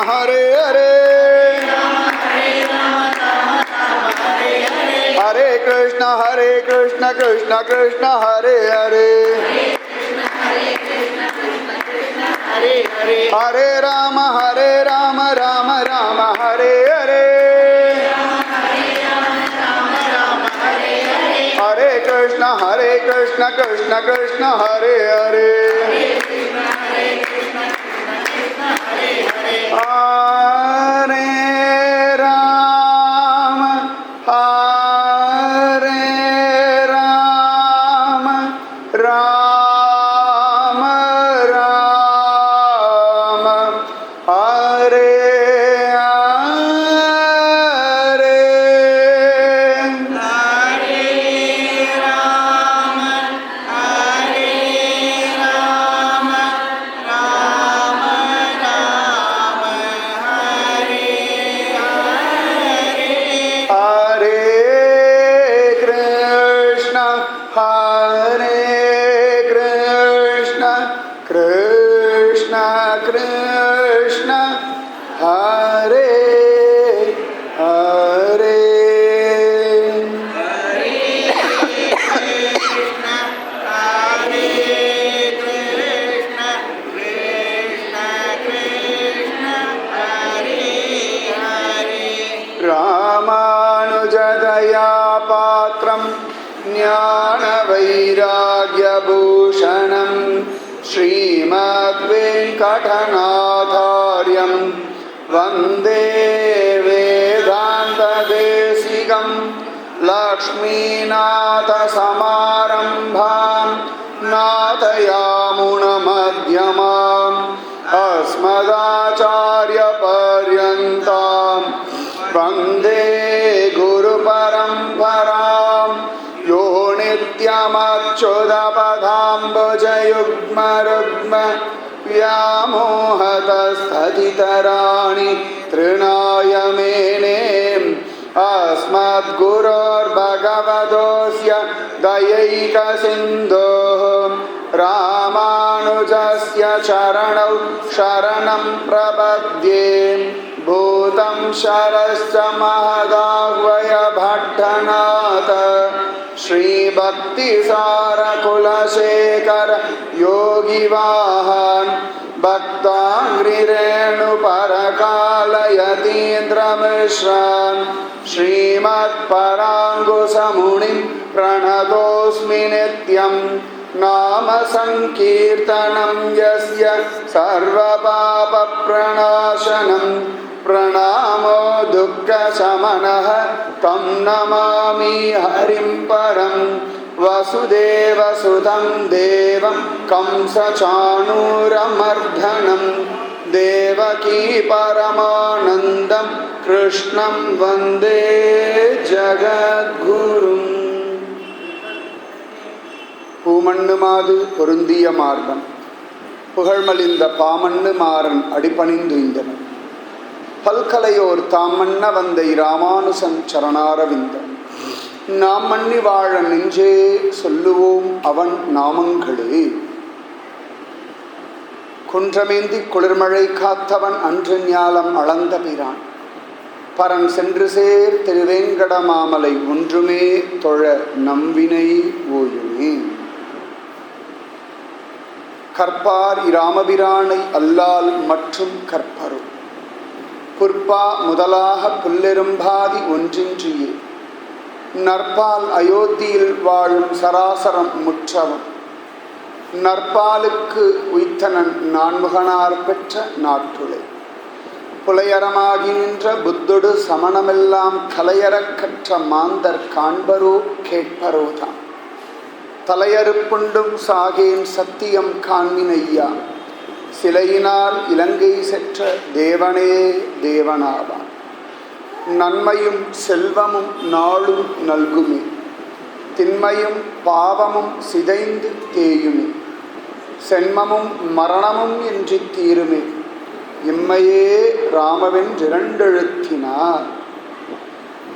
Hare Hare Hare Krishna Krishna Krishna Hare Hare Hare Rama Rama Rama Hare Hare Hare Krishna Krishna Krishna Hare Hare Hare Rama Rama Rama Hare Krishna Krishna Hare Hare Ramanujadaya Patram Jnana Vairagyabhushanam Srimad Venkatanathāryam Vande Vedanta Desikam Lakshminatha Samarambham Nathayamuna Madhyamam Asmadacharya Paryantam Vande Guru Paramparam Yo Nityamacchodapādhāmbujayugmarugma Vyamohatasthatitarāni Trināya Mene Asmadgurur Bhagavadosya Dayaika Sindho Ramanujasya Charanau Sharanam Prabhadye Bhutam Sharasya Mahadagvaya Bhattanata Shri Bhakti Sara Kulasekara Yogi Vahan Bhaktangri Renu Parakala Yatindra Mishran Srimad Parangu Samunim Pranatosmi Nityam Nama Sankirtanam Yasya Sarva Papa Pranashanam Pranamo Dukkha Samanaha Tam Namami Harim Param Vasudeva Sudam Devam Kamsa Chanuramardanam Devaki Paramanandam Krishnam Vande Jagadgurum Pumannumaadu Porundiya Margam Puhalmalinda Pamannu Maran Adipanindu Indanam பல்கலையோர் தாமன்ன வந்தை Ramanujan சரணாரவிந்தம் நாம் மன்னி வாழ நெஞ்சே சொல்லுவோம் அவன் நாமங்களே. குன்றமேந்தி குளிர்மழை காத்தவன் அன்று ஞாலம் அளந்த பிரான் பரன் சென்று சேர் திருவேங்கட மாமலை ஒன்றுமே தொழ நம்பினை ஓயுமே. கற்பார் இராமபிரானை அல்லால் மற்றும் கற்பரும் புற்பா முதலாக புல்லெரும்பாதி ஒன்றின்றியே நற்பால் அயோத்தியில் வாழும் சராசரம் முற்றவும் நற்பாலுக்கு உய்த்தனன் நான்முகனார் பெற்ற நாட்டுளை புலையரமாகி நின்ற புத்தொடு சமணமெல்லாம் கலையறக் கற்ற மாந்தர் காண்பரோ கேட்பரோதான் தலையறுப்புண்டும் சாகேன் சத்தியம் காண்மினையா சிலையினால் இலங்கை செற்ற தேவனே தேவனாவான். நன்மையும் செல்வமும் நாளும் நல்குமே திண்மையும் பாவமும் சிதைந்து தேயுமே சென்மமும் மரணமும் என்று தீருமே இம்மையே ராமவென்றிரண்டெழுத்தினார்.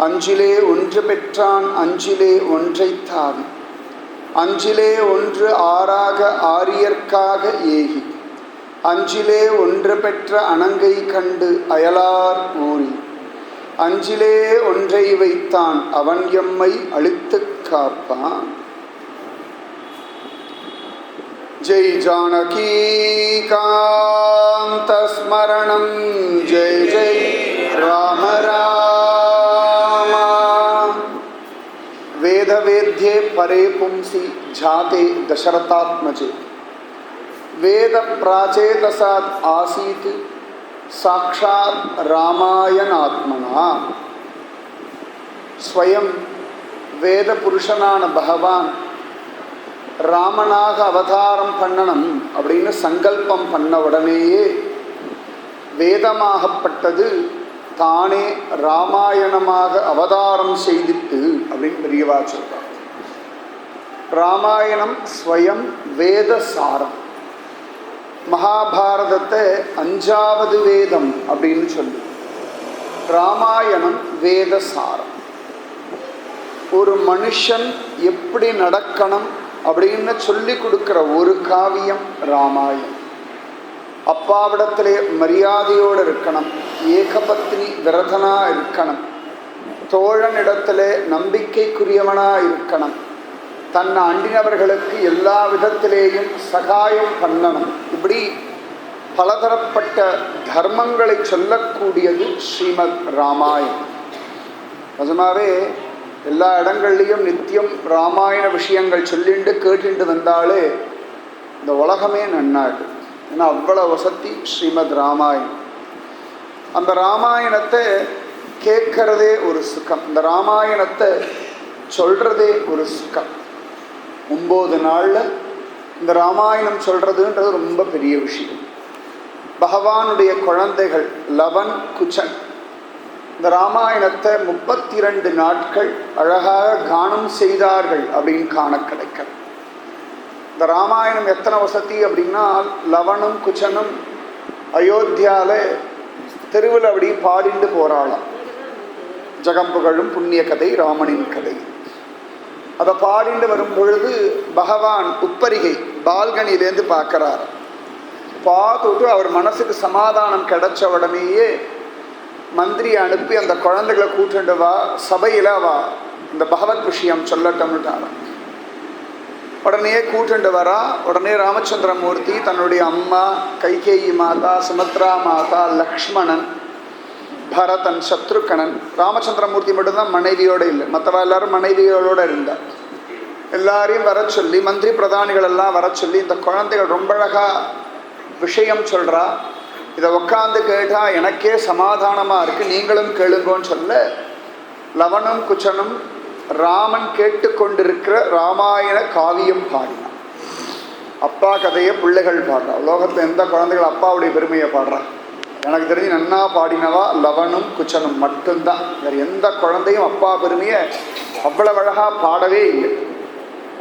அஞ்சிலே ஒன்று பெற்றான் அஞ்சிலே ஒன்றை தாவி அஞ்சிலே ஒன்று ஆறாக ஆரியர்க்காக ஏகி அஞ்சிலே ஒன்று பெற்ற அணங்கை கண்டு அயலார் ஊறி அஞ்சிலே ஒன்றை வைத்தான் அவன் எம்மை அழித்துக் காப்பான். ஜெய் ஜானகி காந்த ஸ்மரணம் ஜெய் ஜெய் ராம ராமா. வேத வேத்யே பரே பும்சி ஜாதே தசரதாத்மஜே வேத பிராச்சேதசாத் ஆசீத் சாக்ஷாத் ராமாயணாத்மனா. ஸ்வயம் வேத புருஷனான பகவான் ராமனாக அவதாரம் பண்ணணும் அப்படின்னு சங்கல்பம் பண்ண உடனேயே வேதமாகப்பட்டது தானே ராமாயணமாக அவதாரம் செய்திட்டு அப்படின்னு பெரியவா சொல்றார். ராமாயணம் ஸ்வயம் வேத சாரம். மகாபாரதத்தை 5வது வேதம் அப்படின்னு சொல்லு. ராமாயணம் வேத சாரம். ஒரு மனுஷன் எப்படி நடக்கணும் அப்படின்னு சொல்லி கொடுக்கிற ஒரு காவியம் ராமாயணம். அப்பாவிடத்திலே மரியாதையோடு இருக்கணும், ஏகபத்னி விரதனா இருக்கணும், தோழனிடத்திலே நம்பிக்கைக்குரியவனா இருக்கணும், தன்னை அண்டினவர்களுக்கு எல்லா விதத்திலேயும் சகாயம் பண்ணணும். இப்படி பலதரப்பட்ட தர்மங்களை சொல்லக்கூடியது ஸ்ரீமத் ராமாயணம். நிஜமாவே எல்லா இடங்கள்லையும் நித்தியம் ராமாயண விஷயங்கள் சொல்லிண்டு கேட்டுட்டு வந்தாலே இந்த உலகமே நன்னாடு. ஏன்னா அவ்வளோ வசதி ஸ்ரீமத் ராமாயணம். அந்த ராமாயணத்தை கேட்கறதே ஒரு சுகம், இந்த ராமாயணத்தை சொல்கிறதே ஒரு சுகம். 9 நாளில் இந்த ராமாயணம் சொல்கிறதுன்றது ரொம்ப பெரிய விஷயம். பகவானுடைய குழந்தைகள் லவன் குச்சன் இந்த ராமாயணத்தை 32 நாட்கள் அழகாக கானம் செய்தார்கள் அப்படின்னு காண கிடைக்கும். இந்த ராமாயணம் எத்தனை வசதி அப்படின்னா, லவனும் குச்சனும் அயோத்தியால தெருவில் அப்படி பாடிண்டு போகிறாளாம். ஜகம்புகழும் புண்ணிய கதை ராமனின் கதை. அதை பாடிண்டு வரும் பொழுது பகவான் உப்பரிகை பால்கனிலேருந்து பார்க்குறார். பார்த்துட்டு அவர் மனசுக்கு சமாதானம் கிடைச்ச உடனேயே மந்திரியை அனுப்பி அந்த குழந்தைகளை கூட்டுண்டு வா, சபையில் வா, இந்த பகவத் விஷயம் சொல்லட்டம்னுட்டாராம். உடனே கூட்டுண்டு வரா. உடனே ராமச்சந்திரமூர்த்தி தன்னுடைய அம்மா கைகேயி மாதா, சுமத்ரா மாதா, லக்ஷ்மணன், பரதன், சத்ருக்கணன், ராமச்சந்திரமூர்த்தி மட்டும்தான் மனைவியோடு இல்லை, மற்றவா எல்லாரும் மனைவியோடு இருந்தார். எல்லாரையும் வர சொல்லி மந்திரி பிரதானிகள் எல்லாம் வர சொல்லி இந்த குழந்தைகள் ரொம்ப அழகா விஷயம் சொல்கிறா, இதை உட்காந்து கேட்டால் எனக்கே சமாதானமாக இருக்குது, நீங்களும் கேளுங்கன்னு சொல்ல லவனும் குச்சனும் ராமன் கேட்டுக்கொண்டிருக்கிற ராமாயண காவியம் பாடினான். அப்பா கதையை பிள்ளைகள் பாடுறா. உலோகத்தில் எந்த குழந்தைகள் அப்பாவுடைய பெருமையை பாடுறா? எனக்கு தெரிஞ்சு நன்னா பாடினவா லவனும் குச்சனும் மட்டும்தான். வேறு எந்த குழந்தையும் அப்பா பெருமையை அவ்வளவு அழகாக பாடவே இல்லை.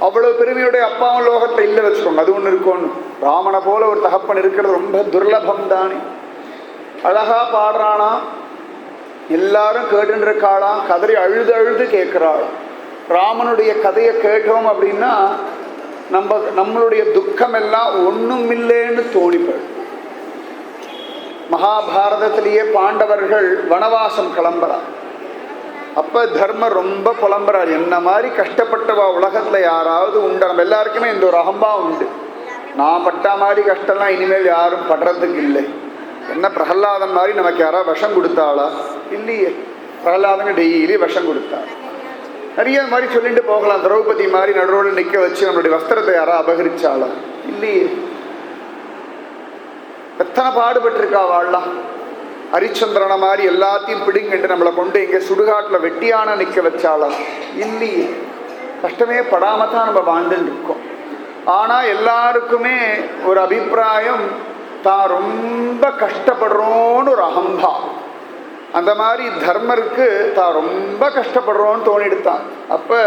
அவ்வளோ பெருமையுடைய அப்பாவும் லோகத்தில் இல்லை வச்சுக்கோங்க, அது ஒன்று இருக்கணும். ராமனை போல ஒரு தகப்பன் இருக்கிறது ரொம்ப துர்லபம் தானே. அழகா பாடுறானா, எல்லாரும் கேட்டுன்னு இருக்காளாம், கதறி அழுது அழுது கேட்குறாளாம். ராமனுடைய கதையை கேட்டோம் அப்படின்னா நம்மளுடைய துக்கம் எல்லாம் ஒன்றும் இல்லைன்னு தோணிப்படும். மகாபாரதத்திலேயே பாண்டவர்கள் வனவாசம் கிளம்புறார். அப்போ தர்மர் ரொம்ப புலம்புறார், என்ன மாதிரி கஷ்டப்பட்டவா உலகத்தில் யாராவது உண்டு? நம்ம எல்லாருக்குமே இந்த ஒரு அகம்பாவம் உண்டு, நான் பட்ட மாதிரி கஷ்டம்லாம் இனிமேல் யாரும் படுறதுக்கு இல்லை. என்ன பிரகலாதன் மாதிரி நமக்கு யாராவது விஷம் கொடுத்தாளா? இல்லையே. பிரகலாதங்க டெய்லி விஷம் கொடுத்தாள். நிறைய மாதிரி சொல்லிட்டு போகலாம். திரௌபதி மாதிரி நடுரோடு நிற்க வச்சு நம்மளுடைய வஸ்திரத்தை யாராவது அபகரிச்சாளா? இல்லையே. எத்தனை பாடுபட்டிருக்கா வாழலாம். ஹரிச்சந்திரனை மாதிரி எல்லாத்தையும் பிடிங்கிட்டு நம்மளை கொண்டு இங்கே சுடுகாட்டில் வெட்டியான நிற்க வச்சாளா? இல்லையே. கஷ்டமே படாம தான் நம்ம வாழ்ந்துட்டு இருக்கோம். ஆனால் எல்லாருக்குமே ஒரு அபிப்பிராயம், தான் ரொம்ப கஷ்டப்படுறோன்னு ஒரு அகம்பாவம். அந்த மாதிரி தர்மருக்கு தான் ரொம்ப கஷ்டப்படுறோன்னு தோணிடுத்தான். அப்போ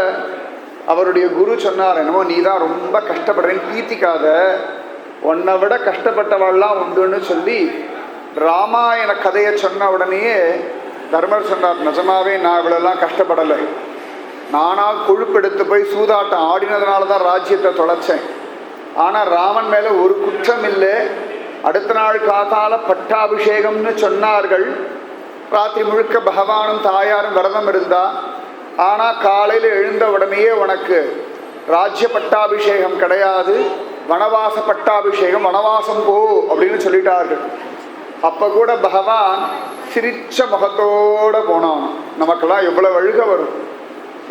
அவருடைய குரு சொன்னார், என்னமோ நீ தான் ரொம்ப கஷ்டப்படுறேன்னு பீத்திக்காத, உன்னை விட கஷ்டப்பட்டவாள்லாம் உண்டுன்னு சொல்லி ராமாயண கதையை சொன்ன உடனேயே தர்மர் சொன்னார், நிஜமாவே நான் இவ்வளோலாம் கஷ்டப்படலை, நானாக கொழுப்பெடுத்து போய் சூதாட்டம் ஆடினதுனால தான் ராஜ்யத்தை தொலைச்சேன். ஆனால் ராமன் மேலே ஒரு குற்றம் இல்லை, அடுத்த நாள் காத்தால பட்டாபிஷேகம்னு சொன்னார்கள். ராத்திரி முழுக்க பகவானும் தாயாரும் விரதம் இருந்தா. ஆனால் காலையில் எழுந்த உடனேயே உனக்கு ராஜ்ய பட்டாபிஷேகம் கிடையாது, வனவாச பட்டாபிஷேகம், வனவாசம் போ அப்படின்னு சொல்லிட்டார்கள். அப்போ கூட பகவான் சிரிச்ச முகத்தோடு போனான். நமக்கெல்லாம் எவ்வளோ அழுக வரும்,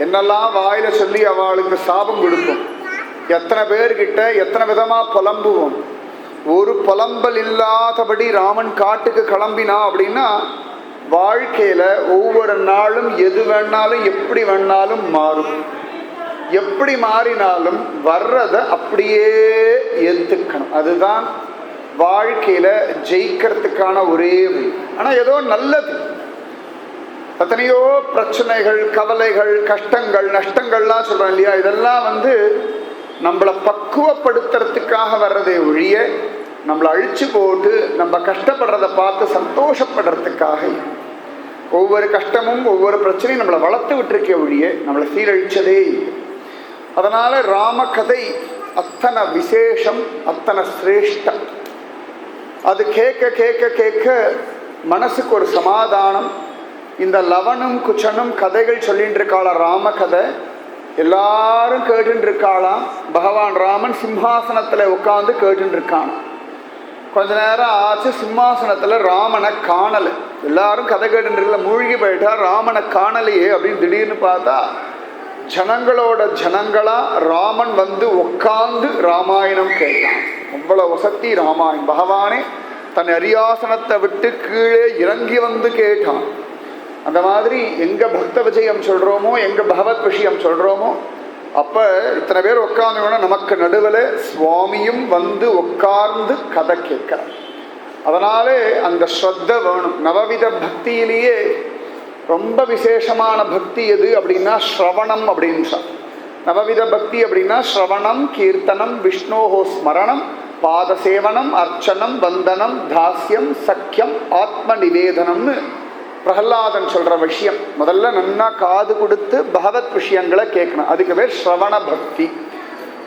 என்னெல்லாம் வாயில சொல்லி அவளுக்கு சாபம் கொடுக்கும், எத்தனை பேர்கிட்ட எத்தனை விதமாக புலம்புவோம். ஒரு புலம்பல் இல்லாதபடி ராமன் காட்டுக்கு கிளம்பினா அப்படின்னா வாழ்க்கையில ஒவ்வொரு நாளும் எது வேணாலும் எப்படி வேணாலும் மாறும். எப்படி மாறினாலும் வர்றதை அப்படியே ஏற்றுக்கணும். அதுதான் வாழ்க்கையில ஜெயிக்கிறதுக்கான ஒரே வழி. ஆனா ஏதோ நல்லது, எத்தனையோ பிரச்சனைகள், கவலைகள், கஷ்டங்கள், நஷ்டங்கள்லாம் சொல்றோம் இல்லையா, இதெல்லாம் நம்மளை பக்குவப்படுத்துறதுக்காக வர்றதே ஒழிய நம்மளை அழிச்சு போட்டு நம்ம கஷ்டப்படுறதை பார்த்து சந்தோஷப்படுறதுக்காக. ஒவ்வொரு கஷ்டமும் ஒவ்வொரு பிரச்சனையும் நம்மளை வளர்த்து விட்டுருக்கே ஒழிய நம்மளை சீரழிச்சதே இல்லை. அதனால ராம கதை அத்தனை விசேஷம், அத்தனை சிரேஷ்டம். அது கேட்க கேட்க கேட்க மனசுக்கு ஒரு சமாதானம். இந்த லவனும் குச்சனும் கதைகள் சொல்லிட்டு இருக்காள ராம கதை, எல்லாரும் கேட்டு இருக்காளாம். பகவான் ராமன் சிம்ஹாசனத்தில் உட்காந்து கேட்டு இருக்கான். கொஞ்ச நேரம் ஆச்சு, சிம்மாசனத்தில் ராமனை காணலை. எல்லாரும் கதை கேட்டுருக்கல, மூழ்கி போயிட்டா, ராமனை காணலையே அப்படின்னு திடீர்னு பார்த்தா ஜனங்களோட ஜனங்களா ராமன் உட்கார்ந்து ராமாயணம் கேட்டான். அவ்வளவு வசதி ராமாயணம். பகவானே தன் அரியாசனத்தை விட்டு கீழே இறங்கி கேட்டான். அந்த மாதிரி எங்க பக்த விஜயம் சொல்றோமோ, எங்க பகவத் விஷயம் சொல்றோமோ, அப்ப இத்தனை பேர் உட்கார்ந்து நமக்கு நடுவில் சுவாமியும் உட்கார்ந்து கதை கேட்கிறார். அதனாலே அந்த ஸ்ரத்த வேணும். நவவித பக்தியிலேயே ரொம்ப விசேஷமான பக்தி எது அப்படின்னா ஸ்ரவணம் அப்படின்னு. நவவித பக்தி அப்படின்னா ஸ்ரவணம், கீர்த்தனம், விஷ்ணோஹோ ஸ்மரணம், பாதசேவனம், அர்ச்சனம், வந்தனம், தாஸ்யம், சக்கியம், ஆத்ம நிவேதனம்னு பிரகலாதன் சொல்ற விஷயம். முதல்ல நன்னா காது கொடுத்து பகவத் விஷயங்களை கேட்கணும், அதுக்கு பேர் ஸ்ரவண பக்தி.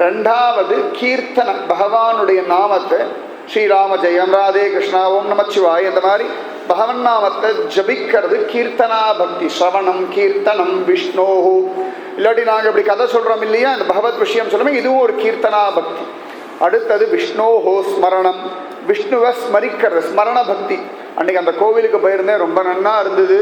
ரெண்டாவது கீர்த்தனம், பகவானுடைய நாமத்தை ஸ்ரீராம ஜெயம், ராதே கிருஷ்ணா, ஓம் நமச்சிவாய், இந்த மாதிரி பகவன் நாமத்தை ஜபிக்கிறது கீர்த்தனா பக்தி. ஸ்ரவணம், கீர்த்தனம், விஷ்ணோஹோ. இல்லாட்டி நாங்கள் இப்படி கதை சொல்றோம் இல்லையா, இந்த பகவத் விஷயம் சொல்லுமே, இதுவும் ஒரு கீர்த்தனா பக்தி. அடுத்தது விஷ்ணோஹோ ஸ்மரணம், விஷ்ணுவை ஸ்மரிக்கிறது ஸ்மரண பக்தி. அன்றைக்கி அந்த கோவிலுக்கு போயிருந்தேன், ரொம்ப நன்னா இருந்தது.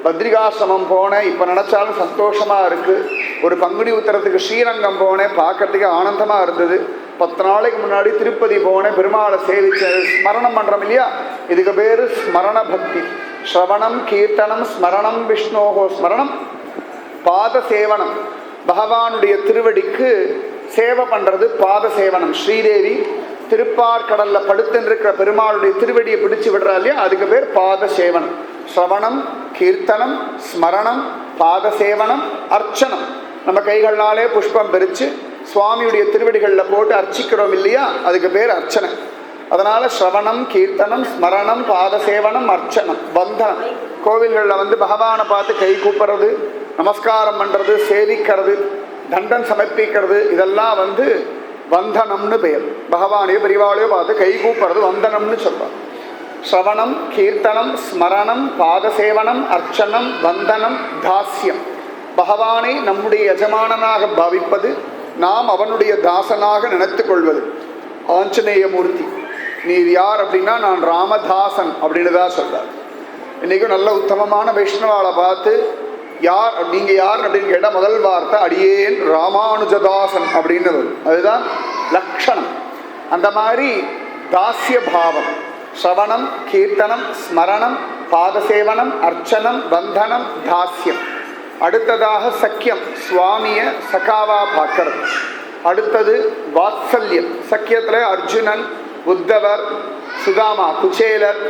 பத்ரிகாசிரமம் போனேன், இப்போ நினச்சாலும் சந்தோஷமாக இருக்குது. ஒரு பங்குனி உத்தரத்துக்கு ஸ்ரீரங்கம் போனேன், பார்க்கறதுக்கு ஆனந்தமாக இருந்தது. 10 நாளைக்கு முன்னாடி திருப்பதி போனேன், பெருமாளை சேவிச்ச ஸ்மரணம் பண்ணுறோம் இல்லையா, இதுக்கு பேர் ஸ்மரண பக்தி. ஸ்ரவணம், கீர்த்தனம், ஸ்மரணம், விஷ்ணோஹோ ஸ்மரணம், பாத சேவனம், பகவானுடைய திருவடிக்கு சேவை பண்ணுறது பாத சேவனம். ஸ்ரீதேவி திருப்பார்கடலில் படுத்துருக்கிற பெருமாளுடைய திருவடியை பிடிச்சு விடுறா இல்லையா, அதுக்கு பேர் பாத சேவனம். ஸ்ரவணம், கீர்த்தனம், ஸ்மரணம், பாத சேவனம், அர்ச்சனம். நம்ம கைகள்னாலே புஷ்பம் பறித்து சுவாமியுடைய திருவடிகளில் போட்டு அர்ச்சிக்கிறோம் இல்லையா, அதுக்கு பேர் அர்ச்சனை. அதனால் ஸ்ரவணம், கீர்த்தனம், ஸ்மரணம், பாத சேவனம், அர்ச்சனம், வந்தனம். கோவில்களில் பகவானை பார்த்து கை கூப்புறது, நமஸ்காரம் பண்ணுறது, சேவிக்கிறது, தண்டம் சமர்ப்பிக்கிறது, இதெல்லாம் வந்தனம்னு பெயர். பகவானையோ பெரியவாளையோ பார்த்து கை கூப்புறது வந்தனம்னு சொல்றார். ஸ்ரவணம், கீர்த்தனம், ஸ்மரணம், பாதசேவனம், அர்ச்சனம், வந்தனம், தாஸ்யம். பகவானை நம்முடைய எஜமானனாக பாவிப்பது, நாம் அவனுடைய தாசனாக நினைத்து கொள்வது. ஆஞ்சநேயமூர்த்தி நீர் யார் அப்படின்னா, நான் ராமதாசன் அப்படின்னு தான் சொல்றார். இன்னைக்கும் நல்ல உத்தமமான வைஷ்ணவாளை பார்த்து யார் நீங்க யார் அப்படின்னு கேட்டால் முதல் வார்த்தை அடியேன் ராமானுஜதாசன் அப்படின்னு வரும். அதுதான் லக்ஷணம். அந்த மாதிரி தாஸ்ய பாவம். ஸ்ரவணம், கீர்த்தனம், ஸ்மரணம், பாதசேவனம், அர்ச்சனம், வந்தனம், தாஸ்யம். அடுத்ததாக சக்கியம், சுவாமியை சகாவா பார்க்கறது. அடுத்தது வாத்சல்யம். சக்கியத்தில் அர்ஜுனன், உத்தவர், சுதாமா, குச்சேலர்,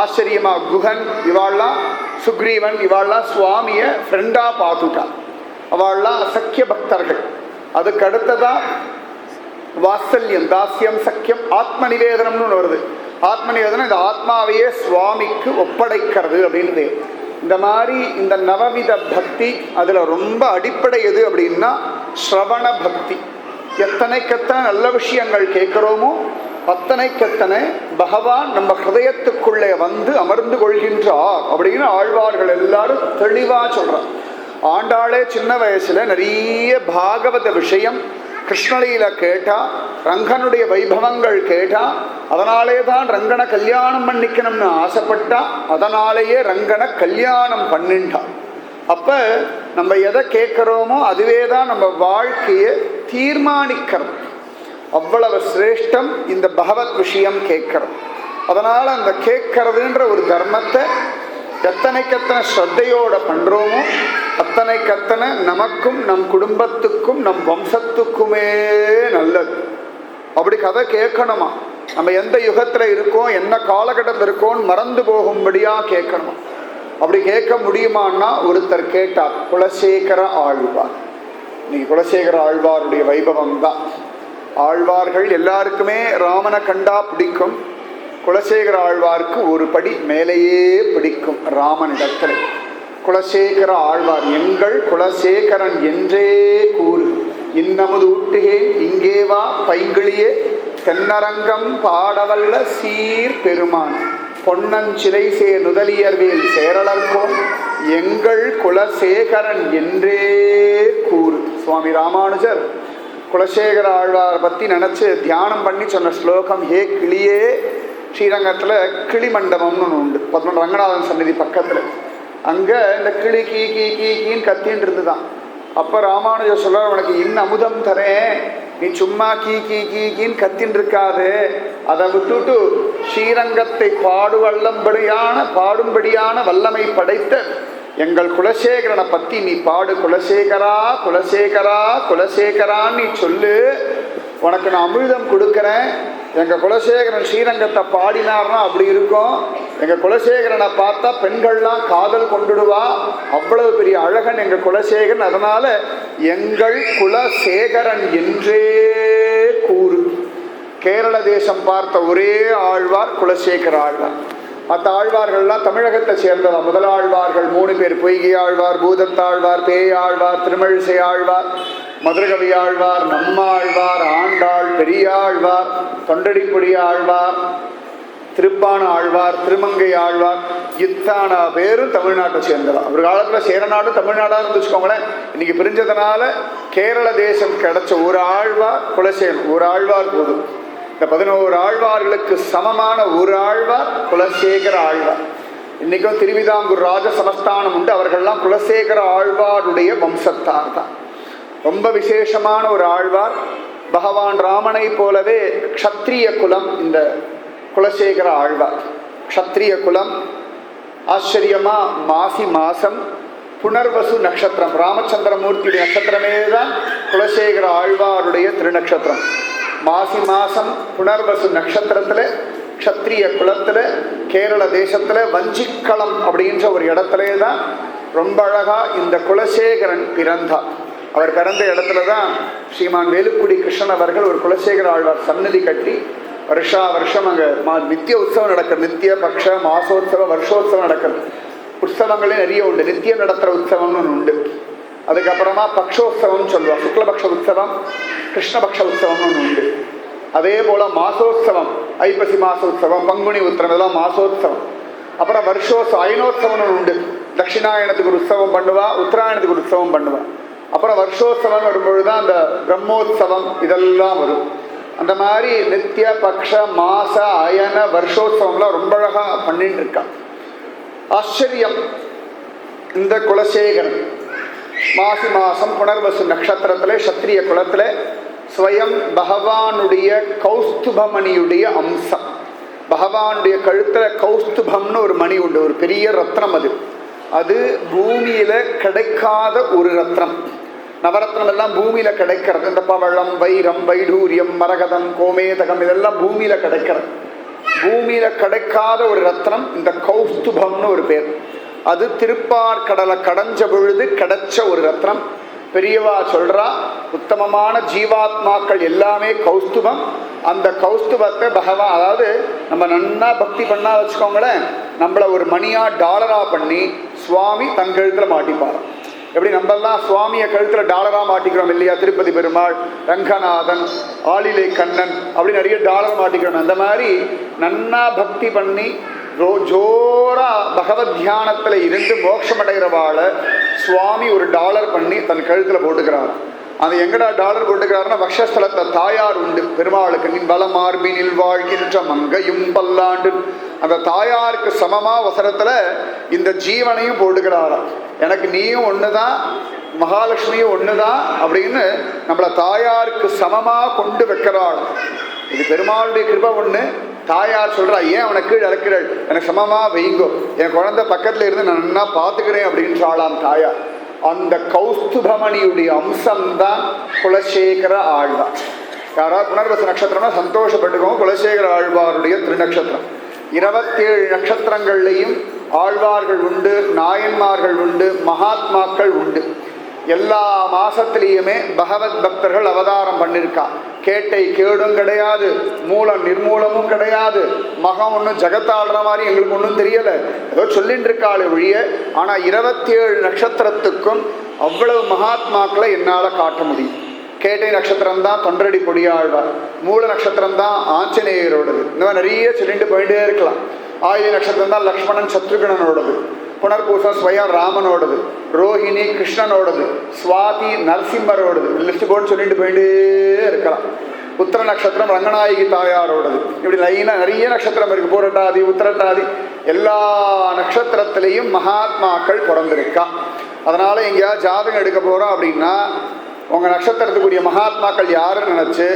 ஆச்சரியமா குஹன், இவாள்லாம் சுக்ரீவன், இவாள்லாம் சுவாமியை ஃப்ரெண்டாக பார்த்துட்டான். அவள்லாம் சக்கிய பக்தர்கள். அதுக்கு அடுத்ததான் வாத்சல்யம், தாஸ்யம், சக்கியம், ஆத்ம நிவேதனம்னு வருது. ஆத்ம நிவேதனம் இந்த ஆத்மாவையே சுவாமிக்கு ஒப்படைக்கிறது அப்படின்னு. இந்த மாதிரி இந்த நவவித பக்தி அதில் ரொம்ப அடிப்படை எது அப்படின்னா ஸ்ரவண பக்தி. எத்தனைக்கெத்தனை நல்ல விஷயங்கள் கேட்குறோமோ அத்தனைக்கத்தனை பகவான் நம்ம ஹிருதயத்துக்குள்ளே வந்து அமர்ந்து கொள்கின்றார் அப்படின்னு ஆழ்வார்கள் எல்லாரும் தெளிவா சொல்றார். ஆண்டாளே சின்ன வயசுல நிறைய பாகவத விஷயம் கிருஷ்ணலீல கேட்டா, ரங்கனுடைய வைபவங்கள் கேட்டா, அதனாலே தான் ரங்கனை கல்யாணம் பண்ணிக்கணும்னு ஆசைப்பட்டா, அதனாலேயே ரங்கனை கல்யாணம் பண்ணிண்டா. அப்ப நம்ம எதை கேட்கிறோமோ அதுவே தான் நம்ம வாழ்க்கையை தீர்மானிக்கிறோம். அவ்வளவு சிரேஷ்டம் இந்த பகவத் விஷயம் கேட்கிறோம். அதனால அந்த கேட்கறதுன்ற ஒரு தர்மத்தை எத்தனைக்கத்தனை ஸ்ரத்தையோட பண்றோமோ அத்தனைக்கத்தனை நமக்கும் நம் குடும்பத்துக்கும் நம் வம்சத்துக்குமே நல்லது. அப்படி கதை கேட்கணுமா? நம்ம எந்த யுகத்துல இருக்கோம், என்ன காலகட்டத்தில் இருக்கோம் மறந்து போகும்படியா கேட்கணுமா? அப்படி கேட்க முடியுமான்னா ஒருத்தர் கேட்டார், குலசேகர ஆழ்வார். இன்னைக்கு குலசேகர ஆழ்வாருடைய வைபவம் தான். ஆழ்வார்கள் எல்லாருக்குமே ராமனை கண்டா பிடிக்கும். குலசேகர ஆழ்வாருக்கு ஒரு படி மேலேயே பிடிக்கும் ராமனிடத்தில். குலசேகர ஆழ்வார் எங்கள் குலசேகரன் என்றே கூறு, இன்னமுது ஊட்டுகே இங்கே வா பைங்கிளியே தென்னரங்கம் பாடவல்ல சீர் பெருமான் பொன்னஞ்சிலை சே நுதலியர்வேல் சேரலர்கோம் எங்கள் குலசேகரன் என்றே கூறு. சுவாமி ராமானுஜர் குலசேகர ஆழ்வார் பற்றி நினச்சி தியானம் பண்ணி சொன்ன ஸ்லோகம், ஹே கிளியே. ஸ்ரீரங்கத்தில் கிளி மண்டபம்னு ஒன்று உண்டு, பத்மன் ரங்கநாதன் சந்நிதி பக்கத்தில். அங்கே இந்த கிளி கீ கீ கீ கீன்னு கத்தின்னு இருந்துதான். அப்போ ராமானுஜர் சொல்கிறார், உனக்கு இன்னும் அமுதம் தரேன், நீ சும்மா கீ கீ கீ கீன்னு கத்தின்னு இருக்காது, அதை விட்டுட்டு ஸ்ரீரங்கத்தை பாடும்படியான வல்லமை படைத்த எங்கள் குலசேகரனை பற்றி நீ பாடு. குலசேகரா குலசேகரா குலசேகரான்னு நீ சொல்லு, உனக்கு நான் அமிர்தம் கொடுக்குறேன். எங்கள் குலசேகரன் ஸ்ரீரங்கத்தை பாடினார்னா அப்படி இருக்கும். எங்கள் குலசேகரனை பார்த்தா பெண்கள்லாம் காதல் கொண்டுடுவா, அவ்வளவு பெரிய அழகன் எங்கள் குலசேகரன். அதனால எங்கள் குலசேகரன் என்றே கூறு. கேரள தேசம் பார்த்த ஒரே ஆழ்வார் குலசேகர ஆழ்வார். மற்ற ஆழ்வார்கள்லாம் தமிழகத்தை சேர்ந்ததா. முதலாழ்வார்கள் 3 பேர், பொய்கை ஆழ்வார், பூதத்தாழ்வார், பேயாழ்வார், திருமழிசை ஆழ்வார், மதுரகவி ஆழ்வார், நம்மாழ்வார், ஆண்டாள், பெரியாழ்வார், தொண்டடிப்பொடி ஆழ்வார், திருப்பான ஆழ்வார், திருமங்கை ஆழ்வார், இத்தான பேரும் தமிழ்நாட்டை சேர்ந்ததா. ஒரு காலத்தில் சேரநாடு தமிழ்நாடாக இருந்துச்சுக்கோங்களேன். இன்னைக்கு பிரிஞ்சதுனால கேரள தேசம் கிடைச்ச ஒரு ஆழ்வார் குலசேகரன். ஒரு ஆழ்வார் போதும். இந்த 11 ஆழ்வார்களுக்கு சமமான ஒரு ஆழ்வார் குலசேகர ஆழ்வார். இன்னைக்கும் திருவிதாங்கூர் ராஜ சமஸ்தானம் உண்டு, அவர்கள்லாம் குலசேகர ஆழ்வாருடைய வம்சத்தார் தான். ரொம்ப விசேஷமான ஒரு ஆழ்வார். பகவான் ராமனை போலவே க்ஷத்ரிய குலம் இந்த குலசேகர ஆழ்வார். க்ஷத்ரிய குலம். ஆச்சரியமா மாசி மாசம் புனர்வசு நட்சத்திரம், ராமச்சந்திரமூர்த்தியுடைய நட்சத்திரமே தான் குலசேகர ஆழ்வாருடைய திருநட்சத்திரம். மாசி மாசம் புனர்வசு நட்சத்திரத்தில் க்ஷத்ரிய குலத்தில் கேரள தேசத்தில் வஞ்சிக்களம் அப்படின்ற ஒரு இடத்துல தான் ரொம்ப அழகா இந்த குலசேகரன் பிறந்தார். அவர் பிறந்த இடத்துல தான் ஸ்ரீமான் வேலுக்குடி கிருஷ்ணன் அவர்கள் ஒரு குலசேகர ஆழ்வார் சன்னதி கட்டி வருஷா வருஷம் அங்கே நித்திய உற்சவம் நடக்கிறது. நித்திய பக்ஷ மாசோத்சவம் வருஷோத்சவம் நடக்கிறது. உற்சவங்களே நிறைய உண்டு. நித்தியம் நடத்துகிற உற்சவம்னு ஒன்று உண்டு. அதுக்கப்புறமா பக்ஷோத்சவம் சொல்லுவாங்க. சுக்லபக்ஷ உற்சவம், கிருஷ்ணபக்ஷ உற்சவம்னு ஒன்று உண்டு. அதே போல் மாசோத்சவம், ஐப்பசி மாசோத்சவம், பங்குனி உத்திரம், இதெல்லாம் மாசோத்சவம். அப்புறம் வருஷோத்சவம், அயனோத்சவம்னு ஒன்று உண்டு. தட்சிணாயனத்துக்கு ஒரு உற்சவம் பண்ணுவா, உத்தராயணத்துக்கு ஒரு உற்சவம் பண்ணுவா. அப்புறம் வருஷோத்சவம் வரும்பொழுது தான் அந்த பிரம்மோத்சவம் இதெல்லாம் வரும். அந்த மாதிரி நித்திய பக்ஷ மாச அயன வருஷோத்சவம்லாம் ரொம்ப அழகாக பண்ணிட்டு இருக்கான். ஆச்சரியம். இந்த குலசேகரன் மாசி மாசம் புனர்வசு நட்சத்திரத்தில் சத்திரிய குலத்தில் ஸ்வயம் பகவானுடைய கௌஸ்துபமணியுடைய அம்சம். பகவானுடைய கழுத்தில் கௌஸ்துபம்னு ஒரு மணி உண்டு, ஒரு பெரிய ரத்னம். அது பூமியில கிடைக்காத ஒரு ரத்னம். நவரத்னம் எல்லாம் பூமியில கிடைக்கிறது. இந்த பவளம், வைரம், வைடூரியம், மரகதம், கோமேதகம் இதெல்லாம் பூமியில கிடைக்கிறது. பூமியில கிடைக்காத ஒரு ரத்னம் இந்த கௌஸ்துபம்னு ஒரு பேர். அது திருப்பார்கடலை கடைஞ்ச பொழுது கிடைச்ச ஒரு ரத்னம். பெரியவா சொல்றா, உத்தமமான ஜீவாத்மாக்கள் எல்லாமே கௌஸ்துபம். அந்த கௌஸ்துபத்தை பகவான், அதாவது நம்ம நன்னா பக்தி பண்ணா வச்சுக்கோங்களேன், நம்மளை ஒரு மணியா டாலரா பண்ணி சுவாமி தன் கழுத்துல மாட்டிப்பார். எப்படி நம்மெல்லாம் சுவாமியை கழுத்துல டாலரா மாட்டிக்கிறோம் இல்லையா? திருப்பதி பெருமாள், ரங்கநாதன், ஆளிலை கண்ணன் அப்படி நிறைய டாலர் மாட்டிக்கணும். அந்த மாதிரி நன்னா பக்தி பண்ணி ஜோரா பகவத் தியானத்தில் இருந்து மோட்சம் அடைகிறவாளை சுவாமி ஒரு டாலர் பண்ணி தன் கழுத்தில் போட்டுக்கிறார். அது எங்கடா டாலர் போட்டுக்கிறாருன்னா வக்ஷஸ்தலத்தில் தாயார் உண்டு பெருமாளுக்கு. நின் வள மார்பினில் வாழ்கின்ற மங்கையும் பல்லாண்டு. அந்த தாயாருக்கு சமமா வசரத்தில் இந்த ஜீவனையும் போட்டுக்கிறாராம். எனக்கு நீயும் ஒன்று தான், மகாலட்சுமியும் ஒன்று தான் அப்படின்னு நம்மளை தாயாருக்கு சமமாக கொண்டு வைக்கிறாள். இது பெருமாளுடைய கிருபை ஒன்று. தாயார் சொல்கிறா, ஏன் அவனை கீழே இறக்கிறாள், எனக்கு சமமாக வைங்கோ, என் குழந்தை பக்கத்தில் இருந்து நான் நல்லா பார்த்துக்கிறேன் அப்படின்றாளாம் தாயார். அந்த கௌஸ்துபமணியுடைய அம்சம்தான் குலசேகர ஆழ்வார். யாராவது புனர்வசு நட்சத்திரம்னா சந்தோஷப்பட்டுக்கோங்க. குலசேகர ஆழ்வாருடைய திருநக்ஷத்திரம். 27 நட்சத்திரங்கள்லையும் ஆழ்வார்கள் உண்டு, நாயன்மார்கள் உண்டு, மகாத்மாக்கள் உண்டு. எல்லா மாசத்திலையுமே பகவத் பக்தர்கள் அவதாரம் பண்ணியிருக்கா. கேட்டை கேடும் கிடையாது, மூலம் நிர்மூலமும் கிடையாது. மகம் ஒன்றும் ஜகத்தாடுற மாதிரி எங்களுக்கு ஒன்றும் தெரியலை, ஏதோ சொல்லிட்டு இருக்காள் ஒழிய. ஆனால் 27 நட்சத்திரத்துக்கும் அவ்வளவு மகாத்மாக்களை என்னால் காட்ட முடியும். கேட்டை நட்சத்திரம் தான் தொண்டரடி பொடியாழ்வார், மூல நட்சத்திரம் தான் ஆஞ்சநேயரோடது. இந்த மாதிரி நிறைய சொல்லிட்டு போயிட்டே இருக்கலாம். ஆயுத நட்சத்திரம் தான் லக்ஷ்மணன் சத்ருகனனோடது, புனர்பூசம் ஸ்வயம் ராமனோடது, ரோஹிணி கிருஷ்ணனோடது, சுவாதி நரசிம்மரோடது. லிஸ்ட் போட்டு சொல்லிட்டு போயிட்டே இருக்கலாம். உத்தர நட்சத்திரம் ரங்கநாயகி தாயாரோடது. இப்படி லைனாக நிறைய நட்சத்திரம் இருக்குது. பூரட்டாதி உத்தரட்டாதி எல்லா நட்சத்திரத்திலையும் மகாத்மாக்கள் பிறந்திருக்கா. அதனால் எங்கேயாவது ஜாதகம் எடுக்க போகிறோம் அப்படின்னா உங்கள் நட்சத்திரத்துக்குரிய மகாத்மாக்கள் யாருன்னு நினச்சி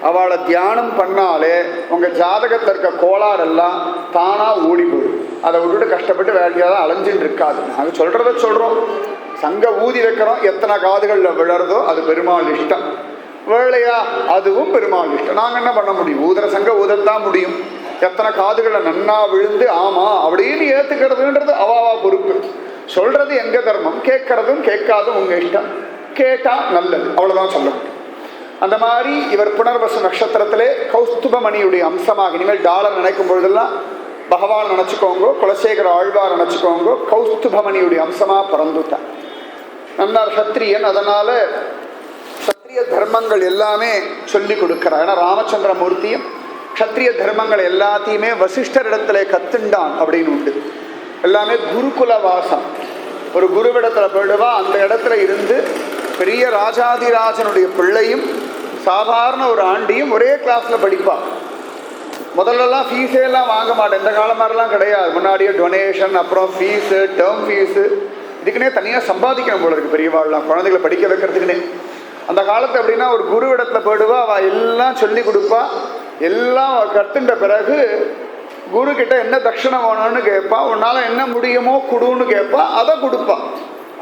அவளை தியானம் பண்ணாலே உங்கள் ஜாதகத்தில் இருக்க கோளாறெல்லாம் தானாக ஓடி போயிடும். அதை விட்டுட்டு கஷ்டப்பட்டு வேலையாக தான் அலைஞ்சின்னு இருக்காது. நாங்கள் சொல்கிறத சொல்கிறோம். சங்க ஊதி வைக்கிறோம், எத்தனை காதுகளில் விழறதோ அது பெருமாள் இஷ்டம். வேலையா அதுவும் பெருமாள் இஷ்டம். நாங்கள் என்ன பண்ண முடியும்? ஊதுற சங்க ஊதத்தான் முடியும். எத்தனை காதுகளில் நன்னா விழுந்து ஆமாம் அப்படின்னு ஏற்றுக்கிறதுன்றது அவாவா பொறுப்பு. சொல்கிறது எங்கள் தர்மம், கேட்கறதும் கேட்காதும் உங்கள் இஷ்டம். கேட்டால் நல்லது, அவ்வளோதான் சொல்ல முடியும். அந்த மாதிரி இவர் புனர்வசு நட்சத்திரத்திலே கௌஸ்துபமணியுடைய அம்சமாக. இனிமேல் டாலர் நினைக்கும் பொழுதெல்லாம் பகவான் நினச்சிக்கோங்க, குலசேகர ஆழ்வார் நினச்சிக்கோங்க. கௌஸ்துபமணியுடைய அம்சமாக பிறந்துட்டார். நன்னார் சத்திரியன். அதனால் சத்திரிய தர்மங்கள் எல்லாமே சொல்லி கொடுக்கிறார். ஏன்னா ராமச்சந்திரமூர்த்தியும் க்ஷத்ரிய தர்மங்கள் எல்லாத்தையுமே வசிஷ்டரிடத்துல கத்துண்டான் அப்படின்னு உண்டு. எல்லாமே குருகுல வாசம். ஒரு குருவிடத்தில் போயிடுவா, அந்த இடத்துல இருந்து பெரிய ராஜாதிராஜனுடைய பிள்ளையும் சாதாரண ஒரு ஆண்டியும் ஒரே கிளாஸில் படிப்பாள். முதல்லலாம் ஃபீஸே எல்லாம் வாங்க மாட்டேன். இந்த காலம் மாதிரிலாம் கிடையாது. முன்னாடியே டொனேஷன், அப்புறம் ஃபீஸு, டேர்ம் ஃபீஸு, இதுக்குன்னே தனியாக சம்பாதிக்கணும் போல இருக்குது பெரியவாள்லாம் குழந்தைகளை படிக்க வைக்கிறதுக்குன்னே. அந்த காலத்து அப்படின்னா ஒரு குருவிடத்தில் போயிடுவா, அவள் எல்லாம் சொல்லி கொடுப்பா. எல்லாம் கற்றுண்ட பிறகு குரு கிட்ட என்ன தட்சணை வேணும்னு கேட்பா. உன்னால் என்ன முடியுமோ கொடுன்னு கேட்பா, அதை கொடுப்பா.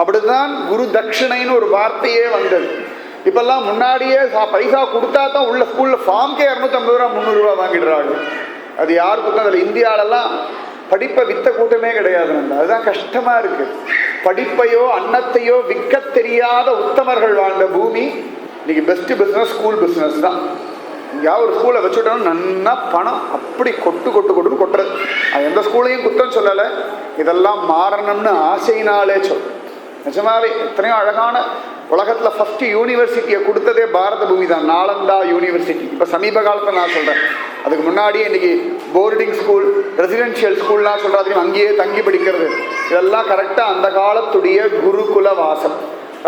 அப்படிதான் குரு தட்சிணைன்னு ஒரு வார்த்தையே வந்தது. இப்பெல்லாம் முன்னாடியே பைசா கொடுத்தா தான் உள்ள ஸ்கூலில் ஃபார்ம்கே 250 ரூபா 300 ரூபா வாங்கிடுறாங்க. அது யாருக்கும் தான். அதில் இந்தியாவிலலாம் படிப்பை விற்ற கூட்டமே கிடையாது. அதுதான் கஷ்டமாக இருக்குது. படிப்பையோ அன்னத்தையோ விற்க தெரியாத உத்தமர்கள் வாழ்ந்த பூமி. இன்னைக்கு பெஸ்ட்டு பிஸ்னஸ் ஸ்கூல் பிஸ்னஸ் தான். எங்கேயாவது ஒரு ஸ்கூலை வச்சுட்டோம்னா நன்னா பணம் அப்படி கொட்டுன்னு கொட்டுறது. அது எந்த ஸ்கூலையும் குத்தம் சொல்லலை. இதெல்லாம் மாறணும்னு ஆசையினாலே சொல்கிறேன். நிஜமாவே எத்தனையோ அழகான உலகத்தில் ஃபஸ்ட்டு யூனிவர்சிட்டியை கொடுத்ததே பாரத பூமி தான். நாலந்தா யூனிவர்சிட்டி. இப்போ சமீப காலத்தில் நான் சொல்கிறேன். அதுக்கு முன்னாடியே இன்றைக்கி போர்டிங் ஸ்கூல், ரெசிடென்ஷியல் ஸ்கூல்லாம் சொல்கிறாதையும் அங்கேயே தங்கி படிக்கிறது. இதெல்லாம் கரெக்டாக அந்த காலத்துடைய குருகுல வாசம்.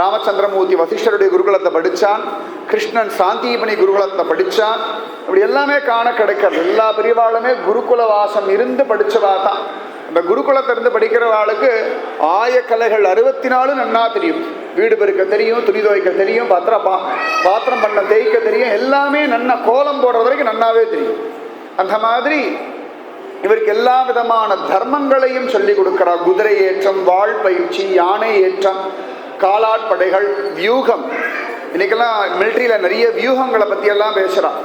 ராமச்சந்திரமூர்த்தி வசிஷ்டருடைய குருகுலத்தை படித்தான். கிருஷ்ணன் சாந்தீபனி குருகுலத்தை படித்தான். அப்படி எல்லாமே காண கிடைக்கிறது. எல்லா பெரியவாளுமே குருகுல வாசம் இருந்து படித்தவா தான். அந்த குருகுலத்திலிருந்து படிக்கிறவாளுக்கு ஆயக்கலைகள் 64 நன்னா தெரியும். வீடு பெருக்க தெரியும், துணி துவைக்க தெரியும், பாத்திரம் பண்ண தேய்க்க தெரியும். எல்லாமே நன்னா கோலம் போடுற வரைக்கும் நன்னாவே தெரியும். அந்த மாதிரி இவருக்கு எல்லா விதமான தர்மங்களையும் சொல்லி கொடுக்கிறார். குதிரை ஏற்றம், வாழ் பயிற்சி, யானை ஏற்றம், காலாட்படைகள், வியூகம். இன்னைக்கெல்லாம் மிலிட்ரியில் நிறைய வியூகங்களை பற்றியெல்லாம் பேசுகிறான்.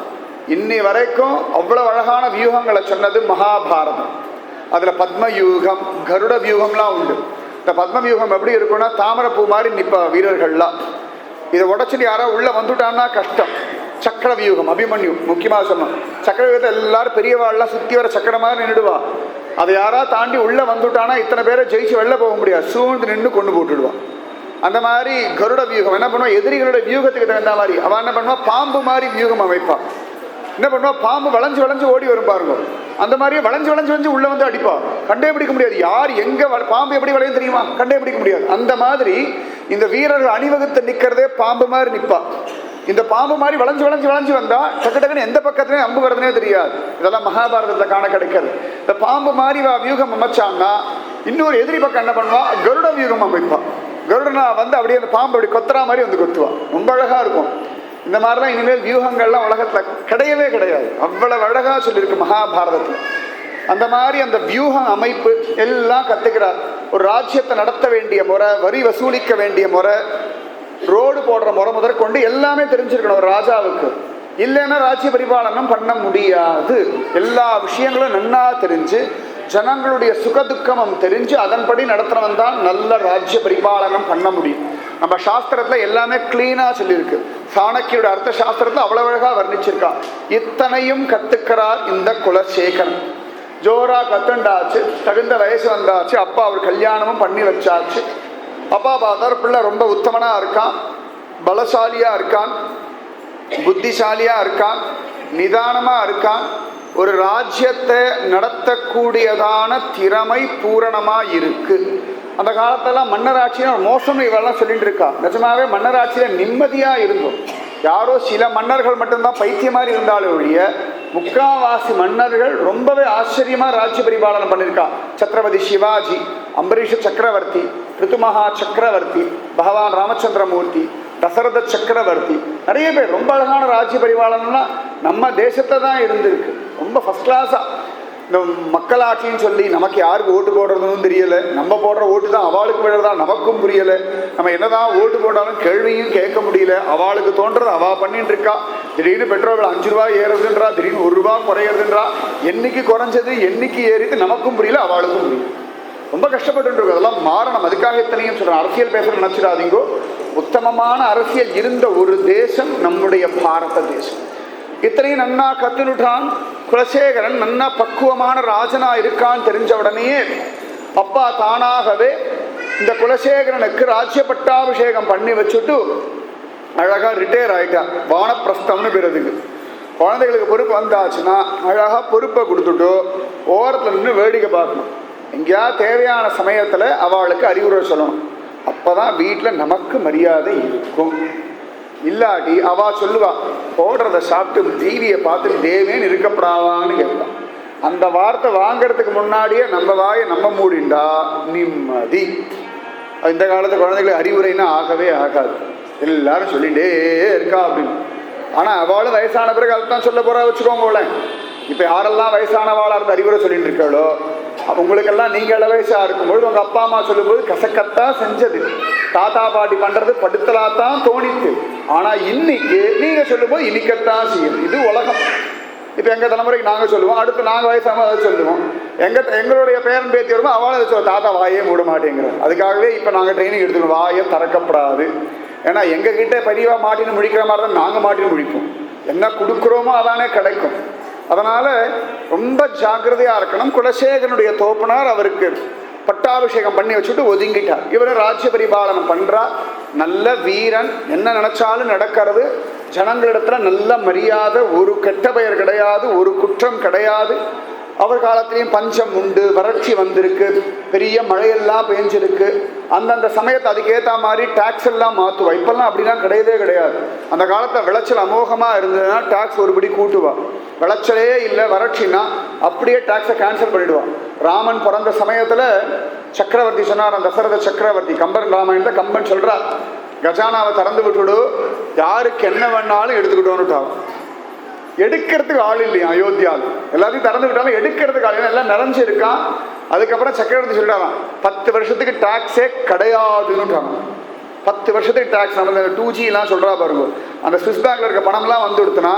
இன்னி வரைக்கும் அவ்வளோ அழகான வியூகங்களை சொன்னது மகாபாரதம். அதில் பத்மவியூகம், கருட வியூகம்லாம் உண்டு. இந்த பத்மவியூகம் எப்படி இருக்குன்னா தாமரைப்பூ மாதிரி நிற்ப வீரர்கள்லாம். இதை உடச்சிட்டு யாராவது உள்ளே வந்துட்டான்னா கஷ்டம். சக்கர வியூகம், அபிமன்யு முக்கியமாக சொன்னோம். சக்கர வியூகத்தை எல்லாரும் பெரியவாள்லாம் சுற்றி வர சக்கர மாதிரி நின்றுடுவா. அதை யாராவது தாண்டி உள்ளே வந்துட்டானா இத்தனை பேரை ஜெயிச்சு வெளில போக முடியாது. சூழ்ந்து நின்று கொண்டு போட்டுடுவான். அந்த மாதிரி கருட வியூகம் என்ன பண்ணுவான், எதிரிகளோட வியூகத்துக்கு தகுந்த மாதிரி அவன் என்ன பண்ணுவான், பாம்பு மாதிரி வியூகம் அமைப்பான். என்ன பண்ணுவான், பாம்பு வளைஞ்சு வளைஞ்சு ஓடி வரும் பாருங்க, அந்த மாதிரி வளைஞ்சு வளைஞ்சு வளைஞ்சு உள்ள வந்து அடிப்பான். கண்டே பிடிக்க முடியாது, யார் எங்க பாம்பு எப்படி வளையும் தெரியுமா, கண்டே பிடிக்க முடியாது. அந்த மாதிரி இந்த வீரர்கள் அணிவகுத்து நிற்கிறதே பாம்பு மாதிரி நிற்பா. இந்த பாம்பு மாதிரி வளைஞ்சு வளைஞ்சு வளைஞ்சு வந்தா டக்கு டக்குன்னு எந்த பக்கத்துலேயும் அம்பு வருதுனே தெரியாது. இதெல்லாம் மகாபாரதத்தில் காண கிடைக்கிறது. இந்த பாம்பு மாதிரி வியூகம் அமைச்சான்னா இன்னொரு எதிரி பக்கம் என்ன பண்ணுவான், கருட வியூகம் அமைப்பான். கருடனா வந்து அப்படியே அந்த பாம்பு அப்படி கொத்துறா மாதிரி வந்து கொத்துவான். ரொம்ப அழகா இருக்கும். இந்த மாதிரிலாம் இனிமேல் வியூகங்கள்லாம் உலகத்துல கிடையவே கிடையாது. அவ்வளவு அழகா சொல்லியிருக்கு மகாபாரதத்தில். அந்த மாதிரி அந்த வியூகம் அமைப்பு எல்லாம் கத்துக்கிறார். ஒரு ராஜ்யத்தை நடத்த வேண்டிய முறை, வரி வசூலிக்க வேண்டிய முறை, ரோடு போடுற முறை முதற்கொண்டு எல்லாமே தெரிஞ்சிருக்கணும் ஒரு ராஜாவுக்கு. இல்லைன்னா ராஜ்ய பரிபாலனம் பண்ண முடியாது. எல்லா விஷயங்களும் நன்னா தெரிஞ்சு ஜனங்களுடைய சுகதுக்கமும் தெரிஞ்சு அதன்படி நடத்துறவன் தான் நல்ல ராஜ்ய பரிபாலனம் பண்ண முடியும். நம்ம சாஸ்திரத்துல எல்லாமே கிளீனா சொல்லியிருக்கு. சாணக்கியோட அர்த்த சாஸ்திரத்துல அவ்வளவு அழகா வர்ணிச்சிருக்கான். இத்தனையும் கத்துக்கிறார் இந்த குலசேகரன். ஜோரா கத்துண்டாச்சு, தகுந்த வயசு வந்தாச்சு, அப்பா அவர் கல்யாணமும் பண்ணி வச்சாச்சு. அப்பா பார்த்தார், பிள்ளை ரொம்ப உத்தமனா இருக்கான், பலசாலியா இருக்கான், புத்திசாலியா இருக்கான், நிதானமா இருக்கான், ஒரு ராஜ்யத்தை நடத்தக்கூடியதான திறமை பூரணமா இருக்கு. அந்த காலத்தெல்லாம் மன்னராட்சியை மோசம் இவெல்லாம் சொல்லிட்டு இருக்கா. நிஜமாவே மன்னராட்சியில நிம்மதியா இருந்தோம். யாரோ சில மன்னர்கள் மட்டும்தான் பைத்திய மாதிரி இருந்தாலும் ஒழிய முக்காவாசி மன்னர்கள் ரொம்பவே ஆச்சரியமா ராஜ்ய பரிபாலனம் பண்ணியிருக்கா. சத்ரபதி சிவாஜி, அம்பரீஷ சக்கரவர்த்தி, ரித்துமகா சக்கரவர்த்தி, பகவான் ராமச்சந்திரமூர்த்தி, தசரத சக்கரவர்த்தி, நிறைய பேர் ரொம்ப அழகான ராஜ்ய பரிபாலனம்னா நம்ம தேசத்தை தான் இருந்திருக்கு. ரொம்ப ஃபர்ஸ்ட் கிளாஸா. இந்த மக்களாட்சின்னு சொல்லி நமக்கு யாருக்கு ஓட்டு போடுறதுன்னு தெரியலை. நம்ம போடுற ஓட்டு தான் அவளுக்கு விழுறதா நமக்கும் புரியலை. நம்ம என்னதான் ஓட்டு போட்டாலும் கேள்வியும் கேட்க முடியல. அவளுக்கு தோன்றது அவா பண்ணிட்டு இருக்கா. திடீர்னு பெட்ரோல் 5 ரூபாய் ஏறுதுன்றா, திடீர்னு 1 ரூபா குறையிறதுன்றா. என்னைக்கு குறைஞ்சது என்னைக்கு ஏறிது நமக்கும் புரியல, அவளுக்கும் புரியல. ரொம்ப கஷ்டப்பட்டு இருக்கோம். அதெல்லாம் மாறணும். அதுக்காக இத்தனையும் சொல்றேன். அரசியல் பேச நினைச்சிடாதீங்கோ. உத்தமமான அரசியல் இருந்த ஒரு தேசம் நம்முடைய பாரத தேசம். இத்தனையும் நன்னா கத்துனுட்டான் குலசேகரன். நன்னா பக்குவமான ராஜனா இருக்கான்னு தெரிஞ்ச உடனேயே அப்பா தானாகவே இந்த குலசேகரனுக்கு ராஜ்ய பட்டாபிஷேகம் பண்ணி வச்சுட்டு அழகா ரிட்டையர் ஆயிட்டான். வானப்பிரஸ்தம்னு பேருதுக்கு. குழந்தைகளுக்கு பொறுப்பு வந்தாச்சுன்னா அழகா பொறுப்பை கொடுத்துட்டு ஓரத்தில் நின்று வேடிக்கை பார்க்கணும். எங்கேயா தேவையான சமயத்துல அவளுக்கு அறிவுரை சொல்லணும். அப்பதான் வீட்டில் நமக்கு மரியாதை இருக்கும். இல்லாட்டி அவ சொல்லுவா, போடுறத சாப்பிட்டு டிவியை பார்த்துட்டு தேவேன்னு இருக்கப்படாவான்னு கேட்பான். அந்த வார்த்தை வாங்கிறதுக்கு முன்னாடியே நம்ம வாயை நம்ம மூடிண்டா நிம்மதி. இந்த காலத்து குழந்தைகளுக்கு அறிவுரைன்னா ஆகவே ஆகாது. எல்லாரும் சொல்லிகிட்டே இருக்கா அப்படின்னு. ஆனால் அவளும் வயசான பிறகு அதுதான் சொல்ல போறா வச்சுக்கோங்கள. இப்போ யாரெல்லாம் வயசானவாளாக இருந்து அறிவுரை சொல்லிட்டு இருக்காளோ உங்களுக்கெல்லாம் நீங்கள் இளவயசா இருக்கும்போது உங்கள் அப்பா அம்மா சொல்லும்போது கசக்கத்தான் செஞ்சது, தாத்தா பாட்டி பண்ணுறது படுத்தலாத்தான் தோணித்து. ஆனால் இன்னைக்கு நீங்கள் சொல்லும்போது இனிக்கத்தான் செய்யும். இது உலகம். இப்போ எங்கள் தலைமுறைக்கு நாங்கள் சொல்லுவோம், அடுத்து நாங்கள் வயசாக அதை சொல்லுவோம். எங்களுடைய பேரன் பேத்தி வரும்போது அவளை அதை சொல்லுவோம், தாத்தா வாயே மூட மாட்டேங்கிறோம். அதுக்காகவே இப்போ நாங்கள் ட்ரைனிங் எடுத்துக்கணும், வாயை திறக்கப்படாது. ஏன்னா எங்ககிட்ட பதிவாக மாட்டின்னு முடிக்கிற மாதிரி தான் நாங்கள் மாட்டின்னு முடிப்போம். என்ன கொடுக்குறோமோ அதானே கிடைக்கும். அதனால் ரொம்ப ஜாக்கிரதையாக இருக்கணும். குலசேகரனுடைய தோப்பனார் அவருக்கு பட்டாபிஷேகம் பண்ணி வச்சுட்டு ஒதுங்கிட்டார். இவரை ராஜ்ய பரிபாலனம் பண்ணுறார். நல்ல வீரன், என்ன நினைச்சாலும் நடக்கிறது. ஜனங்களிடத்துல நல்ல மரியாதை, ஒரு கெட்ட பெயர் கிடையாது, ஒரு குற்றம் கிடையாது. அவர் காலத்திலையும் பஞ்சம் உண்டு, வறட்சி வந்திருக்கு, பெரிய மழையெல்லாம் பெஞ்சிருக்கு. அந்தந்த சமயத்தை அதுக்கேற்ற மாதிரி டேக்ஸ் எல்லாம் மாற்றுவா. இப்பெல்லாம் அப்படிலாம் கிடையவே கிடையாது. அந்த காலத்தில் விளைச்சல் அமோகமாக இருந்ததுன்னா டேக்ஸ் ஒருபடி கூட்டுவா. விளைச்சலே இல்லை வறட்சின்னா அப்படியே டேக்ஸை கேன்சல் பண்ணிடுவான். ராமன் பிறந்த சமயத்தில் சக்கரவர்த்தி சொன்னார், அந்த தசரத சக்கரவர்த்தி, கம்பன் ராமாயணத்தில் கம்பன் சொல்கிறார், கஜானாவை திறந்து விட்டுடு, யாருக்கு என்ன வேணாலும் எடுத்துக்கிட்டோன்னுட்டான். எடுக்கிறதுக்கு ஆள் இல்லையா அயோத்தியாவில். எல்லாத்தையும் திறந்து விட்டாலும் எடுக்கிறதுக்கு ஆள் இல்லை, எல்லாம் நிறைஞ்சு இருக்கான். அதுக்கப்புறம் சக்கரவர்த்தி சொல்லிட்டாராம், 10 வருஷத்துக்கு டாக்ஸே கிடையாதுன்னுட்டாங்க. 10 வருஷத்துக்கு டாக்ஸ். நம்ம 2Gலாம் சொல்கிறா பாருங்க, அந்த ஸ்விஸ் பேங்கில் இருக்க பணம்லாம் வந்து கொடுத்தனா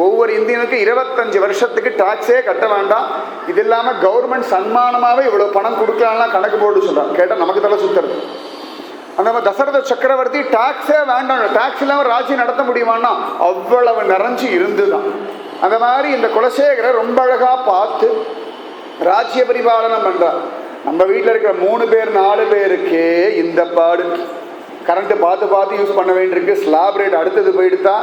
ஒவ்வொரு இந்தியனுக்கு 25 வருஷத்துக்கு டாக்ஸே கட்ட வேண்டாம். இது இல்லாமல் கவர்மெண்ட் சன்மானமாகவே இவ்வளோ பணம் கொடுக்கலாம்லாம் கணக்கு போட்டு சொல்கிறான். கேட்டால் நமக்கு தலை சுற்றுறது. அந்த தசரத சக்கரவர்த்தி டாக்ஸே வேண்டாம், டாக்ஸ் இல்லாமல் ராஜ்யம் நடத்த முடியுமான்னா அவ்வளவு நிறைஞ்சு இருந்துதான். அந்த மாதிரி இந்த குலசேகரை ரொம்ப அழகா பார்த்து ராஜ்ய பரிபாலனம் பண்றார். நம்ம வீட்டில் இருக்கிற 3 பேர் 4 பேருக்கே இந்த பாடு. கரண்ட்டு பார்த்து பார்த்து யூஸ் பண்ண வேண்டியிருக்கு. ஸ்லாப் ரேட் அடுத்தது போயிடுதா,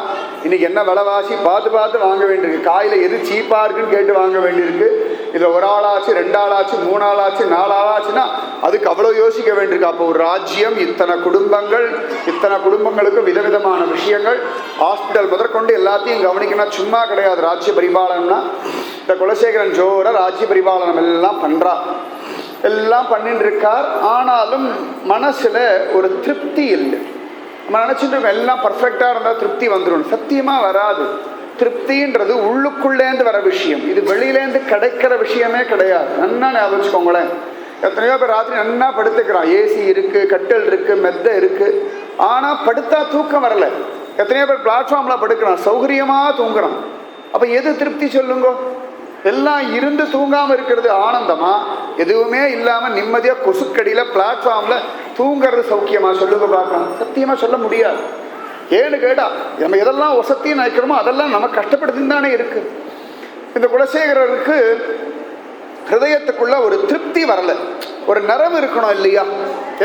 இன்றைக்கி என்ன விலைவாசி பார்த்து பார்த்து வாங்க வேண்டியிருக்கு. காயில் எது சீப்பாக இருக்குன்னு கேட்டு வாங்க வேண்டியிருக்கு. இதில் ஒரு ஆளாச்சு, 2 ஆளாச்சு, 3 ஆளாச்சு, 4 ஆளாச்சுன்னா அதுக்கு அவ்வளோ யோசிக்க வேண்டியிருக்கு. அப்போ ஒரு ராஜ்யம், இத்தனை குடும்பங்கள், இத்தனை குடும்பங்களுக்கு விதவிதமான விஷயங்கள், ஹாஸ்பிட்டல் முதற்கொண்டு எல்லாத்தையும் கவனிக்கணும். சும்மா கிடையாது ராஜ்ய பரிபாலனம்னா. இந்த குலசேகரன் ஜோர ராஜ்ய பரிபாலனம் எல்லாம் பண்ணுறா, எல்லாம் பண்ணிட்டு இருக்கார். ஆனாலும் மனசில் ஒரு திருப்தி இல்லை. நம்ம நினச்சிட்டு இருக்கோம் எல்லாம் பர்ஃபெக்டாக இருந்தால் திருப்தி வந்துடும். சத்தியமாக வராது. திருப்தின்றது உள்ளுக்குள்ளேருந்து வர விஷயம், இது வெளியிலேருந்து கிடைக்கிற விஷயமே கிடையாது. நன்னா ஞாபகம் வச்சுக்கோங்களேன். எத்தனையோ பேர் ராத்திரி நன்னா படுத்துக்கிறான், ஏசி இருக்குது, கட்டல் இருக்குது, மெத்தை இருக்குது, ஆனால் படுத்தா தூக்கம் வரலை. எத்தனையோ பேர் பிளாட்ஃபார்மில் படுக்கிறான், சௌகரியமாக தூங்குறான். அப்போ எது திருப்தி சொல்லுங்க? எல்லாம் இருந்து தூங்காமல் இருக்கிறது ஆனந்தமா, எதுவுமே இல்லாமல் நிம்மதியாக கொசுக்கடியில் பிளாட்ஃபார்மில் தூங்கிறது சௌக்கியமா சொல்லுங்க பார்க்கலாம்? சத்தியமாக சொல்ல முடியாது. ஏன்னு கேட்டா நம்ம எதெல்லாம் வசத்தியும் நினைக்கிறோமோ அதெல்லாம் நம்ம கஷ்டப்படுத்தின்னு தானே இருக்கு. இந்த குலசேகரருக்கு ஹிருதயத்துக்குள்ள ஒரு திருப்தி வரல, ஒரு நிறைவு இருக்கணும் இல்லையா?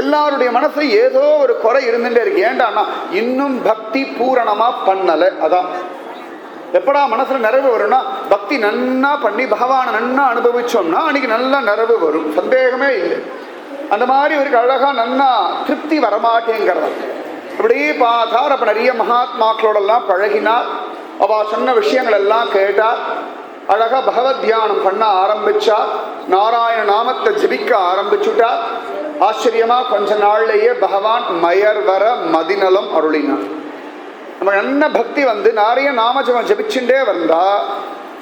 எல்லாருடைய மனசு ஏதோ ஒரு குறை இருந்துட்டே இருக்கு. ஏண்டான்னா இன்னும் பக்தி பூரணமா பண்ணலை. அதான் எப்படா மனசுல நிறைவு வரும்னா, பக்தி நன்னா பண்ணி பகவானை நன்னா அனுபவிச்சோம்னா அன்னைக்கு நல்லா நிறைவு வரும், சந்தேகமே இல்லை. அந்த மாதிரி ஒரு அழகா நன்னா திருப்தி வரமாட்டேங்கிறதா. இப்படி பார்த்தார். அப்ப நிறைய மகாத்மாக்களோடெல்லாம் பழகினார். அவ சொன்ன விஷயங்கள் எல்லாம் கேட்டார். அழகா பகவத் தியானம் பண்ண ஆரம்பிச்சார். நாராயண நாமத்தை ஜபிக்க ஆரம்பிச்சுட்டார். ஆச்சரியமா கொஞ்ச நாள்லேயே பகவான் மயர் வர மதிநலம் அருளினார். நமக்கு என்ன பக்தி வந்து நிறைய நாமஜபம் ஜபிச்சுட்டே வந்தா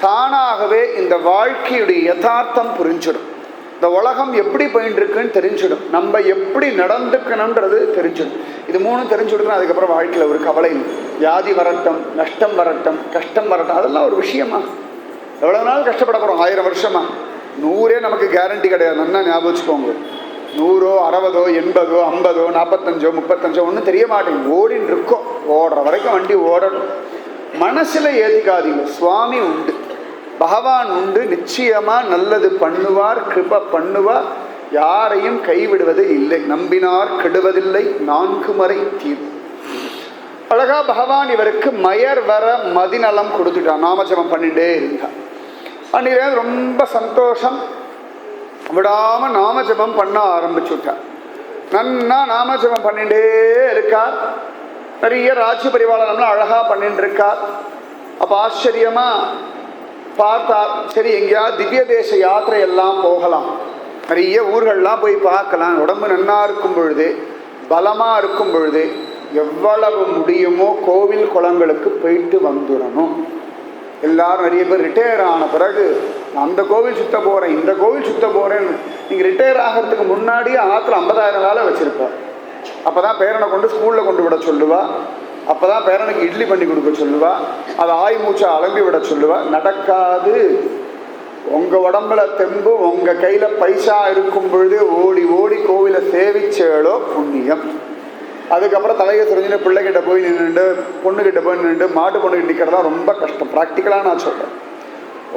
தானாகவே இந்த வாழ்க்கையுடைய யதார்த்தம் புரிஞ்சிடும். இந்த உலகம் எப்படி போயிட்டு இருக்குன்னு தெரிஞ்சிடும். நம்ம எப்படி நடந்துக்கணுன்றது தெரிஞ்சிடும். இது 3 தெரிஞ்சுடுதுன்னா அதுக்கப்புறம் வாழ்க்கையில் ஒரு கவலை இல்லை. வியாதி வரட்டும், நஷ்டம் வரட்டும், கஷ்டம் வரட்டும், அதெல்லாம் ஒரு விஷயமா? எவ்வளோ நாள் கஷ்டப்பட போகிறோம்? 1000 வருஷமா? 100 நமக்கு கேரண்டி கிடையாது. நல்லா ஞாபகம் வச்சுக்கோங்க. 100, 60, 80, 50, 45, 35 ஒன்றும் தெரிய மாட்டேங்குது. ஓடின்னு இருக்கோம். ஓடுற வரைக்கும் வண்டி ஓடணும். மனசில் ஏதிக்காதீங்க. சுவாமி உண்டு, பகவான் உண்டு, நிச்சயமா நல்லது பண்ணுவார், கிருப பண்ணுவார், யாரையும் கைவிடுவது இல்லை. நம்பினார் கெடுவதில்லை, 4 முறை தீர்வு. அழகா பகவான் இவருக்கு மயர் வர மதிநலம் கொடுத்துட்டான். நாமஜபம் பண்ணிட்டே இருந்தான். அன்னிலே ரொம்ப சந்தோஷம். விடாம நாமஜபம் பண்ண ஆரம்பிச்சுட்டார். நன்னா நாமஜபம் பண்ணிட்டே இருக்கார். நிறைய ராஜ்ய பரிபாலனம்லாம் அழகா பண்ணிட்டு இருக்கார். அப்ப ஆச்சரியமா பார்த்தார், சரி எங்கேயாவது திவ்ய தேச யாத்திரை எல்லாம் போகலாம், நிறைய ஊர்கள்லாம் போய் பார்க்கலாம். உடம்பு நன்னா இருக்கும் பொழுது, பலமா இருக்கும் பொழுது எவ்வளவு முடியுமோ கோவில் குளங்களுக்கு போயிட்டு வந்துடணும். எல்லாரும் நிறைய பேர் ரிட்டையர் ஆன பிறகு அந்த கோவில் சுத்த போகிறேன், இந்த கோவில் சுத்த போகிறேன்னு. நீங்கள் ரிட்டையர் ஆகிறதுக்கு முன்னாடியே ஆற்றுல 50,000 வேலை வச்சுருப்பார். அப்போ தான் பேரனை கொண்டு ஸ்கூலில் கொண்டு விட சொல்லுவா. அப்போ தான் பேரனுக்கு இட்லி பண்ணி கொடுக்க சொல்லுவா. அதை ஆய் மூச்சா அலம்பி விட சொல்லுவா. நடக்காது. உங்கள் உடம்புல தெம்பு, உங்கள் கையில் பைசா இருக்கும் பொழுது ஓடி ஓடி கோவிலை சேவிச்சேளோ புண்ணியம். அதுக்கப்புறம் தலையை தெரிஞ்சுட்டு பிள்ளைகிட்ட போய் நின்றுட்டு, பொண்ணுக்கிட்ட போய் நின்றுட்டு, மாட்டு பொண்ணுக்கிட்ட நிற்கிறதா ரொம்ப கஷ்டம். ப்ராக்டிக்கலாக நான் சொல்கிறேன்.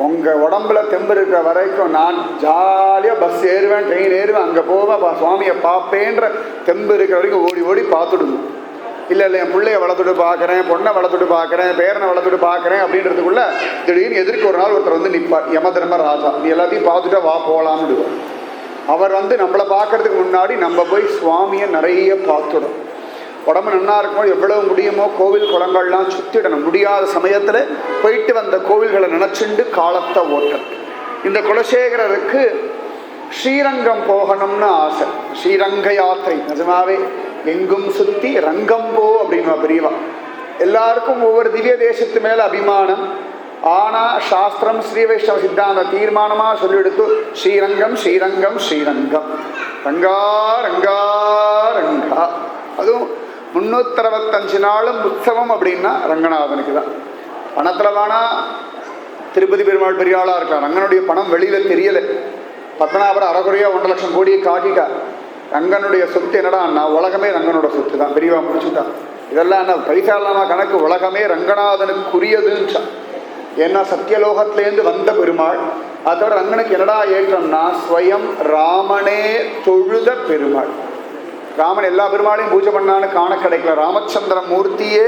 உங்கள் உடம்புல தெம்பு இருக்கிற வரைக்கும் நான் ஜாலியாக பஸ் ஏறுவேன், ட்ரெயின் ஏறுவேன், அங்கே போவேன், சுவாமியை பார்ப்பேன்ற தெம்பு இருக்கிற வரைக்கும் ஓடி ஓடி பார்த்துடுங்க. இல்லை இல்லை என் பிள்ளைய வளர்த்துட்டு பார்க்குறேன், பொண்ணை வளர்த்துட்டு பார்க்குறேன், பேரனை வளர்த்துட்டு பார்க்குறேன் அப்படின்றதுக்குள்ள திடீர்னு எதிர்க்கு ஒரு நாள் ஒருத்தர் வந்து நிற்பார். யம தர்ம ராஜா, நீ எல்லாத்தையும் பார்த்துட்டா வா போகலான்னு. அவர் வந்து நம்மளை பார்க்கறதுக்கு முன்னாடி நம்ம போய் சுவாமியை நிறைய பார்த்துடும். உடம்பு நன்னா இருக்கும்போது எவ்வளவு முடியுமோ கோவில் குளங்கள்லாம் சுற்றிடணும். முடியாத சமயத்தில் போயிட்டு வந்த கோவில்களை நினச்சிண்டு காலத்தை ஓட்டம். இந்த குலசேகரருக்கு ஸ்ரீரங்கம் போகணும்னு ஆசை. ஸ்ரீரங்க யாத்திரை நிஜமாவே எங்கும் சுற்றி ரங்கம் போ அப்படின்னு பெரியவா. எல்லாருக்கும் ஒவ்வொரு திவ்ய தேசத்து மேலே அபிமானம். ஆனால் சாஸ்திரம் ஸ்ரீ வைஷ்ணவ சித்தாந்த தீர்மானமாக சொல்லிவிடுத்து ஸ்ரீரங்கம் ஸ்ரீரங்கம் ஸ்ரீரங்கம், ரங்கா ரங்கா ரங்கா. அதுவும் 365 நாளும் உற்சவம் அப்படின்னா ரங்கநாதனுக்கு தான். பணத்தில் வேணா திருப்பதி பெருமாள் பெரிய ஆளாக இருக்கார். ரங்கனுடைய பணம் வெளியில் தெரியலை. பத்மநாபர் அறகுறையாக 1.5 லட்சம் கோடியை காட்டிட்டார். ரங்கனுடைய சொத்து என்னடான்னா உலகமே ரங்கனோட சொத்து தான். பெரியவா முடிச்சுட்டான். இதெல்லாம் என்ன பைசா இல்லாம கணக்கு, உலகமே ரங்கநாதனுக்குரியதுன்னு. ஏன்னா சத்தியலோகத்திலேருந்து வந்த பெருமாள். அதோட ரங்கனுக்கு என்னடா ஏற்றம்னா ஸ்வயம் ராமனே தொழுத பெருமாள். ராமன் எல்லா பெருமாளையும் பூஜை பண்ணான்னு காண கிடைக்கல. ராமச்சந்திர மூர்த்தியே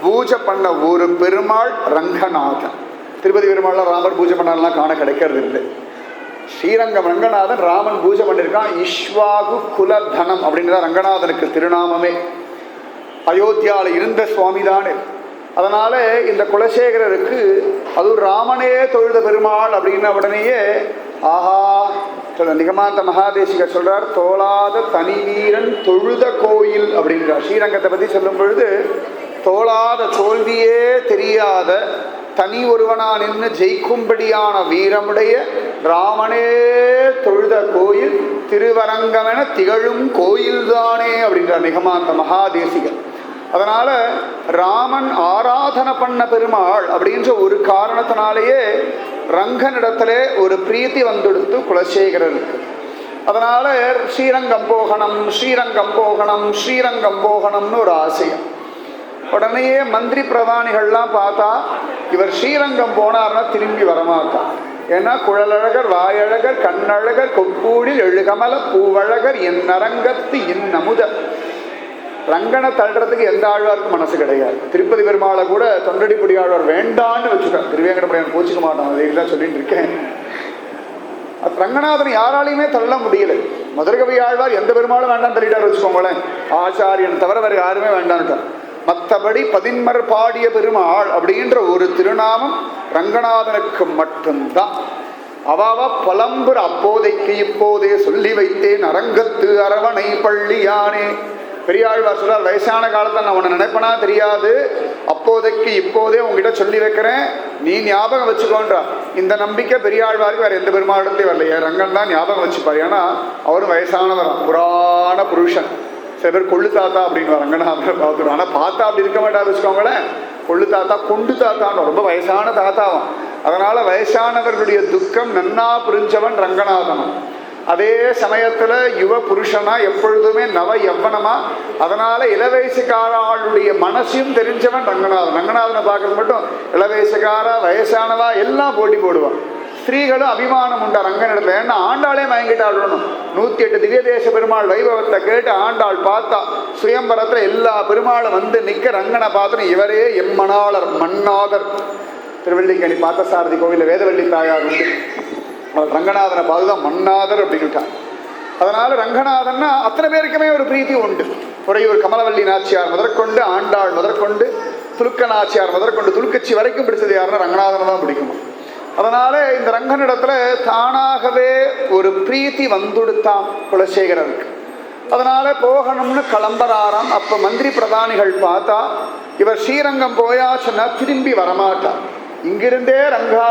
பூஜை பண்ண ஒரு பெருமாள் ரங்கநாதன். திருப்பதி பெருமாள்லாம் ராமர் பூஜை பண்ணாலாம் காண கிடைக்கிறது இல்லை. ஸ்ரீரங்கம் ரங்கநாதன் ராமன் பூஜை பண்ணியிருக்கான். இஷ்வாகு குலதனம் அப்படின்றத ரங்கநாதனுக்கு திருநாமமே. அயோத்தியாவில் இருந்த சுவாமி தானே. அதனால இந்த குலசேகரருக்கு அதுவும் ராமனே தொழுத பெருமாள் அப்படின்ன உடனேயே ஆஹா சொல்ல நிகமாந்த மகாதேசிகர் சொல்றார், தோளாத தனி வீரன் தொழுத கோயில் அப்படின்றார். ஸ்ரீரங்கத்தை பற்றி சொல்லும் பொழுது தோளாத தோல்வியே தெரியாத தனி ஒருவனா நின்று ஜெயிக்கும்படியான வீரமுடைய ராமனே தொழுத கோயில் திருவரங்கமென திகழும் கோயில்தானே அப்படின்றார் நிகமாந்த மகாதேசிகர். அதனால ராமன் ஆராதனை பண்ண பெருமாள் அப்படின்ற ஒரு காரணத்தினாலேயே ரங்கனிடத்திலே ஒரு பிரீத்தி வந்துடுத்து குலசேகரருக்கு. அதனால ஸ்ரீரங்கம் போகணும் ஸ்ரீரங்கம் போகணும் ஸ்ரீரங்கம் போகணும்னு ஒரு ஆசையம். உடனேயே மந்திரி பிரதானிகள்லாம் பார்த்தா இவர் ஸ்ரீரங்கம் போனார்னா திரும்பி வரமாட்டார். ஏன்னா குழலழகர் வாயழகர் கண்ணழகர் கொப்பூடில் எழுகமல பூவழகர் என் அரங்கத்து இன்னமுத. ரங்கனை தள்ளுறதுக்கு எந்த ஆழ்வாருக்கும் மனசு கிடையாது. திருப்பதி பெருமாளை கூட தொண்டடிப்படி ஆழ்வார் வேண்டான்னு வச்சுட்டார். திருவேங்கடமுடியான் கோச்சிக்க மாட்டான், அதை தான் சொல்லிட்டு இருக்கேன். ரங்கநாதன் யாராலையுமே தள்ள முடியல. மதுரகவி ஆழ்வார் எந்த பெருமாளும் வேண்டாம் தள்ளிட்டார் வச்சுக்கோங்களேன். ஆச்சாரியன் தவிர வேறு யாருமே வேண்டான்ட்டார். மற்றபடி பதின்மர் பாடிய பெருமாள் அப்படின்ற ஒரு திருநாமம் ரங்கநாதனுக்கு மட்டும்தான். அவாவா புலம்புற அப்போதைக்கு இப்போதே சொல்லி வைத்தேன் அரங்கத்து அரவணை பள்ளியானே. பெரியாழ்வார் சொல்றார், வயசான காலத்தை நான் உன்னை நினைப்பனா தெரியாது, அப்போதைக்கு இப்போதே உங்ககிட்ட சொல்லி வைக்கிறேன், நீ ஞாபகம் வச்சுக்கோன்றா. இந்த நம்பிக்கை பெரியாழ்வாருக்கு வேற எந்த பெருமாளத்தையும் வரலையே. ரங்கன் தான் ஞாபகம் வச்சுப்பார். ஏன்னா அவரும் வயசானவர், புராண புருஷன். சில பேர் கொள்ளு தாத்தா அப்படின்னு ரங்கநாதர் பார்த்துருவோம். ஆனால் பார்த்தா அப்படி இருக்க மாட்டார் வச்சுக்கோங்களேன். கொள்ளு தாத்தா கொண்டு தாத்தான்னு ரொம்ப வயசான தாத்தாவும். அதனால வயசானவர்களுடைய துக்கம் நன்னா புரிஞ்சவன் ரங்கநாதன். அதே சமயத்துல யுவ புருஷனா எப்பொழுதுமே நவ யவ்வனமா. அதனால இளவயசுக்காராளுடைய மனசையும் தெரிஞ்சவன் ரங்கநாதன். ரங்கநாதனை பார்க்கறது மட்டும் இளவயசுக்காரா வயசானவா எல்லாம் போட்டி போடுவான். ஸ்திரீகளும் அபிமானம் உண்டா ரங்கனிடத்துல. ஏன்னா ஆண்டாளே மயங்கிட்டு ஆடணும். 108 திவ்ய தேச பெருமாள் வைபவத்தை கேட்டு ஆண்டாள் பார்த்தா சுயம்பரத்துல எல்லா பெருமாளும் வந்து நிக்க ரங்கனை பார்த்து இவரே எம்மனாளர் மன்னாதர். திருவள்ளிக்கணி பார்த்தசாரதி கோவில வேதவள்ளி தாயார் உண்டு. அவர் ரங்கநாதனை பார்த்துதான் மன்னாதர் அப்படின்னுட்டார். அதனால ரங்கநாதன்னா அத்தனை பேருக்குமே ஒரு பிரீத்தி உண்டு. உறையூர் கமலவல்லி நாச்சியார் முதற்கொண்டு ஆண்டாள் முதற்கொண்டு துலுக்க நாச்சியார் முதற்கொண்டு துலுக்கச்சி வரைக்கும் பிடிச்சது யாருன்னா ரங்கநாதனை தான் பிடிக்குமா. அதனால இந்த ரங்கனிடத்துல தானாகவே ஒரு பிரீத்தி வந்துடுத்தான் குலசேகரருக்கு. அதனால போகணும்னு கிளம்புறாராம். அப்ப மந்திரி பிரதானிகள் பார்த்தா இவர் ஸ்ரீரங்கம் போயாச்சுன்னா திரும்பி வரமாட்டார். இங்கிருந்தே ரங்கா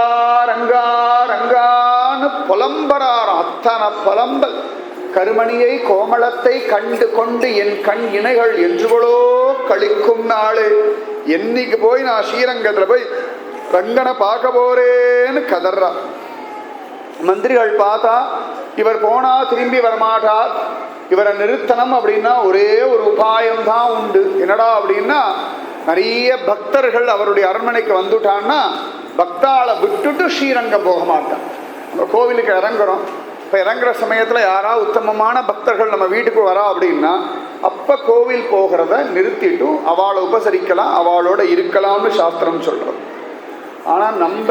ரங்கா ரங்கான்னு புலம்பராராம். அத்தனை புலம்பல். கருமணியை கோமளத்தை கண்டு கொண்டு என் கண் இணைகள் என்றுகளோ கழிக்கும் நாளு. என்னைக்கு போய் நான் ஸ்ரீரங்கத்துல போய் ரங்கனை பார்க்க போறேன்னு கதர்றா. மந்திரிகள் பார்த்தா இவர் போனா திரும்பி வரமாட்டார், இவரை நிறுத்தணும் அப்படின்னா ஒரே ஒரு உபாயம்தான் உண்டு. என்னடா அப்படின்னா, நிறைய பக்தர்கள் அவருடைய அரண்மனைக்கு வந்துட்டான்னா பக்தாளை விட்டுட்டு ஸ்ரீரங்கம் போக மாட்டான். நம்ம கோவிலுக்கு இறங்குறோம். இப்போ இறங்குற சமயத்தில் யாராவது உத்தமமான பக்தர்கள் நம்ம வீட்டுக்கு வரா அப்படின்னா அப்போ கோவில் போகிறத நிறுத்திட்டு அவளை உபசரிக்கலாம், அவளோட இருக்கலாம்னு சாஸ்திரம் சொல்கிறோம். ஆனால் நம்ம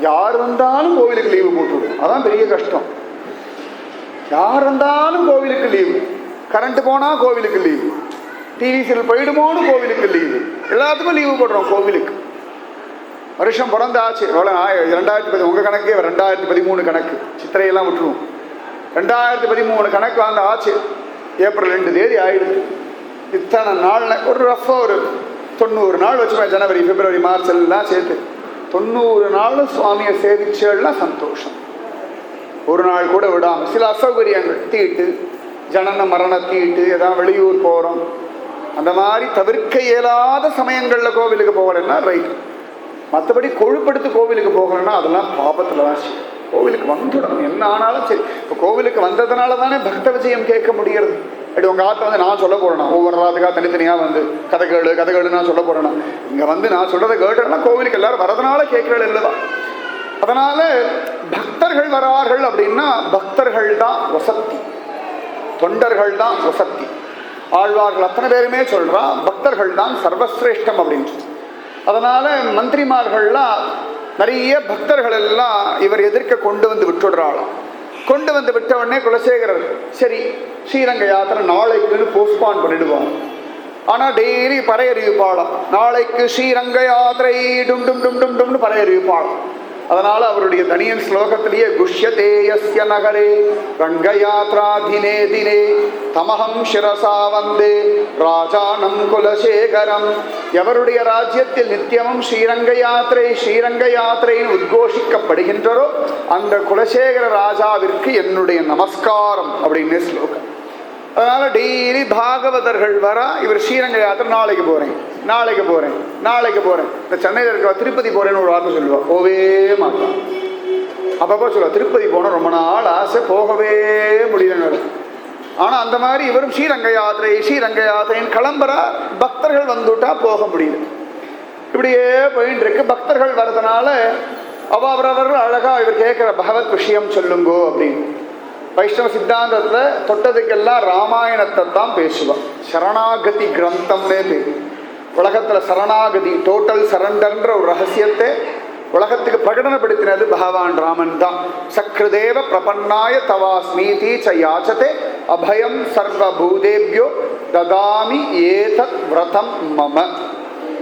யார் வந்தாலும் கோவிலுக்கு லீவு போட்டுவிடும். அதான் பெரிய கஷ்டம். யார் வந்தாலும் கோவிலுக்கு லீவு. கரண்ட் போனால் கோவிலுக்கு லீவு, டிவி சீரியல் போயிடுமோன்னு கோவிலுக்கு லீவு, எல்லாத்துக்கும் லீவு போடுறோம் கோவிலுக்கு. வருஷம் பிறந்த ஆச்சு எவ்வளோ? 2010 உங்கள் கணக்கே 2013 கணக்கு, சித்திரையெல்லாம் விட்டுருவோம். 2013 கணக்கு வந்து ஆச்சு. ஏப்ரல் 2 தேதி ஆயிடுது. இத்தனை நாள் ஒரு ரஃபாக ஒரு 90 நாள் வச்சுப்பேன். ஜனவரி பிப்ரவரி மார்ச் எல்லாம் சேர்த்து 90 நாளும் சுவாமியை சேவிச்சேன்னா சந்தோஷம். ஒரு நாள் கூட விடாமல். சில அசௌகரியங்கள் தீட்டு, ஜனன மரண தீட்டு, ஏதாவது வெளியூர் போகிறோம், அந்த மாதிரி தவிர்க்க இயலாத சமயங்களில் கோவிலுக்கு போகலைன்னா ரைட். மற்றபடி கொழுப்படுத்து கோவிலுக்கு போகலைன்னா அதெல்லாம் பாபத்தில் தான். கோவிலுக்கு வந்துடணும் என்ன ஆனாலும் சரி. இப்போ கோவிலுக்கு வந்ததுனால தானே பக்த விஜயம் கேட்க முடிகிறது. அப்படி உங்கள் ஆற்ற வந்து நான் சொல்ல போகிறேன்னா ஒவ்வொரு ராத்துக்காக தனித்தனியாக வந்து கதைகள் நான் சொல்ல போகிறேன்னா இங்கே வந்து நான் சொல்கிறத கேட்டேன்னா கோவிலுக்கு எல்லாரும் வரதுனால கேட்கறது இல்லைதான். அதனால பக்தர்கள் வரார்கள் அப்படின்னா பக்தர்கள் தான் வசதி. தொண்டர்கள் தான் வசத்தி. ஆழ்வார்கள் அத்தனை பேருமே சொல்றா பக்தர்கள் தான் சர்வசிரேஷ்டம் அப்படின்னு. அதனால மந்திரிமார்கள்லாம் நிறைய பக்தர்கள் எல்லாம் இவர் எதிர்க்க கொண்டு வந்து விட்டுடுறாளாம். கொண்டு வந்து விட்ட உடனே குலசேகரர் சரி ஸ்ரீரங்க யாத்திரை நாளைக்குன்னு போஸ்ட்பான் பண்ணிடுவாங்க. ஆனால் டெய்லி பறையறிவிப்பாளாம், நாளைக்கு ஸ்ரீரங்க யாத்திரை டும் டும் டும் டும் டும்னு பறையறிவிப்பாளாம். அதனால அவருடைய தனியன் ஸ்லோகத்திலேயே குஷ்யதே யஸ்ய நகரே ரங்கயாத்ரா தினே தினே தமஹம் சிரசா வந்தே ராஜானம் குலசேகரம். எவருடைய ராஜ்யத்தில் நித்தியமும் ஸ்ரீரங்க யாத்திரைன்னு உத்கோஷிக்கப்படுகின்றதோ அந்த குலசேகர ராஜாவிற்கு என்னுடைய நமஸ்காரம் அப்படின்னு ஸ்லோகம். அதனால டெய்லி பாகவதர்கள் வரா, இவர் ஸ்ரீரங்க யாத்திரை நாளைக்கு போறேன் இந்த சென்னையில் இருக்கிற திருப்பதி போறேன்னு ஒரு வார்த்தை சொல்லுவா, போவே மாட்டான். அப்பப்போ சொல்லுவா திருப்பதி போனோம் ரொம்ப நாள் ஆசை, போகவே முடியல. ஆனா அந்த மாதிரி இவரும் ஸ்ரீரங்க யாத்திரைன்னு கிளம்புறா, பக்தர்கள் வந்துட்டா போக முடியல. இப்படியே போயிட்டு இருக்கு. பக்தர்கள் வர்றதுனால அவரவர்கள் அழகா இவர் கேட்கிற பகவத் விஷயம் சொல்லுங்கோ அப்படின்னு. வைஷ்ணவ சித்தாந்தத்தில் தொட்டதுக்கெல்லாம் ராமாயணத்தை தான் பேசுவான். சரணாகதி கிரந்தம்னே பேரு. உலகத்தில் சரணாகதி டோட்டல் சரண்டர்ன்ற ஒரு ரகசியத்தை உலகத்துக்கு பிரகடனப்படுத்தினது பகவான் ராமன் தான். சக்ருதேவ பிரபன்னாய தவாஸ்மீதி ச யாச்சதே அபயம் சர்வபூதேபியோ ததாமி ஏதத் விரதம் மம.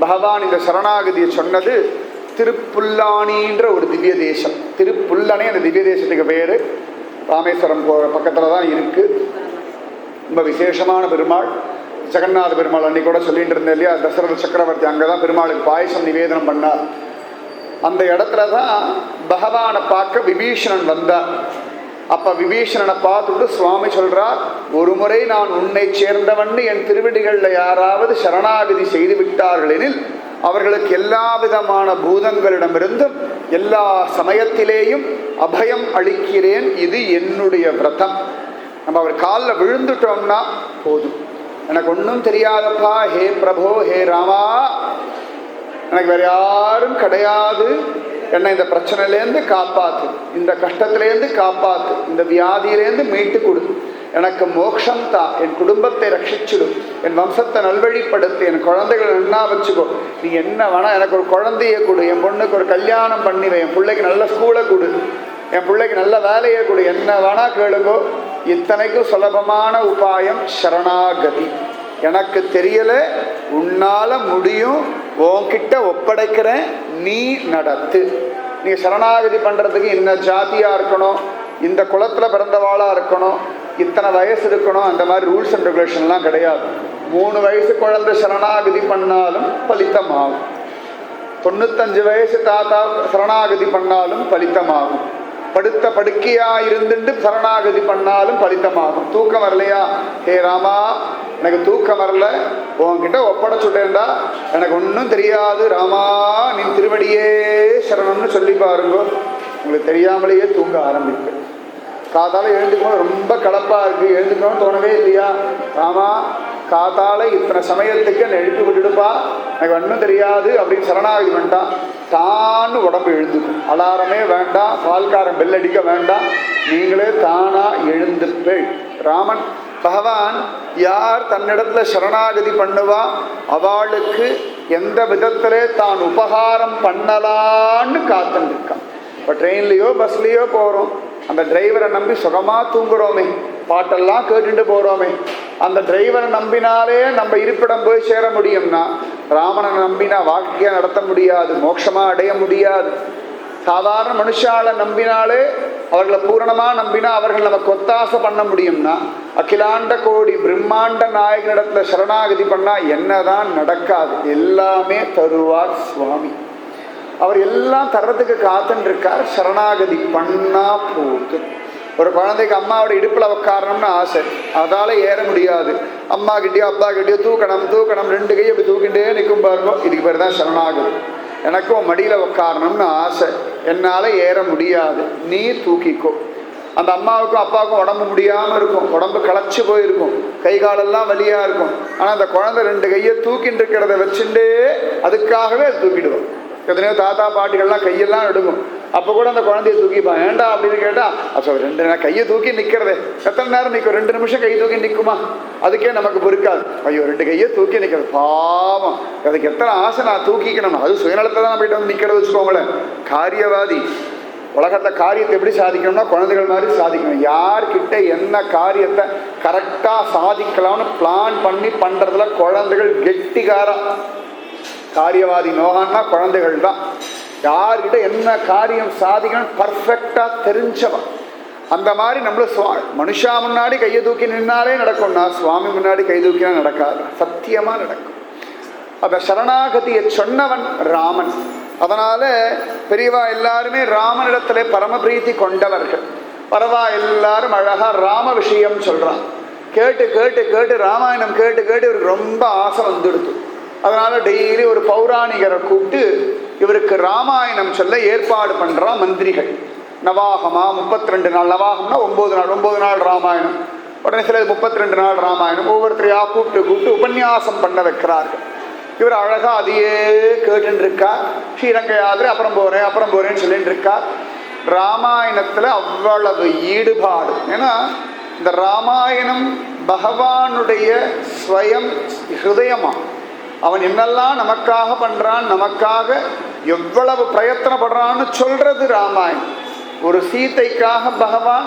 பகவான் இந்த சரணாகதியை சொன்னது திருப்புல்லானின்ற ஒரு திவ்ய தேசம். திருப்புல்லனே அந்த திவ்ய தேசத்துக்கு பேரு. ராமேஸ்வரம் போகிற பக்கத்தில் தான் இருக்குது. ரொம்ப விசேஷமான பெருமாள். ஜெகநாத பெருமாள் அன்னைக்கு கூட சொல்லிட்டு இருந்தேன் இல்லையா, தசரத சக்கரவர்த்தி அங்கே தான் பெருமாளுக்கு பாயசம் நிவேதனம் பண்ணார். அந்த இடத்துல தான் பகவானை பார்க்க விபீஷணன் வந்தார். அப்போ விபீஷணனை பார்த்துட்டு சுவாமி சொல்கிறார், ஒரு முறை நான் உன்னை சேர்ந்தவன் என் திருவடிகளில் யாராவது சரணாகதி செய்து விட்டார்கள் எனில் அவர்களுக்கு எல்லா விதமான பூதங்களிடமிருந்தும் எல்லா சமயத்திலேயும் அபயம் அளிக்கிறேன், இது என்னுடைய விரதம். நம்ம அவர் காலில் விழுந்துட்டோம்னா போதும், எனக்கு ஒன்றும் தெரியாதப்பா, ஹே பிரபோ, ஹே ராமா, எனக்கு வேற யாரும் கிடையாது, என்னை இந்த பிரச்சனையிலேருந்து காப்பாத்து, இந்த கஷ்டத்திலேருந்து காப்பாத்து, இந்த வியாதியிலேருந்து மீட்டு கொடு, எனக்கு மோட்சம் தான், என் குடும்பத்தை ரட்சிச்சிடும், என் வம்சத்தை நல்வழிப்படுத்து, என் குழந்தைகளை நன்னா வச்சுக்கோ, நீ என்ன வேணா எனக்கு ஒரு குழந்தைய கொடு, என் பொண்ணுக்கு ஒரு கல்யாணம் பண்ணிவேன், என் பிள்ளைக்கு நல்ல ஸ்கூலை கொடு, என் பிள்ளைக்கு நல்ல வேலையை கொடு, என்ன வேணா கேளுங்கோ. இத்தனைக்கும் சுலபமான உபாயம் சரணாகதி. எனக்கு தெரியல, உன்னால முடியும், உன்கிட்ட ஒப்படைக்கிறேன், நீ நடத்து. நீ சரணாகதி பண்றதுக்கு இந்த ஜாதியா இருக்கணும், இந்த குலத்துல பிறந்தவாளா இருக்கணும், இத்தனை வயசு இருக்கணும், அந்த மாதிரி ரூல்ஸ் அண்ட் ரெகுலேஷன்லாம் கிடையாது. 3 வயசு குழந்தை சரணாகதி பண்ணாலும் பலித்தமாகும், 95 வயசு தாத்தா சரணாகதி பண்ணாலும் பலித்தமாகும், படுத்த படுக்கையா இருந்துட்டு சரணாகதி பண்ணாலும் பலித்தமாகும். தூக்கம் வரலையா, ஹே ராமா எனக்கு தூக்கம் வரல, உன்கிட்ட ஒப்படைச்சுட்டேன்டா, எனக்கு ஒன்றும் தெரியாது ராமா, நீ திருவடியே சரணம்னு சொல்லி பாருங்க, உங்களுக்கு தெரியாமலேயே தூங்க ஆரம்பிப்பேன். காத்தால எழுந்துக்கணும், ரொம்ப கலப்பாக இருக்குது, எழுந்துக்கணும்னு தோணவே இல்லையா, ராமா காத்தால இத்தனை சமயத்துக்கு என்னை எழுப்பி விட்டுடுப்பா, எனக்கு ஒன்றும் தெரியாது அப்படின்னு சரணாகதி வேண்டாம், தான்னு உடம்பு எழுந்துக்கும். அலாரமே வேண்டாம், பால்காரன் பெல் அடிக்க வேண்டாம், நீங்களே தானா எழுந்துப்பேள். ராமன் பகவான் யார் தன்னிடத்துல சரணாகதி பண்ணுவா அவளுக்கு எந்த விதத்திலே தான் உபகாரம் பண்ணலான்னு காத்துருக்கான். இப்போ ட்ரெயின்லேயோ பஸ்லேயோ போகிறோம், அந்த டிரைவரை நம்பி சுகமாக தூங்குறோமே, பாட்டெல்லாம் கேட்டுட்டு போகிறோமே, அந்த டிரைவரை நம்பினாலே நம்ம இருப்பிடம் போய் சேர முடியும்னா, ராமனை நம்பினா வாழ்க்கையை நடத்த முடியாது, மோட்சமாக அடைய முடியாது. சாதாரண மனுஷாலை நம்பினாலே, அவர்களை பூரணமாக நம்பினா அவர்கள் நமக்கு ஒத்தாசை பண்ண முடியும்னா, அகிலாண்ட கோடி பிரம்மாண்ட நாயகனிடத்துல சரணாகதி பண்ணால் என்னதான் நடக்காது, எல்லாமே தருவார் சுவாமி. அவர் எல்லாம் தர்றதுக்கு காத்துன்னு இருக்கார். சரணாகதி பண்ணா போகுது. ஒரு குழந்தைக்கு அம்மாவோட இடுப்பில் உட்காரணும்னு ஆசை, அதால் ஏற முடியாது, அம்மா கிட்டேயோ அப்பா கிட்டேயோ தூக்கணும் 2 கையை இப்படி தூக்கிட்டே நிற்கும் பாருங்க, இதுக்கு பேர் தான் சரணாகதி. எனக்கும் மடியில் உட்காரணும்னு ஆசை, என்னால் ஏற முடியாது, நீ தூக்கிக்கோ. அந்த அம்மாவுக்கும் அப்பாவுக்கும் உடம்பு முடியாமல் இருக்கும், உடம்பு களைச்சி போயிருக்கும், கை காலெல்லாம் வலியாக இருக்கும். ஆனால் அந்த குழந்தை 2 கையை தூக்கிட்டு இருக்கிறத வச்சுட்டே அதுக்காகவே அது தூக்கிடுவோம். எத்தனையோ தாத்தா பாட்டிகள்லாம் கையெல்லாம் எடுக்கும், அப்போ கூட அந்த குழந்தைய தூக்கிப்பான். ஏண்டா அப்படின்னு கேட்டால் அப்போ 2 கையை தூக்கி நிற்கிறதே எத்தனை நேரம் நிற்கும்? 2 நிமிஷம் கை தூக்கி நிற்குமா? அதுக்கே நமக்கு பொறுக்காது. ஐயோ 2 கையை தூக்கி நிற்கிறது பாவம், அதுக்கு எத்தனை ஆசை நான் தூக்கிக்கணும். அது சுயநலத்தை தான் போயிட்டு வந்து நிற்கிறது வச்சுக்கோங்களேன். காரியவாதி உலகத்தை காரியத்தை எப்படி சாதிக்கணும்னா குழந்தைகள் மாதிரி சாதிக்கணும். யார்கிட்ட என்ன காரியத்தை கரெக்டாக சாதிக்கலாம்னு பிளான் பண்ணி பண்ணுறதுல குழந்தைகள் கெட்டிக்காரம். காரியவாதி நோகான்னா குழந்தைகள் தான். யார்கிட்ட என்ன காரியம் சாதிக்கணும் பர்ஃபெக்டாக தெரிஞ்சவன். அந்த மாதிரி நம்மள மனுஷா முன்னாடி கையை தூக்கி நின்னாலே நடக்கும்னா சுவாமி முன்னாடி கை தூக்கினா நடக்காது, சத்தியமாக நடக்கும். அந்த சரணாகதியை சொன்னவன் ராமன். அதனால பெரியவா எல்லாருமே ராமனிடத்துல பரமபிரீத்தி கொண்டவர்கள். பரவா எல்லாரும் அழகா ராம விஷயம் சொல்றான். கேட்டு கேட்டு கேட்டு ராமாயணம் கேட்டு கேட்டு இவருக்கு ரொம்ப ஆசை வந்துடுது. அதனால டெய்லி ஒரு பௌராணிகரை கூப்பிட்டு இவருக்கு ராமாயணம் சொல்ல ஏற்பாடு பண்றா மந்திரிகள். நவாகமா 32 நாள், நவாகம்னா 9 நாள் ராமாயணம். உடனே சில 32 நாள் ராமாயணம் ஒவ்வொருத்தரையா கூப்பிட்டு கூப்பிட்டு உபன்யாசம் பண்ண வைக்கிறார்கள். இவர் அழகா அதையே கேட்டுன்னு இருக்கார். ஸ்ரீரங்க யாத்திரை அப்புறம் போறேன்னு சொல்லிட்டு இருக்கார். ராமாயணத்துல அவ்வளவு ஈடுபாடு. ஏன்னா இந்த ராமாயணம் பகவானுடைய ஸ்வயம் ஹிருதயமா. அவன் என்னெல்லாம் நமக்காக பண்றான், நமக்காக எவ்வளவு பிரயத்தனப்படுறான்னு சொல்றது ராமாயணம். ஒரு சீதைக்காக பகவான்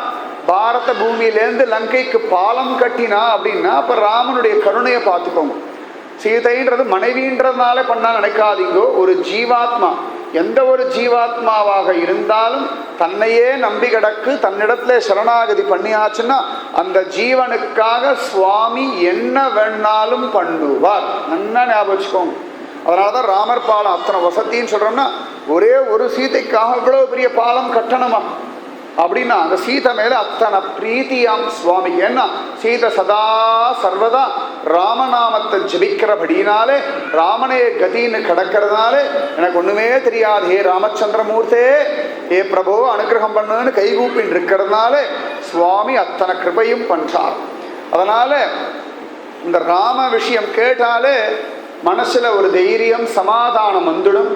பாரத பூமியிலேருந்து லங்கைக்கு பாலம் கட்டினா அப்படின்னா அப்ப ராமனுடைய கருணையை பார்த்துக்கோங்க. சீதைன்றது மனைவின்றதுனால பண்ணா நினைக்காதீங்கோ. ஒரு ஜீவாத்மா, எந்த ஒரு ஜீவாத்மாவாக இருந்தாலும் தன்னையே நம்பி கிடக்கு, தன்னிடத்துல சரணாகதி பண்ணியாச்சுன்னா அந்த ஜீவனுக்காக சுவாமி என்ன வேணாலும் பண்ணுவார். நல்லா ஞாபகம் வச்சுக்கோங்க. அதனாலதான் ராமர் பாலம் அத்தனை வசத்தின்னு சொல்றோம்னா ஒரே ஒரு சீதைக்காக இவ்வளவு பெரிய பாலம் கட்டணுமா அப்படின்னா அந்த சீதை மேல அத்தனை பிரீத்தியாம் சுவாமி. ஏன்னா சீதை சதா சர்வதா ராமநாமத்தை ஜபிக்கிறபடினாலே ராமனே கதின்னு கிடக்கிறதுனாலே எனக்கு ஒண்ணுமே தெரியாது, ஹே ராமச்சந்திரமூர்த்தே, ஹே பிரபு அனுகிரகம் பண்ணுன்னு கைகூப்பின்னு இருக்கிறதுனால சுவாமி அத்தனை கிருபையும் பண்றார். அதனால இந்த ராம விஷயம் கேட்டாலே மனசுல ஒரு தைரியம் சமாதானம் வந்துடும்.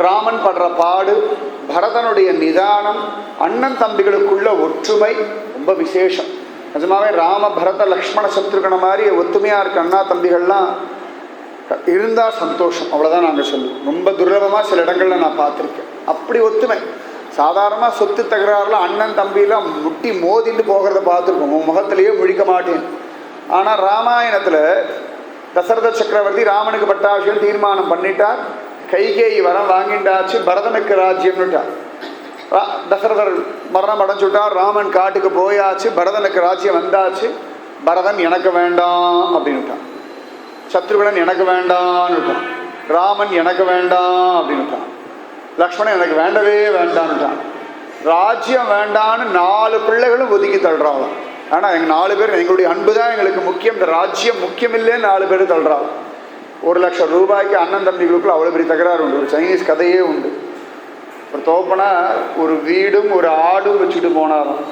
ராமன் படுற பாடு, பரதனுடைய நிதானம், அண்ணன் தம்பிகளுக்குள்ள ஒற்றுமை ரொம்ப விசேஷம். நிஜமாவே ராம பரத லக்ஷ்மண சத்ருகன மாதிரி ஒத்துமையா இருக்க அண்ணா தம்பிகள்லாம் இருந்தா சந்தோஷம். அவ்வளவுதான் நாங்கள் சொல்லுவோம். ரொம்ப துர்லபமா சில இடங்கள்ல நான் பார்த்துருக்கேன் அப்படி ஒத்துமை. சாதாரணமா சொத்து தகராறுல அண்ணன் தம்பியெல்லாம் முட்டி மோதிட்டு போகிறத பார்த்துருக்கோம். உன் முகத்திலேயே முழிக்க மாட்டேன். ஆனா ராமாயணத்துல தசரத சக்கரவர்த்தி ராமனுக்கு பட்டாபிஷேகம் தீர்மானம் பண்ணிட்டார். கைகேயி வரம் வாங்கிண்டாச்சு, பரதனுக்கு ராஜ்யம்னுட்டார். தசரதர் மரணம் அடைஞ்சுட்டார். ராமன் காட்டுக்கு போயாச்சு, பரதனுக்கு ராஜ்யம் வந்தாச்சு. பரதன் எனக்கு வேண்டாம் அப்படின்னுட்டான். சத்ருகன் எனக்கு வேண்டான்னுட்டான். ராமன் எனக்கு வேண்டாம் அப்படின்னுட்டான். லக்ஷ்மணன் எனக்கு வேண்டவே வேண்டான்னுட்டான். ராஜ்யம் வேண்டான்னு 4 பிள்ளைகளும் ஒதுக்கி தள்ளுறாங்க. ஆனா எங்க 4 பேர் எங்களுடைய அன்பு தான் எங்களுக்கு முக்கியம், இந்த ராஜ்யம் முக்கியம் இல்லைன்னு 4 பேர் தள்ளுறாங்க. 1 லட்சம் ரூபாய்க்கு அண்ணன் தம்பிகளுக்குள்ள அவ்வளோ பெரிய தகராறு உண்டு. ஒரு சைனீஸ் கதையே உண்டு. ஒரு தோப்பனா ஒரு வீடும் ஒரு ஆடும் வச்சுட்டு போனாராம்.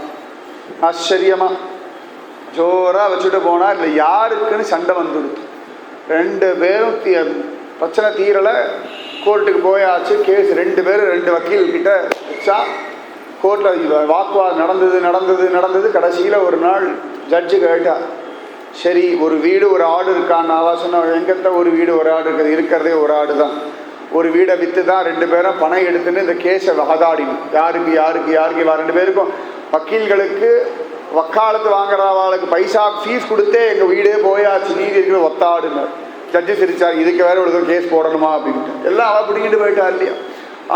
ஆச்சரியமா ஜோரா வச்சுட்டு போனா இல்லை யாருக்குன்னு சண்டை வந்துடுது. 2 பேரும் பிரச்சனை தீரலை. கோர்ட்டுக்கு போயாச்சு. கேஸ் 2 பேரும் 2 வக்கீல் கிட்ட வச்சா கோர்ட்டில் வாக்குவாதம் நடந்தது. கடைசியில் ஒரு நாள் ஜட்ஜு கேட்டா, சரி ஒரு வீடு ஒரு ஆடு இருக்கான்னு. அவ சொன்ன, எங்கத்த ஒரு வீடு ஒரு ஆடு இருக்குது, இருக்கிறதே ஒரு ஆடு தான். ஒரு வீடை விற்று தான் 2 பேரும் பணம் எடுத்துன்னு இந்த கேஸை வாதாடினோம். யாருக்கு 2 பேருக்கும் வக்கீல்களுக்கு வக்காலத்து வாங்குறவாளுக்கு பைசா ஃபீஸ் கொடுத்தே எங்கள் வீடே போயாச்சு, நீதி இருக்கிற ஒத்தாடுன்னு. ஜட்ஜு சிரிச்சார், இதுக்கு வேற ஒரு கேஸ் போடணுமா அப்படின்ட்டு. எல்லாம் அவள் பிடிங்கிட்டு போயிட்டா இல்லையா.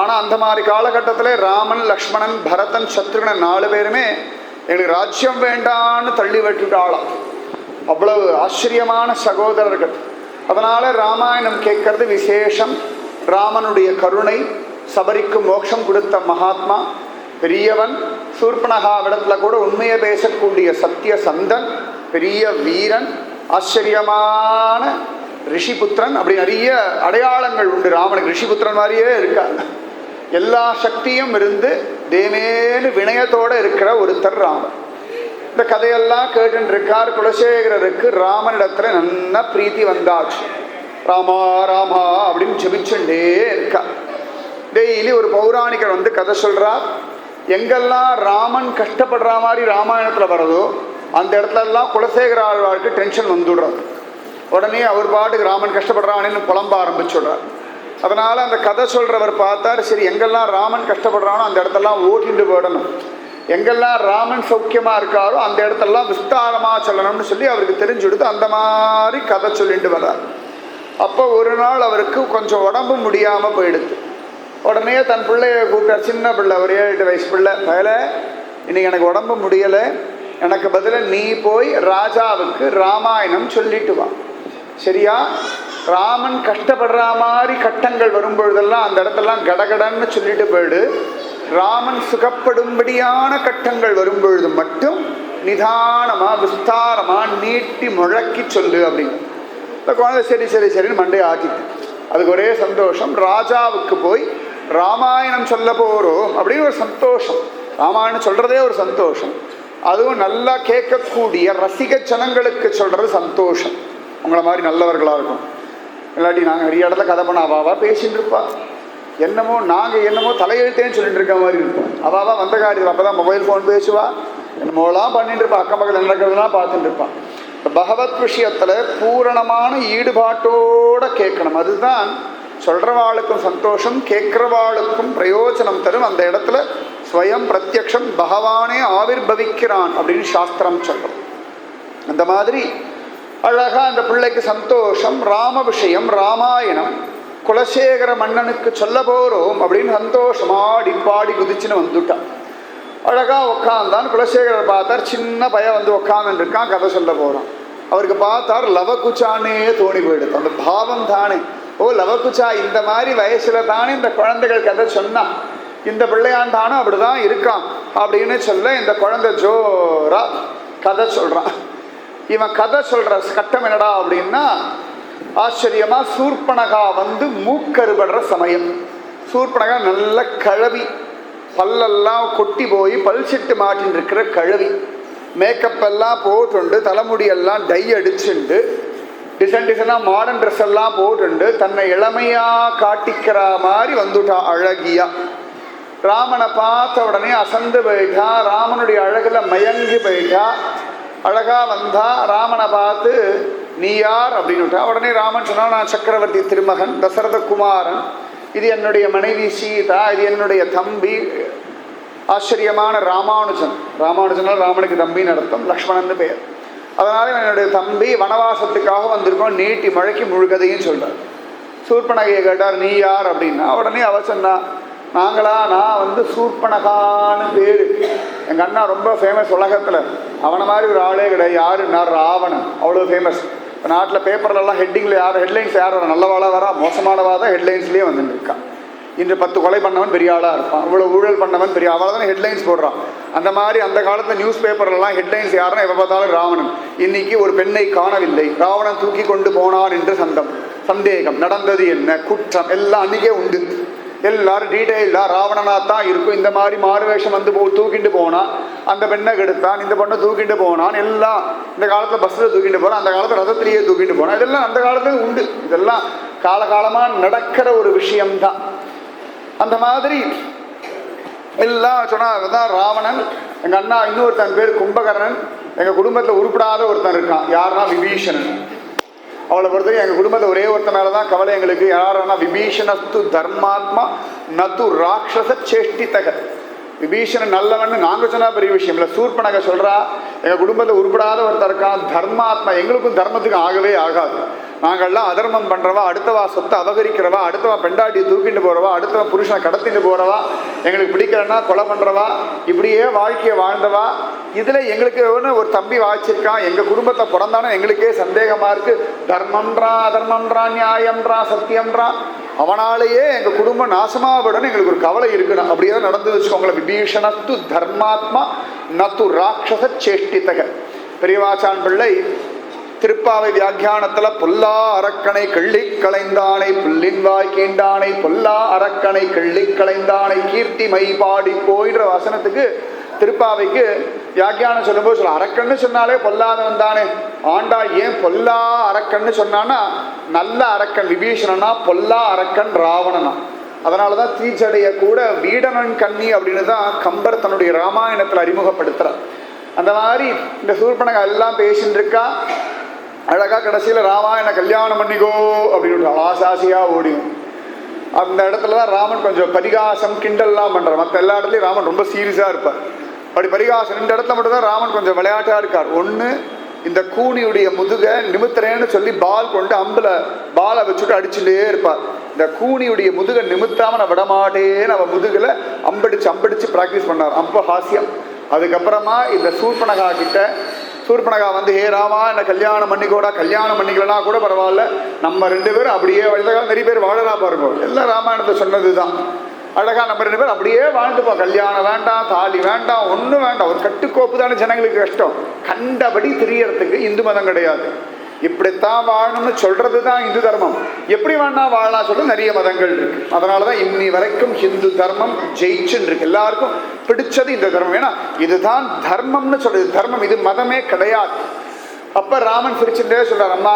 ஆனால் அந்த மாதிரி காலகட்டத்தில் ராமன், லக்ஷ்மணன், பரதன், சத்ருகன் 4 பேருமே எங்களுக்கு ராஜ்யம் வேண்டான்னு தள்ளி விட்டுட்டாளாம். அவ்வளவு ஆச்சரியமான சகோதரர்கள். அதனால ராமாயணம் கேட்கறது விசேஷம். ராமனுடைய கருணை, சபரிக்கு மோட்சம் கொடுத்த மகாத்மா, பெரியவன், சூர்பனகாவிடத்துல கூட உண்மையை பேசக்கூடிய சத்திய சந்தன், பெரிய வீரன், ஆச்சரியமான ரிஷிபுத்திரன். அப்படி நிறைய அடையாளங்கள் உண்டு ராமனுக்கு. ரிஷிபுத்திரன் மாதிரியே இருக்கார். எல்லா சக்தியும் இருந்து தேமேனு வினயத்தோட இருக்கிற ஒருத்தர் ராமன். இந்த கதையெல்லாம் கேட்டு இருக்கார். குலசேகரருக்கு ராமனிடத்துல நல்ல பிரீத்தி வந்தாச்சு. ராமா ராமா அப்படின்னு ஜெபிச்சுட்டே இருக்கா. டெய்லி ஒரு பௌராணிகர் வந்து கதை சொல்கிறார். எங்கெல்லாம் ராமன் கஷ்டப்படுற மாதிரி ராமாயணத்தில் வருதோ அந்த இடத்துலலாம் குலசேகர ஆழ்வாருக்கு டென்ஷன் வந்துடுறார். உடனே அவர் பாட்டுக்கு ராமன் கஷ்டப்படுறான்னு புலம்ப ஆரம்பிச்சுடுறார். அதனால் அந்த கதை சொல்கிறவர் பார்த்தார், சரி எங்கெல்லாம் ராமன் கஷ்டப்படுறானோ அந்த இடத்தெல்லாம் ஓட்டிட்டு போயிடணும், எங்கெல்லாம் ராமன் சௌக்கியமாக இருக்காரோ அந்த இடத்தெல்லாம் விஸ்தாரமாக சொல்லணும்னு சொல்லி அவருக்கு தெரிஞ்சுடுத்து அந்த மாதிரி கதை சொல்லிட்டு வர்றார். அப்போ ஒரு நாள் அவருக்கு கொஞ்சம் உடம்பு முடியாமல் போயிடுது. உடனே தன் பிள்ளையை கூப்பிட்டார். சின்ன பிள்ளை, ஒரு 7-8 வயசு பிள்ளை. வேலை இன்னைக்கு எனக்கு உடம்பு முடியலை, எனக்கு பதிலாக நீ போய் ராஜாவுக்கு ராமாயணம் சொல்லிட்டு வா, சரியா? ராமன் கஷ்டப்படுற மாதிரி கட்டங்கள் வரும்பொழுதெல்லாம் அந்த இடத்தெல்லாம் கடகடன்னு சொல்லிட்டு போயிடு. ராமன் சுகப்படும்படியான கட்டங்கள் வரும்பொழுது மட்டும் நிதானமாக விஸ்தாரமாக நீட்டி முழக்கி சொல்லு அப்படின்னு. இந்த குழந்தை சரி சரி சரின்னு மண்டையை ஆக்கிட்டு அதுக்கு ஒரே சந்தோஷம். ராஜாவுக்கு போய் ராமாயணம் சொல்ல போகிறோம் அப்படின்னு ஒரு சந்தோஷம். ராமாயணம் சொல்கிறதே ஒரு சந்தோஷம். அதுவும் நல்லா கேட்கக்கூடிய ரசிக ஜனங்களுக்கு சொல்கிறது சந்தோஷம். உங்களை மாதிரி நல்லவர்களாக இருக்கும். இல்லாட்டி நாங்கள் நிறைய இடத்துல கதை பண்ண அவாவா பேசிகிட்டு இருப்பா, என்னமோ நாங்கள் என்னமோ தலையெழுத்தேன்னு சொல்லிட்டு இருக்க மாதிரி இருப்போம். அவாவா வந்த காரியத்தில் அப்போ தான் மொபைல் ஃபோன் பேசுவா, என்னமோலாம் பண்ணிட்டு இருப்பா, அக்கம் பக்கத்தில் நடக்கிறதுலாம் பார்த்துட்டு இருப்பான். பகவத் விஷயத்தில் பூரணமான ஈடுபாட்டோடு கேட்கணும். அதுதான் சொல்கிறவாளுக்கும் சந்தோஷம், கேட்குறவாளுக்கும் பிரயோஜனம் தரும். அந்த இடத்துல ஸ்வயம் பிரத்யக்ஷம் பகவானே ஆவிர்பவிக்கிறான் அப்படின்னு சாஸ்திரம் சொல்கிறோம். அந்த மாதிரி அழகா அந்த பிள்ளைக்கு சந்தோஷம். ராம விஷயம் ராமாயணம் குலசேகர மன்னனுக்கு சொல்ல போகிறோம் அப்படின்னு சந்தோஷமாடி பாடி குதிச்சுன்னு வந்துட்டான். அழகா உட்காந்தான். குலசேகரர் பார்த்தார், சின்ன பையன் வந்து உட்காந்துட்டு இருக்கான், கதை சொல்ல போகிறான். அவருக்கு பார்த்தார், லவகுச்சானே தோணி போயிடுது. அந்த பாவம் தானே, ஓ லவகுச்சா இந்த மாதிரி வயசுல தானே இந்த குழந்தைகள் கதை சொன்னா, இந்த பிள்ளையான் தானே அப்படிதான் இருக்கான் அப்படின்னு சொல்ல இந்த குழந்தை ஜோரா கதை சொல்றான். இவன் கதை சொல்ற கட்டம் என்னடா அப்படின்னா, ஆச்சரியமா சூர்பனகா வந்து மூக்கறுபடுற சமயம். சூர்பனகா நல்ல கழவி, பல்லெல்லாம் கொட்டி போய் பல் சிட்டு மாட்டின்னு இருக்கிற கழவி, மேக்கப் எல்லாம் போட்டுண்டு தலைமுடியெல்லாம் டை அடிச்சுண்டு டிசைனாக மாடர்ன் ட்ரெஸ் எல்லாம் போட்டுண்டு தன்னை இளமையாக காட்டிக்கிற மாதிரி வந்துட்டா அழகியா. ராமனை பார்த்த உடனே அசந்து போயிட்டா, ராமனுடைய அழகில் மயங்கி போயிட்டா. அழகா வந்தா, ராமனை பார்த்து நீ யார் அப்படின்னுட்டா. உடனே ராமன் சொன்னா, நான் சக்கரவர்த்தி திருமகன் தசரத குமாரன், இது என்னுடைய மனைவி சீதா, இது என்னுடைய தம்பி ஆச்சரியமான ராமானுஜன். ராமானுஜனால் ராமனுக்கு தம்பின்னு அர்த்தம், லக்ஷ்மணன் பெயர். அதனால என்னுடைய தம்பி வனவாசத்துக்காக வந்திருக்கோம், நீட்டி மழைக்கு முழுகதையும் சொல்றார். சூர்பனகையை கேட்டார், நீ யார் அப்படின்னா. உடனே அவ சொன்னா, நாங்களா, நான் வந்து சூர்பனகான்னு பேர், எங்கள் அண்ணா ரொம்ப ஃபேமஸ் உலகத்தில், அவனை மாதிரி ஒரு ஆளே கிடையாது. யாருன்னா ராவணன், அவ்வளோ ஃபேமஸ். இப்போ நாட்டில் பேப்பர்லலாம் ஹெட்டிங்கில் யார் ஹெட்லைன்ஸ் யார் வர, நல்லவாளாக வரா மோசமானவா தான் ஹெட்லைன்ஸ்லேயே வந்துட்டு இருக்கான். இன்று 10 கொலை பண்ணவன் பெரிய ஆளாக இருப்பான், இவ்வளோ ஊழல் பண்ணவன் பெரிய அவளை தானே ஹெட்லைன்ஸ் போடுறான். அந்த மாதிரி அந்த காலத்தில் நியூஸ் பேப்பர்லாம் ஹெட்லைன்ஸ் யாருன்னா எப்போ பார்த்தாலும் ராவணன். இன்னைக்கு ஒரு பெண்ணை காணவில்லை, ராவணன் தூக்கி கொண்டு போனான் என்று சந்தேகம், நடந்தது என்ன, குற்றம் எல்லாம் அன்றைக்கே உண்டு. எல்லாரும் டீட்டெயிலாக ராவணனாக தான் இருக்கும். இந்த மாதிரி மாறுவேஷம் வந்து தூக்கிட்டு போனான், அந்த பெண்ணை கெடுத்தான், இந்த பெண்ணை தூக்கிட்டு போனான், எல்லாம் இந்த காலத்தில் பஸ்ஸில் தூக்கிட்டு போனான், அந்த காலத்தில் ரதத்திலேயே தூக்கிட்டு போனான். இதெல்லாம் அந்த காலத்தில் உண்டு. இதெல்லாம் காலகாலமாக நடக்கிற ஒரு விஷயம்தான். அந்த மாதிரி எல்லாம் சொன்னால் தான் ராவணன். எங்கள் அண்ணா இன்னொருத்தன் பேர் கும்பகர்ணன், எங்கள் குடும்பத்தில் உருப்படாத ஒருத்தன் இருக்கான். யாருன்னா விபீஷணன். அவளை பொறுத்தவரைக்கும் எங்கள் குடும்பத்தில் ஒரே ஒருத்தன் மேலே தான் கவலை எங்களுக்கு. யாருன்னா விபீஷணஸ்து தர்மாத்மா நது ராட்சச சேஷ்டித்தக. விபீஷணன் நல்லவன்னு நாங்கள் சொன்னால் பெரிய விஷயம் இல்லை. சூர்பனகை சொல்கிறா, எங்கள் குடும்பத்தில் உருப்படாத ஒருத்தர் இருக்கான் தர்மாத்மா, எங்களுக்கும் தர்மத்துக்கு ஆகவே ஆகாது. நாங்கள்லாம் அதர்மம் பண்ணுறவா, அடுத்தவா சொத்தை அபகரிக்கிறவா, அடுத்தவா பெண்டாட்டி தூக்கிட்டு போகிறவா, அடுத்தவன் புருஷனை கடத்திட்டு போகிறவா, எங்களுக்கு பிடிக்கலன்னா கொலை பண்ணுறவா, இப்படியே வாழ்க்கையை வாழ்ந்தவா. இதில் எங்களுக்கு ஒரு தம்பி வாய்ச்சிருக்கான், எங்கள் குடும்பத்தை பிறந்தானே எங்களுக்கே சந்தேகமாக இருக்குது. தர்மம்ன்றான், அதர்மம்ன்றான், நியாயம்ன்றான், சத்தியம்ன்றான், அவனாலேயே எங்கள் குடும்பம் நாசமாகப்படணும் எங்களுக்கு ஒரு கவலை இருக்கணும். அப்படியே நடந்து வச்சுக்கோங்களேன். விபீஷணத்து தர்மாத்மா நத்து ராட்சச சேஷ்டித்தக. பெரியவாச்சான் பிள்ளை திருப்பாவை வியாக்கியானத்தில் பொல்லா அரக்கனை கிள்ளி களைந்தானை புல்லின் வாய் கீண்டானை பொல்லா அரக்கனை கிள்ளி களைந்தானை கீர்த்தி மை பாடி போயின்ற வசனத்துக்கு திருப்பாவைக்கு வியாக்கியானம் சொல்லும்போது சொல்ல, அரக்கன்னு சொன்னாலே பொல்லாதவன் தானே, ஆண்டாள் ஏன் பொல்லா அரக்கன்னு சொன்னான்னா, நல்ல அரக்கன் விபீஷணனா, பொல்லா அரக்கன் ராவணனா. அதனால தான் தீச்சடைய கூட வீடனன் கண்ணி அப்படின்னு தான் கம்பர் தன்னுடைய ராமாயணத்தில் அறிமுகப்படுத்துகிறார். அந்த மாதிரி இந்த சூர்பனகா எல்லாம் பேசின்னு இருக்கா. அழகாக கடைசியில் ராமாயண கல்யாணம் பண்ணிக்கோ அப்படின்னு ஆசாசியாக ஓடியும். அந்த இடத்துல தான் ராமன் கொஞ்சம் பரிகாசம் கிண்டல்லாம் பண்ணுறார். மற்ற எல்லா இடத்துலையும் ராமன் ரொம்ப சீரியஸாக இருப்பார். அப்படி பரிகாசம் இந்த இடத்துல மட்டும்தான் ராமன் கொஞ்சம் விளையாட்டாக இருக்கார். ஒன்று, இந்த கூனியுடைய முதுகை நிமித்துறேன்னு சொல்லி பால் கொண்டு அம்பில் பாலை வச்சுட்டு அடிச்சுட்டே இருப்பார். இந்த கூனியுடைய முதுகை நிமித்தாம நான் விடமாட்டேன்னு அவன் முதுகில் அம்படிச்சு ப்ராக்டிஸ் பண்ணார். ரொம்ப ஹாஸ்யம். அதுக்கப்புறமா இந்த சூர்பனகா கிட்ட சூர்பனகா வந்து ஹே ராமா என்ன கல்யாணம் பண்ணிக்கோடா, கல்யாணம் பண்ணிக்கலனா கூட பரவாயில்ல, நம்ம 2 பேரும் அப்படியே நிறைய பேர் வாழறா பாருங்க. எல்லாம் ராமாயணத்தை சொன்னது தான். அழகா நம்ம 2 பேரும் அப்படியே வாழ்ந்துப்போம். கல்யாணம் வேண்டாம், தாலி வேண்டாம், ஒன்றும் வேண்டாம். ஒரு கட்டுக்கோப்பு தானே ஜனங்களுக்கு கஷ்டம். கண்டபடி திரியறதுக்கு இந்து மதம் கிடையாது. இப்படித்தான் வாழணும்னு சொல்றது தான் இந்து தர்மம். எப்படி வேணா வாழலாம் சொல்ல நிறைய மதங்கள் இருக்கு. அதனாலதான் இன்னி வரைக்கும் ஹிந்து தர்மம் ஜெயிச்சுன்னு இருக்கு. எல்லாருக்கும் பிடிச்சது இந்த தர்மம். ஏன்னா இதுதான் தர்மம்னு சொல்றது. தர்மம் இது மதமே கிடையாது. அப்ப ராமன் சிரிச்சுட்டே சொல்றார், அம்மா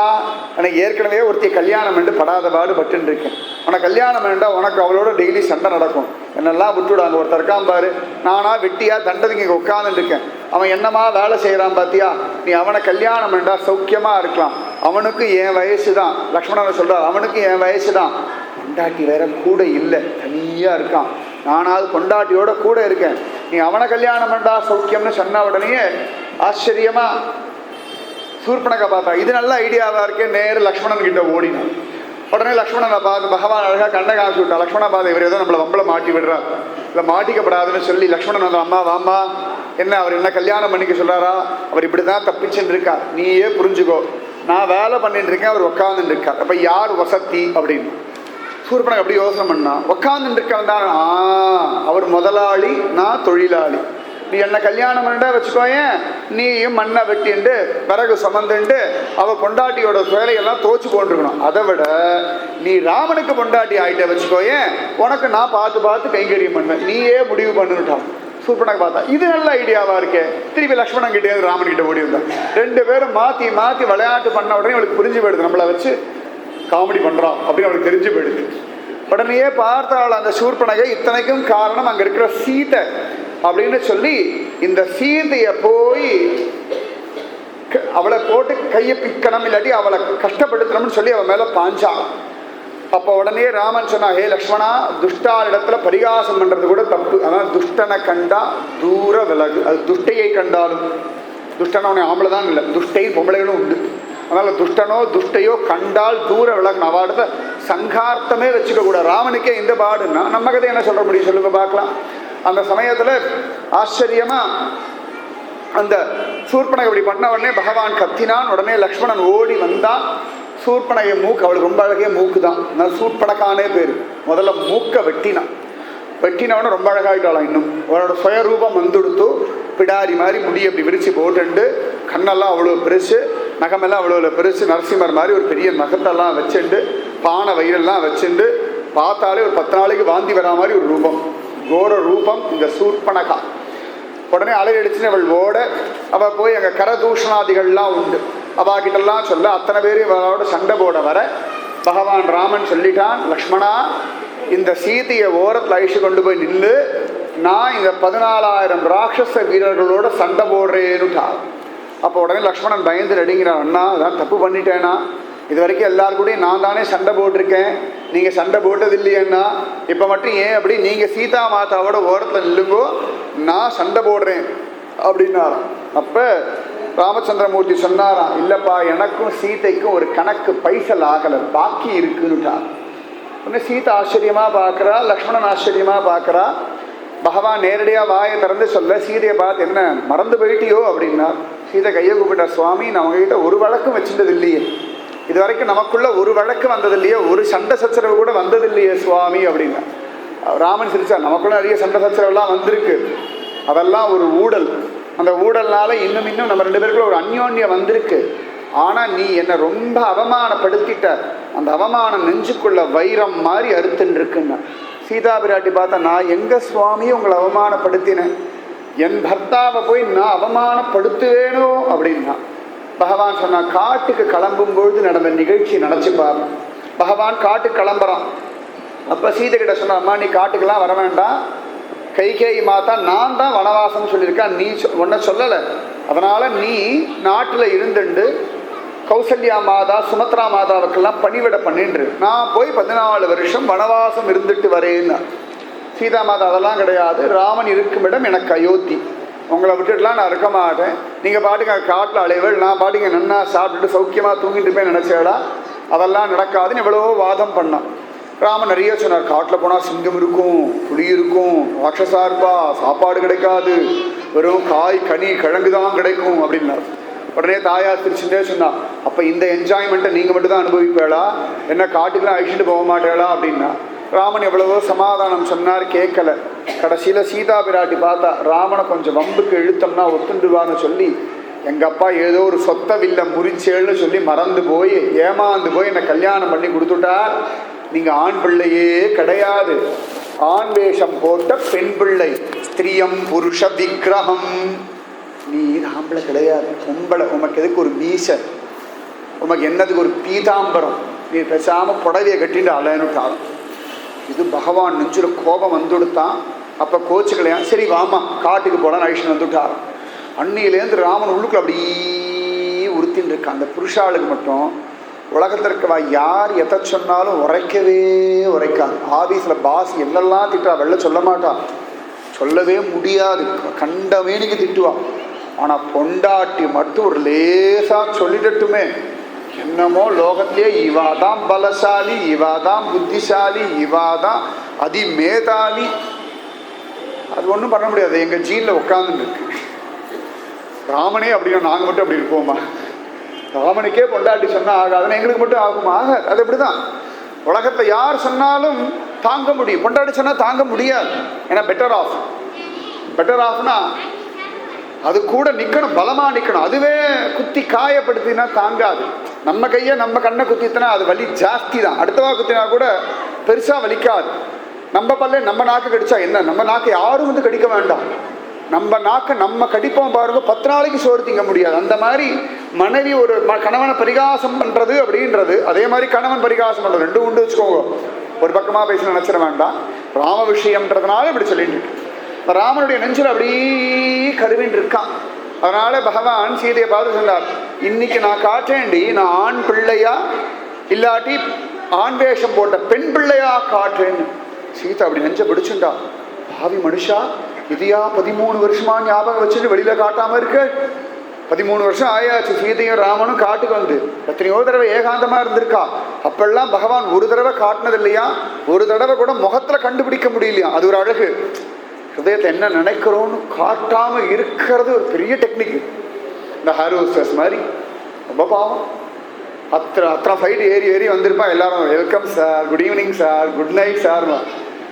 எனக்கு ஏற்கனவே ஒருத்தி கல்யாணம் என்று படாத பாடு பட்டுன்னு இருக்கேன். உனக்கு கல்யாணம் வேண்டாம், உனக்கு அவளோட டெய்லி சண்டை நடக்கும். என்னெல்லாம் விட்டுவிடாங்க. ஒருத்தர் இருக்கான் பாரு, நானா வெட்டியா தண்டதுக்கு இங்கே உட்காந்துட்டு இருக்கேன். அவன் என்னமா வேலை செய்கிறான் பார்த்தியா, நீ அவனை கல்யாணம் வேண்டா சௌக்கியமா இருக்கலாம். அவனுக்கு என் வயசு தான். லக்ஷ்மணனை சொல்றார், அவனுக்கு என் வயசு தான். பொண்டாட்டி வேற கூட இல்லை, தனியா இருக்கான். நானாவது பொண்டாட்டியோட கூட இருக்கேன். நீ அவனை கல்யாணம் வேண்டா சௌக்கியம்னு சொன்ன உடனே ஆச்சரியமா சூர்பனகா பார்த்தா இது நல்ல ஐடியாவா இருக்கே. நேரு லக்ஷ்மணன் கிட்ட ஓடினான். உடனே லக்ஷ்மணனை பார்த்து பகவான் அழகா கண்ணை காமிச்சு விட்டா. லக்ஷ்மணா பார்த்து இவர் ஏதோ நம்மளை வம்பளை மாட்டி விடுறார், இல்லை மாட்டிக்கப்படாதுன்னு சொல்லி லக்ஷ்மணன் வந்து அம்மா வாம்மா, என்ன அவர் என்ன கல்யாணம் பண்ணிக்க சொல்றாரா, அவர் இப்படிதான் தப்பிச்சுன்னு இருக்கார், நீயே புரிஞ்சுக்கோ. நான் வேலை பண்ணிட்டு இருக்கேன், அவர் உட்காந்துட்டு இருக்கார். அப்ப யார் வசதி அப்படின்னு சூர்பனகா அப்படி யோசனை பண்ணா. உட்காந்துட்டு இருக்கவன் தான் அவர் முதலாளி, நான் தொழிலாளி. நீ என்ன கல்யாணம் பண்ணா வச்சுக்கோயேன், நீயும் மண்ணை வெட்டிண்டு பிறகு சுமந்துண்டு அவ பொண்டாட்டியோட வேலையெல்லாம் தோச்சு போட்டுருக்கணும். அதை விட நீ ராமனுக்கு பொண்டாட்டி ஆகிட்ட வச்சுக்கோயேன், உனக்கு நான் பார்த்து பார்த்து கைங்கரியம் பண்ணுவேன், நீயே முடிவு பண்ணுட்டான். சூர்பனகா பார்த்தா இது நல்ல ஐடியாவா இருக்கே. திருப்பி லக்ஷ்மணன் கிட்டே ராமன் கிட்ட ஓடி வந்தான். 2 பேரும் மாற்றி மாற்றி விளையாட்டு பண்ண உடனே அவளுக்கு புரிஞ்சு போயிடுது, நம்மளை வச்சு காமெடி பண்ணுறான் அப்படின்னு அவளுக்கு தெரிஞ்சு போயிடுது. உடனேயே பார்த்தாள் அந்த சூர்பனகை. இத்தனைக்கும் காரணம் அங்கே இருக்கிற சீதை அப்படின்னு சொல்லி இந்த சீதையை போய் அவளை போட்டு கையை பிக்கணும், இல்லாட்டி அவளை கஷ்டப்படுத்தணும்னு சொல்லி அவன் மேலே பாஞ்சான். அப்போ உடனே ராமன் சொன்னா, ஹே லக்ஷ்மணா, துஷ்டார் இடத்துல பரிகாசம் பண்ணுறது கூட தப்பு. அதனால் துஷ்டனை கண்டா தூர விலகு. அது துஷ்டையை கண்டாலும், துஷ்டனவனை ஆம்பளை தான் இல்லை, துஷ்டையும் பொம்பளைகளும் உண்டு. அதனால் துஷ்டனோ துஷ்டையோ கண்டால் தூர விலகு. அவாடத்தை சங்கார்த்தமே வச்சுக்க கூட. ராமனுக்கே இந்த பாடுன்னா நம்ம கதை என்ன சொல்ல முடியும் சொல்லுங்க பார்க்கலாம். அந்த சமயத்தில் ஆச்சரியமா அந்த சூர்பனகை இப்படி பண்ண உடனே பகவான் கத்தினான். உடனே லக்ஷ்மணன் ஓடி வந்தான். சூர்பனகை மூக்கு அவளுக்கு ரொம்ப அழகிய மூக்கு தான், அதனால சூர்பனகானே பேர். முதல்ல மூக்கை வெட்டினவன ரொம்ப அழகாயிட்டாளாம். இன்னும் அவளோட சுயரூபம் வந்துடுத்து, பிடாரி மாதிரி முடி அப்படி விரிச்சு போட்டுண்டு, கண்ணெல்லாம் அவ்வளோ பெருசு, நகமெல்லாம் அவ்வளோ பெருசு, நரசிம்மர் மாதிரி ஒரு பெரிய நகத்தெல்லாம் வச்சுண்டு, பானை வயிறெல்லாம் வச்சுண்டு, பார்த்தாலே ஒரு 10 நாளைக்கு வாந்தி வரா மாதிரி ஒரு ரூபம், கோர ரூபம் இந்த சூர்பனகா. உடனே அலையடிச்சுன்னு அவள் ஓட, அவள் போய் அங்கே கரதூஷணாதிகள்லாம் உண்டு, அவாகிட்டெல்லாம் சொல்ல அத்தனை பேரும் அவளோட சண்டை போட வர பகவான் ராமன் சொல்லிட்டான், லக்ஷ்மணா இந்த சீதையை ஓரத்தில் அழிச்சு கொண்டு போய் நின்று நான் இந்த 14,000 ராட்சச வீரர்களோட சண்டை போடுறேன்னுட்டான். அப்போ உடனே லக்ஷ்மணன் பயந்து நடுங்கிறான், அண்ணா அதான் தப்பு பண்ணிட்டேன்னா, இது வரைக்கும் எல்லாருக்கூடையும் நான் தானே சண்டை போட்டிருக்கேன், நீங்கள் சண்டை போட்டது இல்லையண்ணா, இப்போ மட்டும் ஏன் அப்படி நீங்கள் சீதா மாதாவோட ஓரத்தில் நில்லுங்கோ, நான் சண்டை போடுறேன் அப்படின்னாராம். அப்போ ராமச்சந்திரமூர்த்தி சொன்னாராம், இல்லைப்பா எனக்கும் சீதைக்கும் ஒரு கணக்கு பைசல் ஆகலை, பாக்கி இருக்குன்னுட்டார். உடனே சீதை ஆச்சரியமாக பார்க்குறா, லக்ஷ்மணன் ஆச்சரியமாக பார்க்குறா. பகவான் நேரடியாக வாயை திறந்து சொல்ல, சீதையை பார்த்து என்ன மறந்து போயிட்டியோ அப்படின்னா. சீதை கையை கூப்பிட்டார், சுவாமி நான் உங்ககிட்ட ஒரு வழக்கும் வச்சுட்டது இல்லையே, இது வரைக்கும் நமக்குள்ள ஒரு வழக்கு வந்தது இல்லையே, ஒரு சண்டை சச்சரவு கூட வந்தது இல்லையே சுவாமி அப்படின்னா. ராமன் சிரிச்சார், நமக்குள்ள நிறைய சண்டை சச்சரவுலாம் வந்திருக்கு, அதெல்லாம் ஒரு ஊழல், அந்த ஊழல்னால இன்னும் நம்ம 2 பேருக்குள்ள ஒரு அந்யோன்யம் வந்திருக்கு. ஆனால் நீ என்னை ரொம்ப அவமானப்படுத்திட்ட, அந்த அவமானம் நெஞ்சுக்குள்ள வைரம் மாதிரி அறுத்துன்னு இருக்குன்னா. சீதா பிராட்டி பார்த்தா, நான் எங்க சுவாமி உங்களை அவமானப்படுத்தினேன், என் பர்த்தாவை போய் நான் அவமானப்படுத்துவேனோ அப்படின்னா. பகவான் சொன்னா, காட்டுக்கு கிளம்பும் பொழுது நடந்த நிகழ்ச்சி நினைச்சு பாரு. பகவான் காட்டுக்கு கிளம்புறான், அப்போ சீதை கிட்ட சொன்ன, அம்மா நீ காட்டுக்கெல்லாம் வர வேண்டாம், கைகேயி மாதா நான் தான் வனவாசம் சொல்லியிருக்கேன், நீ ஒன்றை சொல்லலை. அதனால் நீ நாட்டில் இருந்துண்டு கௌசல்யா மாதா சுமத்ரா மாதாவுக்கெல்லாம் பணிவிட பண்ணின்று நான் போய் 14 வருஷம் வனவாசம் இருந்துட்டு வரேன்னு. சீதா மாதா அதெல்லாம் கிடையாது, ராமன் இருக்கும் இடம் எனக்கு அயோத்தி, உங்களை விட்டுட்டுலாம் நான் இருக்க மாட்டேன், நீங்கள் பாட்டுங்க காட்டில் அலைவள், நான் பாட்டுங்க நன்னா சாப்பிட்டுட்டு சௌக்கியமாக தூங்கிட்டு இருப்பேன் நினச்சேடா, அதெல்லாம் நடக்காதுன்னு எவ்வளோ வாதம் பண்ணான். ராமன் நிறைய சொன்னார், காட்டில் போனால் சிங்கம் இருக்கும், புலி இருக்கும், ராட்சசா இருப்பா, சாப்பாடு கிடைக்காது, வெறும் காய் கனி கிழங்கு தான் கிடைக்கும் அப்படின்னார். உடனே தாயார் திருச்சிட்டே சொன்னா, அப்போ இந்த என்ஜாய்மெண்ட்டை நீங்கள் மட்டும் தான் அனுபவிப்பேளா, என்ன காட்டுக்கெல்லாம் அழிச்சிட்டு போக மாட்டேளா அப்படின்னா. ராமன் எவ்வளவோ சமாதானம் சொன்னார், கேட்கல. கடைசியில் சீதா பிராட்டி பார்த்தா ராமனை கொஞ்சம் வம்புக்கு இழுத்தோம்னா ஒத்துண்டுவான்னு சொல்லி எங்கள் அப்பா ஏதோ ஒரு சொத்த வில்ல முறிச்சேன்னு சொல்லி மறந்து போய் ஏமாந்து போய் என்னை கல்யாணம் பண்ணி கொடுத்துட்டார். நீங்கள் ஆண் பிள்ளையே கிடையாது, ஆண் வேஷம் போட்ட பெண் பிள்ளை, ஸ்திரியம் புருஷ விக்கிரகம், நீ ஆம்பளை கிடையாது, பொம்பளை, உமக்கு எதுக்கு ஒரு மீசை, உமக்கு என்னதுக்கு ஒரு பீதாம்பரம், நீ பேசாமல் புடவையை கட்டிட்டு அலையனுட்டாலும். இது பகவான் நெஞ்சில் கோபம் வந்துடுத்தான். அப்போ கோச்சுக்கலையா, சரி வாமா காட்டுக்கு போகலான்னு ஐஷன் வந்துட்டார். அன்னியிலேருந்து ராமன் உள்ளுக்குள்ள அப்படியே உறுத்தின்னு இருக்கான். அந்த புருஷாளுக்கு மட்டும் உலகத்திற்குவா யார் எதை சொன்னாலும் உரைக்கவே உரைக்காது. ஆஃபீஸில் பாஸ் என்னெல்லாம் திட்டா வெளில சொல்ல மாட்டா, சொல்லவே முடியாது, கண்டமேனிக்கு திட்டுவா. ஆனால் பொண்டாட்டி மட்டும் ஒரு லேசாக சொல்லிடட்டுமே, என்னமோ லோகத்திலே இவாதான் பலசாலி, இவாதான் புத்திசாலி, இவாதான் அதிமேதாவி. அது ஒன்றும் பண்ண முடியாது, எங்கள் ஜீனில் உட்காந்துன்னு இருக்கு. ராமனே அப்படின்னா நாங்கள் மட்டும் அப்படி இருப்போமா? ராமனுக்கே பொண்டாட்டி சொன்னால் ஆகாதுன்னு எங்களுக்கு மட்டும் ஆகுமா? ஆகாது. அது எப்படி தான் உலகத்தை யார் சொன்னாலும் தாங்க முடியும், பொண்டாட்டி சொன்னால் தாங்க முடியாது. ஏன்னா பெட்டர் ஆஃப்னா அது கூட நிற்கணும், பலமாக நிற்கணும். அதுவே குத்தி காயப்படுத்தினா தாங்காது. நம்ம கையை நம்ம கண்ணை குத்தினா அது வலி ஜாஸ்தி தான், அடுத்தவா குத்தினா கூட பெருசாக வலிக்காது. நம்ம பல்ல நம்ம நாக்கு கடிச்சா என்ன, நம்ம நாக்கை யாரும் வந்து கடிக்க வேண்டாம், நம்ம நாக்கை நம்ம கடிப்போம் பாருங்க, 10 நாளைக்கு சோறு திங்க முடியாது. அந்த மாதிரி மனைவி ஒரு கணவனை பரிகாசம் பண்ணுறது அப்படின்றது, அதே மாதிரி கணவன் பரிகாசம் பண்ணுறது, ரெண்டும் உண்டு வச்சுக்கோங்க. ஒரு பக்கமாக பேச நினச்சிட வேண்டாம். ராம விஷயம்ன்றதுனால இப்படி சொல்லிட்டு இருக்கு. ராமனுடைய நெஞ்சில் அப்படியே கருவின் இருக்கான். அதனால பகவான் சீதையை பார்த்து சொன்னார், இன்னைக்கு நான் காட்டேண்டி, நான் ஆண் பிள்ளையா இல்லாட்டி ஆண் வேஷம் போட்ட பெண் பிள்ளையா காட்டுறேன்னு. சீதா அப்படி நெஞ்ச பிடிச்சுண்டா. பாவி மனுஷா, இதையா 13 வருஷமா ஞாபகம் வச்சுட்டு வெளியில காட்டாம இருக்கு. 13 வருஷம் ஆயாச்சு சீதையும் ராமனும் காட்டுக்கு வந்து, எத்தனையோ தடவை ஏகாந்தமா இருந்திருக்கா. அப்பெல்லாம் பகவான் ஒரு தடவை காட்டினது இல்லையா, ஒரு தடவை கூட முகத்துல கண்டுபிடிக்க முடியலையா. அது ஒரு அழகு. ஹிருதயத்தை என்ன நினைக்கிறோன்னு காட்டாம இருக்கிறது ஒரு பெரிய டெக்னிக். இந்த ஹாரோஸ்டர்ஸ் மாதிரி ரொம்ப பாவம். அத்தனை ஃபைட் ஏறி வந்திருப்பான். எல்லாரும் welcome sir, good evening sir, good night sir.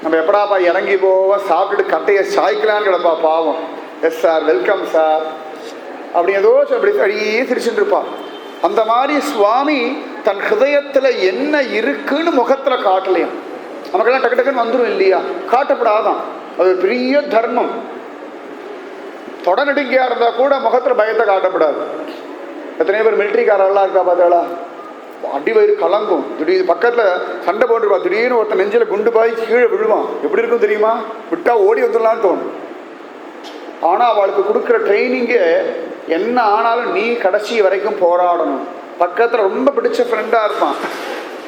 நம்ம எப்படாப்பா இறங்கி போவோம், சாப்பிட்டுட்டு கட்டையை சாய்க்கலான்னு கிடப்பா பாவம். எஸ் சார், வெல்கம் சார் அப்படி ஏதோ அப்படி அப்படியே சிரிச்சுட்டு இருப்பான். அந்த மாதிரி சுவாமி தன் ஹிருதயத்தில் என்ன இருக்குன்னு முகத்தில் காட்டலையாம். நமக்கெல்லாம் டக்கு டக்குன்னு வந்துடும் இல்லையா, காட்டப்படாதான். அது பெரிய தர்மம். தொட நடுங்கியா இருந்தா கூட முகத்துல பயத்தை காட்டப்படாது. எத்தனை பேர் மிலிட்ரிக்காரெல்லாம் இருக்கா பார்த்தாளா, அடி வயிறு கலங்கும். திடீர்னு பக்கத்துல சண்டை போட்டுருப்பா, திடீர்னு ஒருத்தன் நெஞ்சில குண்டு பாய் கீழே விழுவான். எப்படி இருக்கும் தெரியுமா? விட்டா ஓடி வந்துடலான்னு தோணும். ஆனா அவளுக்கு கொடுக்குற ட்ரைனிங்கே என்ன ஆனாலும் நீ கடைசி வரைக்கும் போராடணும். பக்கத்துல ரொம்ப பிடிச்ச ஃப்ரெண்டா இருப்பான்,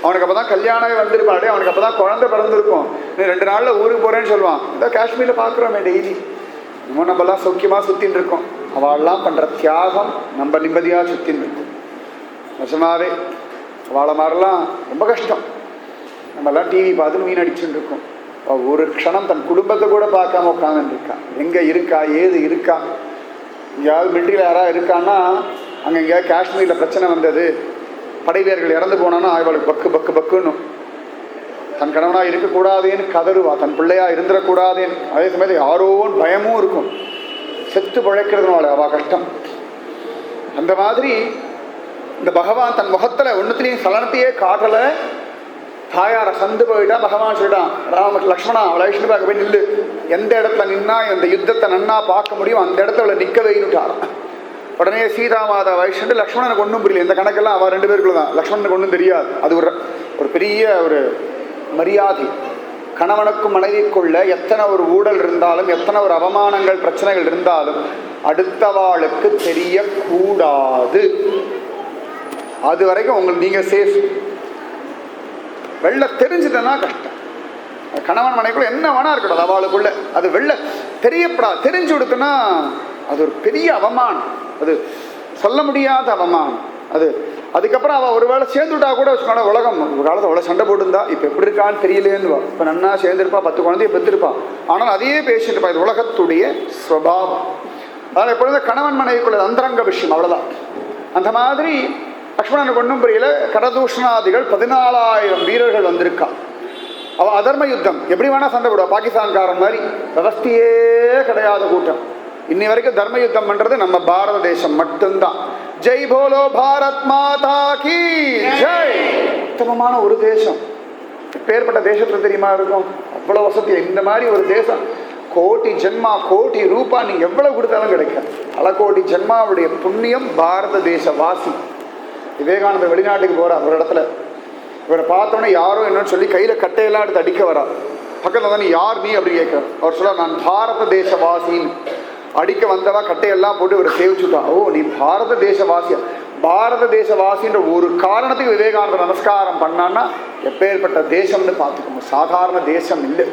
அவனுக்கு அப்போ தான் கல்யாணமே வந்திருப்பான், அவனுக்கு அப்போ தான் குழந்தை பிறந்திருக்கும், நீ 2 நாளில் ஊருக்கு போகிறேன்னு சொல்லுவான். இதை காஷ்மீரில் பார்க்குறோமே டெய்லி, இன்னும் நம்மலாம் சௌக்கியமாக சுற்றின்னு இருக்கோம். அவள்லாம் பண்ணுற தியாகம் நம்ம நிம்மதியாக சுற்றின்னு இருக்கும். நிஜமாவே அவளை மாதிரிலாம் ரொம்ப கஷ்டம். நம்மெல்லாம் டிவி பார்த்து வீணடிச்சுட்டு இருக்கோம். ஒரு க்ஷணம் தன் குடும்பத்தை கூட பார்க்காம உட்காந்துட்டு இருக்கான். எங்கே இருக்கா, ஏது இருக்கா, எங்கேயாவது மிலிட்ரியில் யாராவது இருக்கான்னா, அங்கே எங்கேயாவது காஷ்மீரில் பிரச்சனை வந்தது, படை வீரர்கள் இறந்து போனான்னா அவளுக்கு பக்கு பக்குன்னு தன் கணவனாக இருக்கக்கூடாதேன்னு கதறுவா, தன் பிள்ளையா இருந்துடக்கூடாதேன்னு. அதே சமயத்தில் யாரோன்னு பயமும் இருக்கும். செத்து பிழைக்கிறதுனால அவள் கஷ்டம். அந்த மாதிரி இந்த பகவான் தன் முகத்தில் ஒன்றுத்துலேயும் சலனத்தையே காட்டலை. தாயாரை சந்து போயிட்டா பகவான் சொல்லிட்டான், லக்ஷ்மணா அவளை ஐஷ்ணு பார்க்க போய் நில்லு, எந்த இடத்துல நின்னா இந்த யுத்தத்தை நன்னா பார்க்க முடியும் அந்த இடத்துல அவளை நிற்க வைன்னுட்டார். உடனே சீதா மாதா வைஷ்ணு லக்ஷ்மணனுக்கு ஒன்றும் புரியல. இந்த கணக்கெல்லாம் அவள் 2 பேருக்குள்ள தான், லக்ஷ்மணனுக்கு ஒன்றும் தெரியாது. அது ஒரு பெரிய ஒரு மரியாதை. கணவனுக்கும் மனைவிக்குள்ள எத்தனை ஒரு ஊழல் இருந்தாலும், எத்தனை ஒரு அவமானங்கள் பிரச்சனைகள் இருந்தாலும் அடுத்தவாளுக்கு தெரியக்கூடாது. அது வரைக்கும் உங்களுக்கு நீங்க சேஃப். வெளில தெரிஞ்சுதுன்னா கஷ்டம். கணவன் மனைவிக்குள்ள என்ன வேணா இருக்கட்டும், அவளுக்குள்ள அது வெளில தெரியப்படாது. தெரிஞ்சு கொடுத்தனா அது ஒரு பெரிய அவமானம், அது சொல்ல முடியாத அவமானம். அதுக்கப்புறம் அவள் ஒரு வேளை சேர்ந்துட்டா கூட வச்சுக்கோங்க, உலகம் ஒரு காலத்தில் அவ்வளோ சண்டை போட்டுருந்தா இப்போ எப்படி இருக்கான்னு தெரியலேன்னு. இப்போ நன்னா சேர்ந்துருப்பா, 10 குழந்தைய பெற்றிருப்பா, ஆனால் அதையே பேசிட்டு இருப்பா. இது உலகத்துடைய ஸ்வபாவம். அதனால் எப்பொழுது கணவன் மனைவிக்குள்ள அந்தரங்க விஷயம், அவ்வளோதான். அந்த மாதிரி லக்ஷ்மணனுக்கு ஒன்றும் புரியல. கடதூஷணாதிகள் 14,000 வீரர்கள் வந்திருக்கா. அவள் அதர்ம யுத்தம் எப்படி வேணால் சண்டை போடுவா. பாகிஸ்தான்காரன் மாதிரி விவஸ்தையே கிடையாத கூட்டம். இன்னி வரைக்கும் தர்ம யுத்தம் பண்ணுறது நம்ம பாரத தேசம் மட்டும்தான். ஜெய் போலோ பாரத் மாதா கி ஜெய். உத்தமமான ஒரு தேசம். பேர்பட்ட தேசத்துல தெரியுமா இருக்கும், அவ்வளோ வசதி. இந்த மாதிரி ஒரு தேசம் கோடி ஜென்மா கோடி ரூபா நீங்க எவ்வளவு கொடுத்தாலும் கிடைக்கும். பல கோடி ஜென்மாவுடைய புண்ணியம் பாரத தேச வாசி. விவேகானந்தர் வெளிநாட்டுக்கு போறார். ஒரு இடத்துல இவரை பார்த்தோன்னே யாரோ என்னன்னு சொல்லி கையில கட்டையெல்லாம் எடுத்து அடிக்க வரா. பக்கத்தில் தான் யார் நீ அப்படி கேட்கிறார். அவர் சொல்ல, நான் பாரத தேசவாசின்னு. அடிக்க வந்தவா கட்டையெல்லாம் போட்டு இவரை சேவிச்சுட்டான். ஓ, நீ பாரத தேசவாசியா? பாரத தேசவாசின்ற ஒரு காரணத்துக்கு விவேகானந்தர் நமஸ்காரம் பண்ணான்னா எப்பேற்பட்ட தேசம்னு பார்த்துக்கோங்க. சாதாரண தேசம் இல்லை.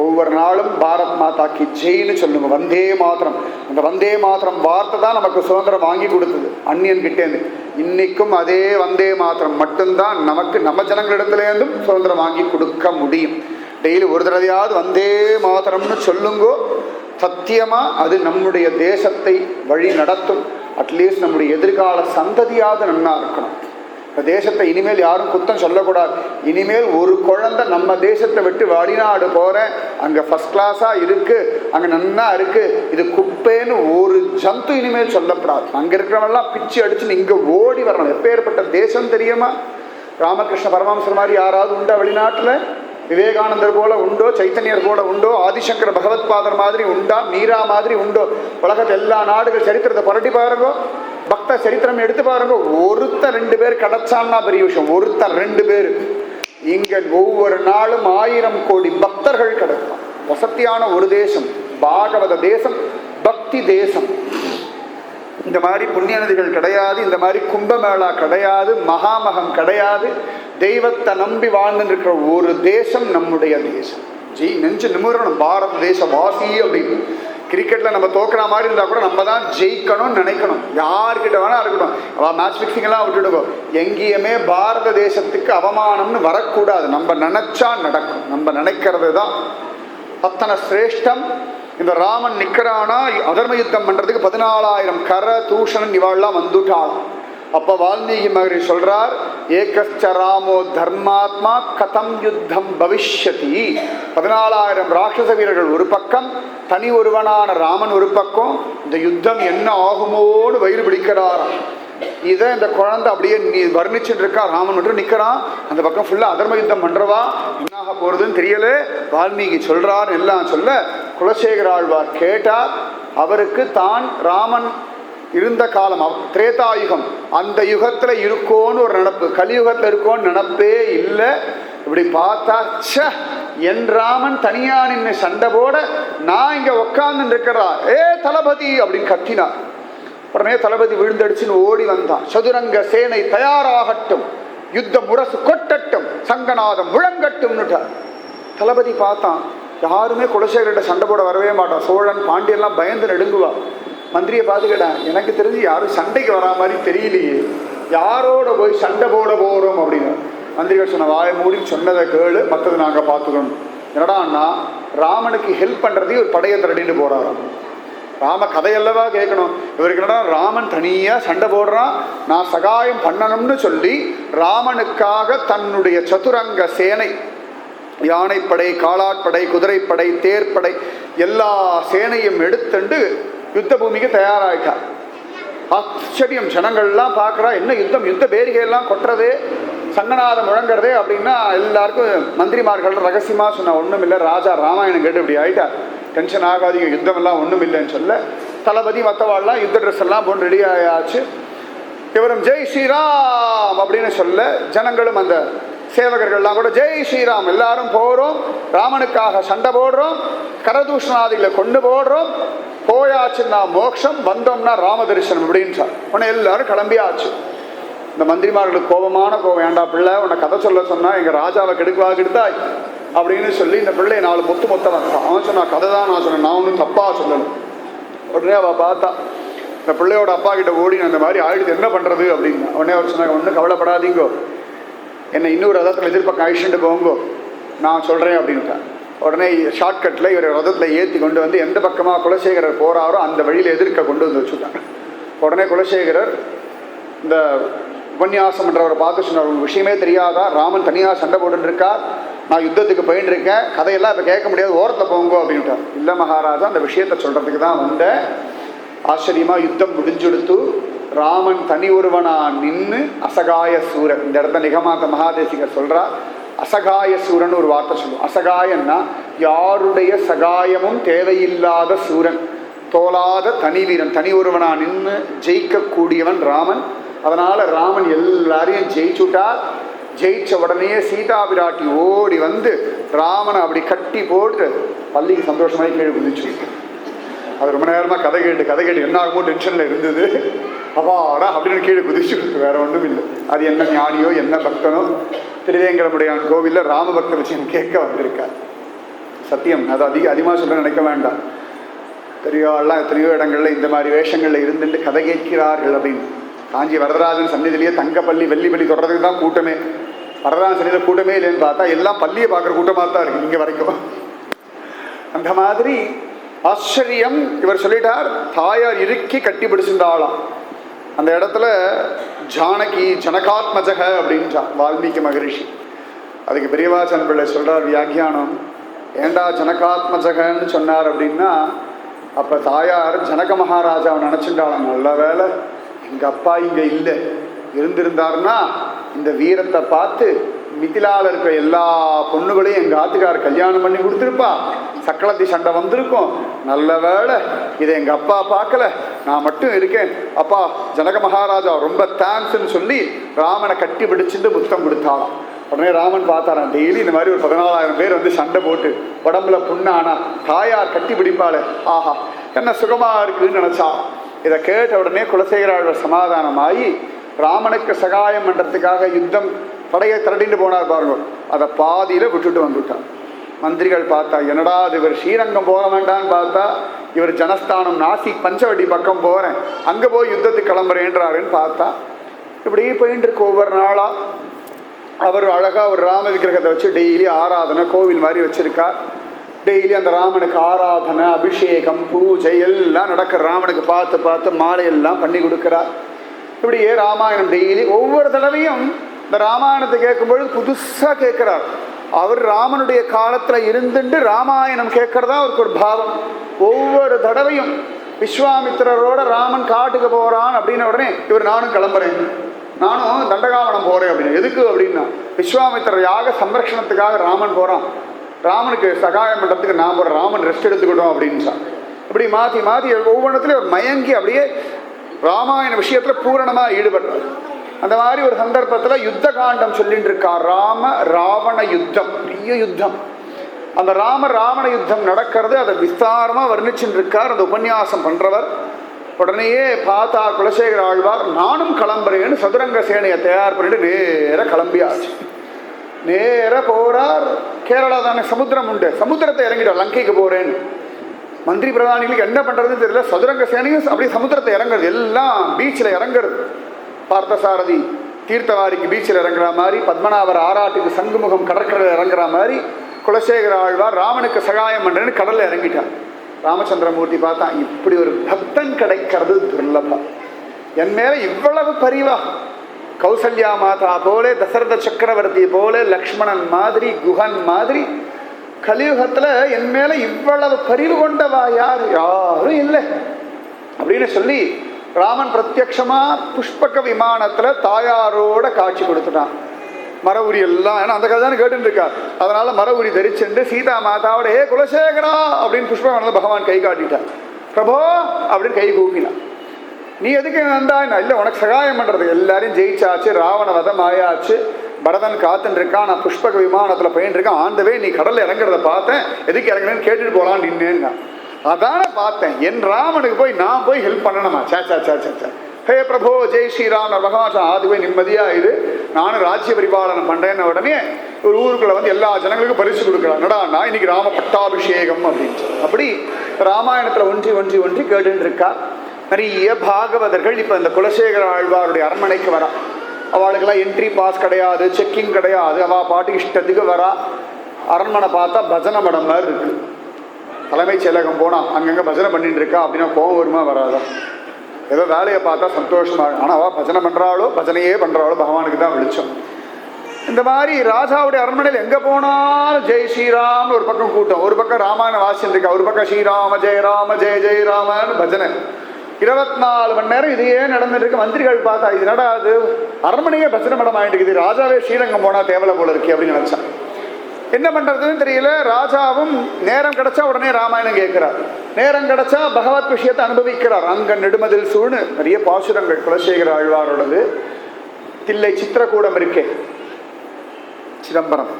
ஒவ்வொரு நாளும் பாரத் மாதா கி ஜெயின்னு சொல்லுங்க. வந்தே மாத்திரம். அந்த வந்தே மாத்திரம் வார்த்தை தான் நமக்கு சுதந்திரம் வாங்கி கொடுத்தது அந்நியன் கிட்டேருந்து. இன்னைக்கும் அதே வந்தே மாத்திரம் மட்டும்தான் நமக்கு நம்ம ஜனங்களிடத்துலேருந்தும் சுதந்திரம் வாங்கி கொடுக்க முடியும். டெய்லி ஒரு தடவையாவது வந்தே மாத்திரம்னு சொல்லுங்கோ. சத்தியமாக அது நம்முடைய தேசத்தை வழி நடத்தும். அட்லீஸ்ட் நம்முடைய எதிர்கால சந்ததியாவது நன்னா இருக்கணும். இந்த தேசத்தை இனிமேல் யாரும் குத்தம் சொல்லக்கூடாது. இனிமேல் ஒரு குழந்தை நம்ம தேசத்தை விட்டு வெளிநாடு போகிறேன், அங்கே ஃபஸ்ட் கிளாஸாக இருக்குது, அங்கே நன்னா இருக்குது, இது குப்பைன்னு ஒரு ஜந்து இனிமேல் சொல்லப்படாது. அங்கே இருக்கிறவங்கெல்லாம் பிச்சு அடிச்சுன்னு இங்கே ஓடி வரணும். எப்பேற்பட்ட தேசம் தெரியுமா? ராமகிருஷ்ண பரமஹம்சர் மாதிரி யாராவது உண்டா வெளிநாட்டில்? விவேகானந்தர் போல உண்டோ? சைத்தன்யர் போல உண்டோ? ஆதிசங்கர பகவத்பாதர் மாதிரி உண்டா? மீரா மாதிரி உண்டோ? உலகத்தில் எல்லா நாடுகள் சரித்திரத்தை புரட்டி பாருங்கோ, பக்த சரித்திரம் எடுத்து பாருங்க. ஒருத்தர் 2 பேர் கிடைச்சான்னா பெரிய விஷயம். ஒருத்தர் 2 பேர். இங்க ஒவ்வொரு நாளும் 1000 கோடி பக்தர்கள் கிடைக்கும். வசதியான ஒரு தேசம், பாகவத தேசம், பக்தி தேசம். இந்த மாதிரி புண்ணிய நதிகள் கிடையாது, இந்த மாதிரி கும்பமேளா கிடையாது, மகாமகம் கிடையாது. தெய்வத்தை நம்பி வாழ்ந்து இருக்கிற ஒரு தேசம் நம்முடைய தேசம். நெஞ்சு நிமிரணும், பாரத தேச வாசி அப்படின்னு. கிரிக்கெட்டில் நம்ம தோக்குற மாதிரி இருந்தால் கூட நம்ம தான் ஜெயிக்கணும்னு நினைக்கணும். யார்கிட்ட வேணா இருக்கட்டும். அவள் மேட்ச் ஃபிக்ஸிங்கெல்லாம் விட்டுடுவோம். எங்கேயுமே பாரத தேசத்துக்கு அவமானம்னு வரக்கூடாது. நம்ம நினைச்சா நடக்கும். நம்ம நினைக்கிறது தான் அத்தனை சிரேஷ்டம். இந்த ராமன் நிற்கிறானா அதர்ம யுத்தம் பண்ணுறதுக்கு 14,000 கர தூஷணன் இவாள்லாம் வந்துட்டாளாம். அப்போ வால்மீகி மகரி சொல்றார், ஏகஸ்ச ராமோ தர்மாத்மா கதம் யுத்தம் பவிஷ்யதி. 14,000 ராட்சச வீரர்கள் ஒரு பக்கம், தனி ஒருவனான ராமன் ஒரு பக்கம். இந்த யுத்தம் என்ன ஆகுமோன்னு வயிறு பிடிக்கிறாராம். இதை இந்த குழந்தை அப்படியே வர்ணிச்சுட்டு இருக்கா. ராமன் மட்டும் நிற்கிறான். அந்த பக்கம் ஃபுல்லாக அதர்ம யுத்தம் பண்ணுறவா. என்னாக போகிறதுன்னு தெரியல. வால்மீகி சொல்கிறார் எல்லாம் சொல்ல, குலசேகர ஆழ்வார் கேட்டார். அவருக்கு தான் ராமன் இருந்த காலம் திரேதாயுகம், அந்த யுகத்தில் இருக்கோன்னு ஒரு நினப்பு, கலியுகத்தில் இருக்கோன்னு நினப்பே இல்லை. இப்படி பார்த்தா என் ராமன் தனியா நின்று சண்டை போட நான் இங்கே உட்கார்ந்து இருக்கிறா, ஏ தளபதி அப்படின்னு கத்தினார். உடனே தளபதி விழுந்தடிச்சுன்னு ஓடி வந்தான். சதுரங்க சேனை தயாராகட்டும், யுத்த முரசு கொட்டட்டும், சங்கநாதம் முழங்கட்டும்னுட்டார். தளபதி பார்த்தான், யாருமே குலசேகர்கிட்ட சண்டை போட வரவே மாட்டான். சோழன் பாண்டியெல்லாம் பயந்து நடுங்குவா. மந்திரியை பார்த்துக்கிட்டேன், எனக்கு தெரிஞ்சு யாரும் சண்டைக்கு வரா மாதிரி தெரியலையே, யாரோட போய் சண்டை போட போகிறோம் அப்படின்னு. மந்திரிகள் சொன்ன, வாய மூடி சொன்னதை கேளு, மற்றது நாங்கள் பார்த்துக்கணும். என்னடான்னா ராமனுக்கு ஹெல்ப் பண்ணுறதே ஒரு படையை திரட்டிட்டு போகிறாராம். ராம கதையல்லவா கேட்கணும். இவருக்கு என்னடா ராமன் தனியாக சண்டை போடுறான், நான் சகாயம் பண்ணணும்னு சொல்லி ராமனுக்காக தன்னுடைய சதுரங்க சேனை, யானைப்படை, காலாட்படை, குதிரைப்படை, தேர்ப்படை எல்லா சேனையும் எடுத்துண்டு யுத்த பூமிக்கு தயாராகிட்டார். ஆச்சரியம், ஜனங்கள்லாம் பார்க்குறா, என்ன யுத்தம், யுத்த பேரிகையெல்லாம் கொட்டுறதே, சங்கநாதம் முழங்குறதே அப்படின்னா எல்லாருக்கும் மந்திரிமார்கள் ரகசியமாக சொன்ன, ஒன்றும் இல்லை, ராஜா ராமாயணம் கேட்டு இப்படி ஆகிட்டார், டென்ஷன் ஆகாதீங்க, யுத்தம் எல்லாம் ஒன்றும் இல்லைன்னு சொல்ல தளபதி மற்றவாள்லாம் யுத்த ட்ரெஸ் எல்லாம் போட்டு ரெடி ஆயாச்சு. இவரும் ஜெய் ஸ்ரீராம் அப்படின்னு சொல்ல ஜனங்களும் அந்த சேவகர்கள்லாம் கூட ஜெய் ஸ்ரீராம், எல்லாரும் போறோம், ராமனுக்காக சண்டை போடுறோம், கரதூஷணாதிகளை கொண்டு போடுறோம், போயாச்சுன்னா மோட்சம், வந்தோம்னா ராம தரிசனம் அப்படின்றார். உடனே எல்லாரும் கிளம்பியாச்சு. இந்த மந்திரிமார்களுக்கு கோபமான கோபம், ஏண்டா பிள்ளை உன்னை கதை சொல்ல சொன்னா எங்க ராஜாவை கெடுத்தாய் அப்படின்னு சொல்லி இந்த பிள்ளையை 4 மொத்த வந்தான். அவன் சொன்னா கதை தான் நான் சொன்னேன், நான் ஒன்றும் தப்பா சொல்லணும். உடனே அவள் பார்த்தா இந்த பிள்ளையோட அப்பா கிட்ட ஓடி அந்த மாதிரி ஆயிடுது, என்ன பண்றது அப்படின்னு. உடனே அவர் சொன்னாங்க, ஒன்றும் கவலைப்படாதீங்கோ, என்னை இன்னொரு ரதத்தில் எதிர்பக்கம் அழிச்சுட்டு போங்கோ, நான் சொல்றேன் அப்படின்ட்டான். உடனே ஷார்ட்கட்டில் இவர் ரதத்தில் ஏற்றி கொண்டு வந்து எந்த பக்கமாக குலசேகரர் போறாரோ அந்த வழியில் எதிர்க்க கொண்டு வந்து வச்சுட்டாங்க. உடனே குலசேகரர் இந்த உபன்யாசம் என்றவரை பார்த்து சொன்னார், உங்களுக்கு விஷயமே தெரியாதா, ராமன் தனியாக சண்டை போட்டுருக்கார், நான் யுத்தத்துக்கு போயின்னு இருக்கேன், கதையெல்லாம் இப்போ கேட்க முடியாது, ஓரத்தில் போங்கோ அப்படின்ட்டார். இல்லை மகாராஜா, அந்த விஷயத்தை சொல்கிறதுக்கு தான் வந்தேன். ஆச்சரியமாக யுத்தம் முடிஞ்செடுத்து ராமன் தனி ஒருவனா நின்று அசகாய சூரன், இந்த இடத்த நிகமாந்த மகாதேசிகர் சொல்கிறார், அசகாய சூரன் ஒரு வார்த்தை சொல்லுவோம். அசகாயன்னா யாருடைய சகாயமும் தேவையில்லாத சூரன், தோலாத தனி வீரன், தனி ஒருவனா நின்று ஜெயிக்கக்கூடியவன் ராமன். அதனால ராமன் எல்லாரையும் ஜெயிச்சுட்டார். ஜெயிச்ச உடனே சீதா பிராட்டி ஓடி வந்து ராமனை அப்படி கட்டி போட்டு பள்ளிக்கு சந்தோஷமாய் கீழே குதிச்சு. அது ரொம்ப நேரமா கதை கேட்டு என்ன ஆகுமோ டென்ஷன்ல இருந்தது. அப்பாடா அப்படின்னு கீழே குதிச்சு, வேற ஒன்றும் இல்லை. அது என்ன ஞானியோ என்ன பக்தனோ திருவேங்கடமுடையான் கோவிலில் ராமபக்த விஷயம் கேட்க வந்திருக்கார். சத்தியம், அது அதிகமாக சொல்ல நினைக்க வேண்டாம். பெரியவாள்லாம் எத்தனையோ இடங்கள்ல இந்த மாதிரி வேஷங்கள்ல இருந்துட்டு கதை கேட்கிறார்கள் அப்படின்னு. காஞ்சி வரதராஜன் சன்னிதிலேயே தங்கப்பள்ளி வெள்ளிப்பள்ளி தொடர்றதுக்கு தான் கூட்டமே. வரதராஜன் சன்னிதியில் கூட்டமே இல்லைன்னு பார்த்தா எல்லாம் பள்ளியை பார்க்குற கூட்டமாக தான் இருக்கு இங்கே வரைக்கும். அந்த மாதிரி ஆச்சரியம். இவர் சொல்லிட்டார், தாயார் இறுக்கி கட்டி பிடிச்சிருந்தாளாம். அந்த இடத்துல ஜானகி ஜனகாத்மஜக அப்படின்றான் வால்மீகி மகரிஷி. அதுக்கு பெரியவாசன் பிள்ளை சொல்றார் வியாக்கியானம், ஏண்டா ஜனகாத்மஜகன்னு சொன்னார் அப்படின்னா, அப்போ தாயார் ஜனக மகாராஜாவை நினச்சிட்டாளாம், நல்ல வேலை எங்கள் அப்பா இங்கே இல்லை, இருந்திருந்தாருன்னா இந்த வீரத்தை பார்த்து மிதிலாவில் இருக்கிற எல்லா பொண்ணுகளையும் எங்கள் ஆத்துக்காரர் கல்யாணம் பண்ணி கொடுத்துருப்பா, சக்களத்தி சண்டை வந்திருக்கும், நல்ல வேலை இதை எங்கள் அப்பா பார்க்கல, நான் மட்டும் இருக்கேன், அப்பா ஜனக மகாராஜா ரொம்ப தேங்க்ஸ்ன்னு சொல்லி ராமனை கட்டி பிடிச்சிட்டு முத்தம் கொடுத்தாளாம். உடனே ராமன் பார்த்தாரான், டெய்லி இந்த மாதிரி ஒரு 14,000 பேர் வந்து சண்டை போட்டு உடம்புல புண்ணானா தாயார் கட்டி பிடிப்பாளே, ஆஹா என்ன சுகமா இருக்குன்னு நினைச்சா. இதை கேட்ட உடனே குலசேகராழ்வார் சமாதானமாகி ராமனுக்கு சகாயம் பண்றதுக்காக யுத்தம் படையை திரட்டிட்டு போனார் பாருங்க, அதை பாதியில விட்டுட்டு வந்துட்டார். மந்திரிகள் பார்த்தா, என்னடா அது இவர் ஸ்ரீரங்கம் போக வேண்டான்னு பார்த்தா இவர் ஜனஸ்தானம் நாசிக் பஞ்சவடி பக்கம் போறேன், அங்க போய் யுத்தத்துக்கு கிளம்புறேன்றாருன்னு பார்த்தா, இப்படி போயிட்டு இருக்கு. ஒவ்வொரு நாளா அவர் அழகா ஒரு ராம விக்கிரகத்தை வச்சு டெய்லி ஆராதனை கோவில் மாதிரி வச்சிருக்கார். டெய்லி அந்த ராமனுக்கு ஆராதனை அபிஷேகம் பூஜை எல்லாம் நடக்கிற, ராமனுக்கு பார்த்து பார்த்து மாலையெல்லாம் பண்ணி கொடுக்கிறார். இப்படியே ராமாயணம் டெய்லி ஒவ்வொரு தடவையும் இந்த ராமாயணத்தை கேட்கும்பொழுது புதுசாக கேட்கிறார். அவர் ராமனுடைய காலத்துல இருந்துட்டு ராமாயணம் கேட்கறதா அவருக்கு ஒரு பாவம். ஒவ்வொரு தடவையும் விஸ்வாமித்திரரோட ராமன் காட்டுக்கு போறான் அப்படின்ன உடனே இவர் நானும் கிளம்புறேன், நானும் தண்டகாவனம் போறேன் அப்படின்னு. எதுக்கு அப்படின்னா விஸ்வாமித்திரர் யாக சம்ரக்ஷணத்துக்காக ராமன் போறான், ராமனுக்கு சகாயம் பண்றதுக்கு நான் போறேன், ராமன் ரெஸ்ட் எடுத்துக்கிட்டோம் அப்படின்னு. இப்படி மாற்றி மாற்றி ஒவ்வொன்றத்துலையும் ஒரு மயங்கி அப்படியே ராமாயண விஷயத்துல பூரணமா ஈடுபடுறார். அந்த மாதிரி ஒரு சந்தர்ப்பத்துல யுத்த காண்டம் சொல்லிட்டு இருக்கார். ராம ராவண யுத்தம், பெரிய யுத்தம். அந்த ராவண யுத்தம் நடக்கிறது, அதை விஸ்தாரமா வர்ணிச்சுட்டு இருக்கார் அந்த உபன்யாசம் பண்றவர். உடனேயே பார்த்தா குலசேகர ஆழ்வார், நானும் கிளம்புறேன்னு சதுரங்க சேனையை தயார் பண்ணிட்டு நேர கிளம்பியாச்சு. நேர போறார். கேரளா தானே சமுத்திரம் உண்டு, சமுத்திரத்தை இறங்கிட்டார், லங்கைக்கு போறேன்னு. மந்திரி பிரதானிகளுக்கு என்ன பண்றதுன்னு தெரியல, சதுரங்க சேனையும் அப்படியே சமுத்திரத்தை இறங்குறது, எல்லாம் பீச்சில் இறங்குறது. பார்த்தசாரதி தீர்த்தவாரிக்கு பீச்சில் இறங்குற மாதிரி, பத்மநாபர் ஆராட்டுக்கு சங்குமுகம் கடற்கரையில் இறங்குற மாதிரி குலசேகர ஆழ்வார் ராமனுக்கு சகாயம் பண்றேன்னு கடல்ல இறங்கிட்டார். ராமச்சந்திரமூர்த்தி பார்த்தா, இப்படி ஒரு பக்தன் கிடைக்கிறது துர்லபம், என் மேல இவ்வளவு பரிவா, கௌசல்யா மாதா போல, தசரத சக்கரவர்த்தி போல, லக்ஷ்மணன் மாதிரி, குஹன் மாதிரி கலியுகத்துல என் மேல இவ்வளவு பரிவு கொண்டவா யாரும் இல்லை அப்படின்னு சொல்லி ராமன் பிரத்யக்ஷமா புஷ்பக விமானத்துல தாயாரோட காட்சி கொடுத்துட்டான். மர உரி எல்லாம், ஏன்னா அந்த கதை தானே கேட்டுட்டு இருக்கார், அதனால மர உரி தரிச்சுட்டு சீதா மாதாவோட ஏ குலசேகரா அப்படின்னு புஷ்ப பகவான் கை காட்டிட்டார். பிரபோ அப்படின்னு கை கூப்பினான். நீ எதுக்கு வந்தா? இல்லை, உனக்கு சகாயம் பண்றது, எல்லாரையும் ஜெயிச்சாச்சு, ராவண வதம் ஆயாச்சு, பரதன் காத்துன்னு இருக்கான், நான் புஷ்பக விமானத்தில் போயின்னு இருக்கேன், ஆண்டவே நீ கடலில் இறங்குறத பார்த்தேன், எதுக்கு இறங்குறேன்னு கேட்டுட்டு போகலான்னு நின்னேன்னா. அதான பார்த்தேன், என் ராமனுக்கு போய் நான் போய் ஹெல்ப் பண்ணணுமா? சேச்சா சேச்சா சே, ஹே பிரபோ ஜெய் ஸ்ரீராம் பகவான் அது போய் நிம்மதியாக இது, நானும் ராஜ்ய பரிபாலனம் பண்ணுறேன்னு உடனே ஒரு ஊருக்குள்ள வந்து எல்லா ஜனங்களுக்கும் பரிசு கொடுக்குறான். நடா இன்னைக்கு ராம பட்டாபிஷேகம் அப்படின்ட்டு. அப்படி ராமாயணத்தில் ஒன்றி ஒன்றி ஒன்றி கேட்டுன்னு இருக்கா. நிறைய பாகவதர்கள் இப்போ இந்த குலசேகர ஆழ்வாருடைய அரண்மனைக்கு வரா. அவளுக்கெல்லாம் என்ட்ரி பாஸ் கிடையாது, செக்கிங் கிடையாது, அவள் பாட்டு இஷ்டத்துக்கு வரா. அரண்மனை பார்த்தா பஜனை மடம் மாதிரி இருக்கு. தலைமைச் செயலகம் போனால் அங்கங்கே பஜனை பண்ணிட்டு இருக்கா அப்படின்னா கோவம் வருமா வராதா? ஏதோ வேலையை பார்த்தா சந்தோஷமா. ஆனால் அவள் பஜனை பண்ணுறாளோ பஜனையே பண்ணுறாளோ பகவானுக்கு தான் வெளிச்சம். இந்த மாதிரி ராஜாவுடைய அரண்மனையில் எங்கே போனாலும் ஜெய் ஸ்ரீராம்னு ஒரு பக்கம் கூட்டம், ஒரு பக்கம் ராமாயணம் வாசிச்சுட்டு இருக்கா, ஒரு பக்கம் ஸ்ரீராம ஜெய ஜெய ராமன்னு பஜனை. 24 மணி நேரம் இதையே நடந்துட்டு இருக்கு. மந்திரிகள் பார்த்தா இது நடாது, அரண்மனையே பஜனை மடம் ஆகிட்டு இருக்குது, ராஜாவே ஸ்ரீரங்கம் போனால் தேவலை போல இருக்கு அப்படின்னு நினைச்சான். என்ன பண்றதுன்னு தெரியல. ராஜாவும் நேரம் கிடைச்சா உடனே ராமாயணம் கேட்கிறார், நேரம் கிடைச்சா பகவத் விஷயத்தை அனுபவிக்கிறார். அங்க நெடுமதில் சூழ்னு நிறைய பாசுரங்கள் குலசேகர ஆழ்வாரோடது. தில்லை சித்திரக்கூடம் இருக்கே சிதம்பரம்,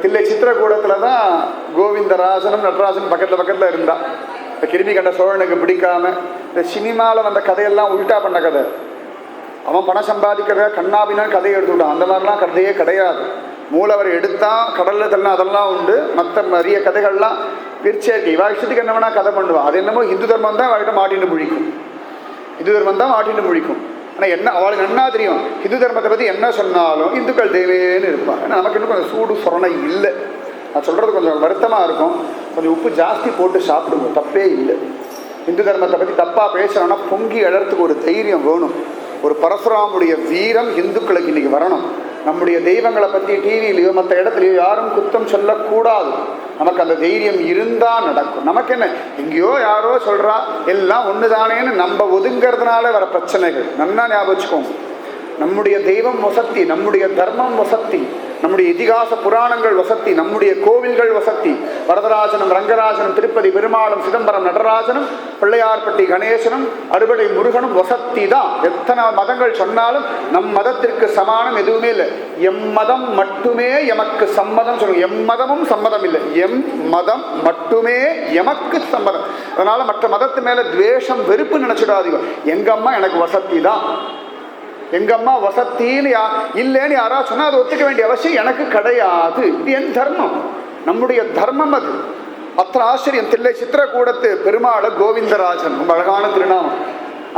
தில்லை சித்திரக்கூடத்துல தான் கோவிந்தராசனும் நடராசனும் பக்கத்துல இருந்தா. இந்த கிருமி கண்ட சோழனுக்கு பிடிக்காம இந்த சினிமாவில் வந்த கதையெல்லாம் உல்டா பண்ண கதை. அவன் பணம் சம்பாதிக்கிறத கண்ணாபின்னா கதையை எடுத்துவிட்டான். அந்த மாதிரிலாம் கதையே கிடையாது. மூலவர் எடுத்தான் கடலில் தள்ளனா அதெல்லாம் உண்டு. மற்ற நிறைய கதைகள்லாம் பிரிச்சேர்க்கை. இவா இஷ்டத்துக்கு என்ன வேணா கதை பண்ணுவான். அது என்னமோ இந்து தர்மம் தான் அவர்கிட்ட மாட்டின்னு முழிக்கும், இந்து தர்மம் தான் மாட்டின்னு முழிக்கும். ஆனால் என்ன அவளுக்கு என்ன தெரியும், இந்து தர்மத்தை பற்றி என்ன சொன்னாலும் இந்துக்கள் தேவேன்னு இருப்பான். ஏன்னா நமக்கு இன்னும் கொஞ்சம் சூடு சொரணை இல்லை. நான் சொல்கிறது கொஞ்சம் வருத்தமாக இருக்கும். கொஞ்சம் உப்பு ஜாஸ்தி போட்டு சாப்பிடுங்க, தப்பே இல்லை. இந்து தர்மத்தை பற்றி தப்பாக பேசுகிறோன்னா பொங்கி எழறதுக்கு ஒரு தைரியம் வேணும். ஒரு பரசுராமுடைய வீரம் இந்துக்களுக்கு இன்றைக்கி வரணும். நம்முடைய தெய்வங்களை பற்றி டிவிலையோ மற்ற இடத்துலையோ யாரும் குத்தம் சொல்லக்கூடாது. நமக்கு அந்த தைரியம் இருந்தால் நடக்கும். நமக்கு என்ன, எங்கேயோ யாரோ சொல்கிறா எல்லாம் ஒன்று தானேன்னு நம்ம ஒதுங்கிறதுனால வர பிரச்சனைகள். நல்லா ஞாபகம் வச்சுக்கோங்க. நம்முடைய தெய்வம் வசத்தி, நம்முடைய தர்மம் வசத்தி, நம்முடைய இதிகாச புராணங்கள் வசத்தி, நம்முடைய கோவில்கள் வசத்தி. வரதராஜனும் ரங்கராஜனும் திருப்பதி பெருமாளும் சிதம்பரம் நடராஜனும் பிள்ளையார்பட்டி கணேசனும் அறுபடை முருகனும் வசத்தி தான். எத்தனை மதங்கள் சொன்னாலும் நம் மதத்திற்கு சமானம் எதுவுமே இல்லை. எம் மதம் மட்டுமே எமக்கு சம்மதம் சொல்லுங்க. எம் மதமும் சம்மதம் இல்லை, எம் மதம் மட்டுமே எமக்கு சம்மதம். அதனால மற்ற மதத்து மேல துவேஷம் வெறுப்பு நினைச்சிடாதீங்க. எங்க அம்மா எனக்கு வசத்தி தான், எங்க அம்மா வசத்தின்னு இல்லைன்னு யாராவது சொன்னா அதை ஒத்துக்க வேண்டிய அவசியம் எனக்கு கிடையாது. இது என் தர்மம், நம்முடைய தர்மம் அது. அத்தனை ஆச்சரியம். தில்லை சித்திரக்கூடத்து பெருமாளை கோவிந்தராஜன், ரொம்ப அழகான திருநாமம்.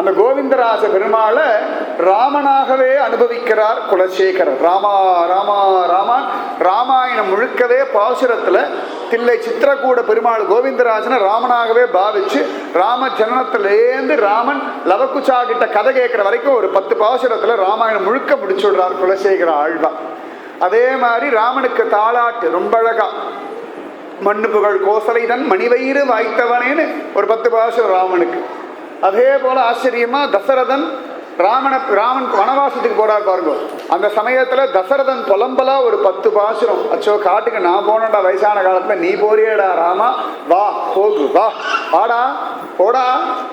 அந்த கோவிந்தராஜ பெருமாளை ராமனாகவே அனுபவிக்கிறார் குலசேகரர். ராமா ராமா ராமா ராமாயணம் முழுக்கவே பாசுரத்தில் தில்லை சித்திரக்கூட பெருமாள் கோவிந்தராஜனை ராமனாகவே பாவிச்சு ராம ஜனனத்திலேருந்து ராமன் லவக்குச்சா கிட்ட கதை கேட்குற வரைக்கும் ஒரு 10 பாசுரத்தில் ராமாயணம் முழுக்க முடிச்சு விடுறார் குலசேகர ஆழ்வார். அதே மாதிரி ராமனுக்கு தாளாட்டு ரொம்ப அழகா, மண்ணு புகழ் கோசலைதன் மணிவயிறு வாய்த்தவனேன்னு ஒரு 10 பாசுரம் ராமனுக்கு. அதே போல ஆச்சரியமா தசரதன் ராமன் வனவாசத்துக்கு போறார் பாருங்க. அந்த சமயத்துல தசரதன் புலம்பலா ஒரு 10 பாசுரம். அச்சோ காட்டுக்கு நான் போனடா வயசான காலத்துல, நீ போறியடா ராமா, வா போகு வா வாடா போடா.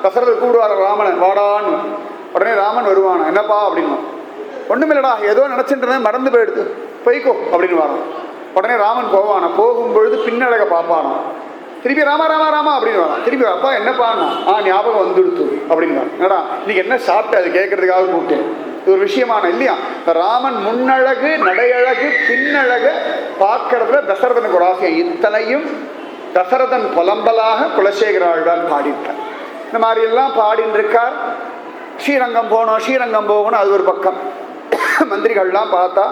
தசரதன் கூப்பிடுவார் ராமனை வாடான்னு. உடனே ராமன் வருவானா, என்னப்பா அப்படின்னு. ஒண்ணுமில்லடா ஏதோ நினைச்சிட்டு இருந்தேன் மறந்து போயிடுது, போய்க்கோ அப்படின்னு வரான். உடனே ராமன் போவானா, போகும்பொழுது பின்னழக பார்ப்பானா. திருப்பி ராமா ராமா ராமா அப்படின்னு வரான். திருப்பி அப்பா என்னப்பான்னா, ஞாபகம் வந்துடுத்து அப்படின்னு. என்னடா இன்னைக்கு என்ன சாப்பிட்டு அது கேட்கறதுக்காக கூப்பிட்டேன். இது ஒரு விஷயமான இல்லையா? இந்த ராமன் முன்னழகு நடையழகு பின்னழகு பார்க்கறதுல தசரதனுக்கு ஒரு ஆசையம். இத்தனையும் தசரதன் புலம்பலாக குலசேகர ஆழ்வார் பாடிட்டார். இந்த மாதிரி எல்லாம் பாடின்னு இருக்கார். ஸ்ரீரங்கம் போகணும் ஸ்ரீரங்கம் போகணும் அது ஒரு பக்கம். மந்திரிகள்லாம் பார்த்தா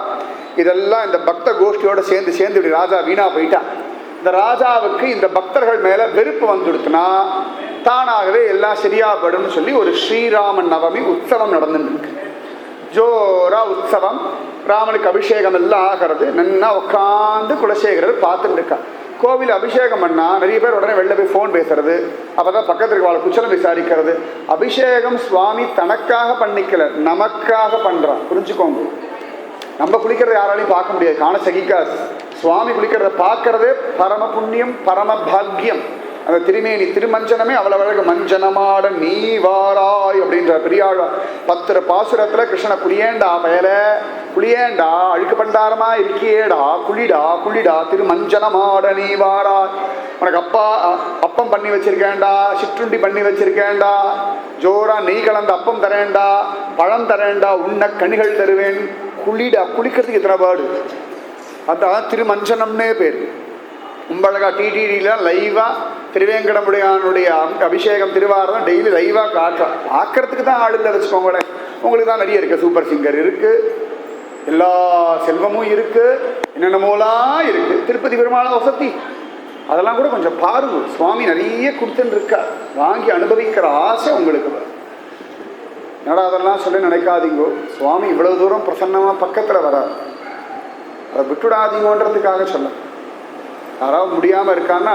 இதெல்லாம் இந்த பக்த கோஷ்டியோட சேர்ந்து இப்படி ராஜா வீணா போயிட்டா. இந்த ராஜாவுக்கு இந்த பக்தர்கள் மேல வெறுப்பு வந்துடுத்துனா தானாகவே எல்லாம் சரியாபடும் சொல்லி ஒரு ஸ்ரீராமன் நவமி உற்சவம் நடந்துருக்கு. ஜோரா உற்சவம், ராமனுக்கு அபிஷேகம் எல்லாம் ஆகிறது. நன்னா உட்காந்து குலசேகரர் பார்த்துட்டு இருக்கா. கோவில் அபிஷேகம் பண்ணா நிறைய பேர் உடனே வெளில போய் ஃபோன் பேசுறது, அப்பதான் பக்கத்துக்கு அவளை குச்சலம் விசாரிக்கிறது. அபிஷேகம் சுவாமி தனக்காக பண்ணிக்கல, நமக்காக பண்றான். புரிஞ்சுக்கோங்க. நம்ம குளிக்கிறத யாராலையும் பார்க்க முடியாது, காண சகிக்காது. சுவாமி குளிக்கிறத பார்க்கறதே பரம புண்ணியம் பரம பாக்கியம். அந்த திருமேனி திருமஞ்சனமே அவ்வளவு மஞ்சனமாட நீ வாராய் அப்படின்ற பெரியாழ்வார் 10 பாசுரத்துல கிருஷ்ண புரியேண்டா பயல குளியேண்டா, அழுக்கு பண்டாரமா இருக்கியேடா, குளிடா குளிடா திருமஞ்சனமாட நீ வாரா. உனக்கு அப்பம் பண்ணி வச்சிருக்கேன்டா, சிற்றுண்டி பண்ணி வச்சிருக்கேன்டா, ஜோரா நெய் கலந்த அப்பம் தரேன்டா, பழம் தரேன்டா, உன்ன கனிகள் தருவேன், குளிடா. குளிக்கிறதுக்கு இத்தனை பாடு. அதான் திருமஞ்சனம்னே பேர். கும்பழகா டிடிடியில் லைவாக திருவேங்கடமுடையானுடைய அபிஷேகம் திருவாரதம் டெய்லி லைவாக காட்டுறான். பார்க்கறதுக்கு தான் ஆள் இல்லை வச்சுக்கோங்களேன். உங்களுக்கு தான் நிறைய இருக்குது, சூப்பர் சிங்கர் இருக்குது, எல்லா செல்வமும் இருக்குது, என்னென்னமோலாம் இருக்குது. திருப்பதி பெருமாள வசதி அதெல்லாம் கூட கொஞ்சம் பாருங்க. சுவாமி நிறைய கொடுத்துன்னு இருக்கா, வாங்கி அனுபவிக்கிற ஆசை உங்களுக்கு. என்னடா அதெல்லாம் சொல்லி நினைக்காதீங்கோ. சுவாமி இவ்வளவு தூரம் பிரசன்னமாக பக்கத்தில் வராது, அதை விட்டுடாதீங்கன்றதுக்காக சொல்ல. யாராவது முடியாமல் இருக்கான்னா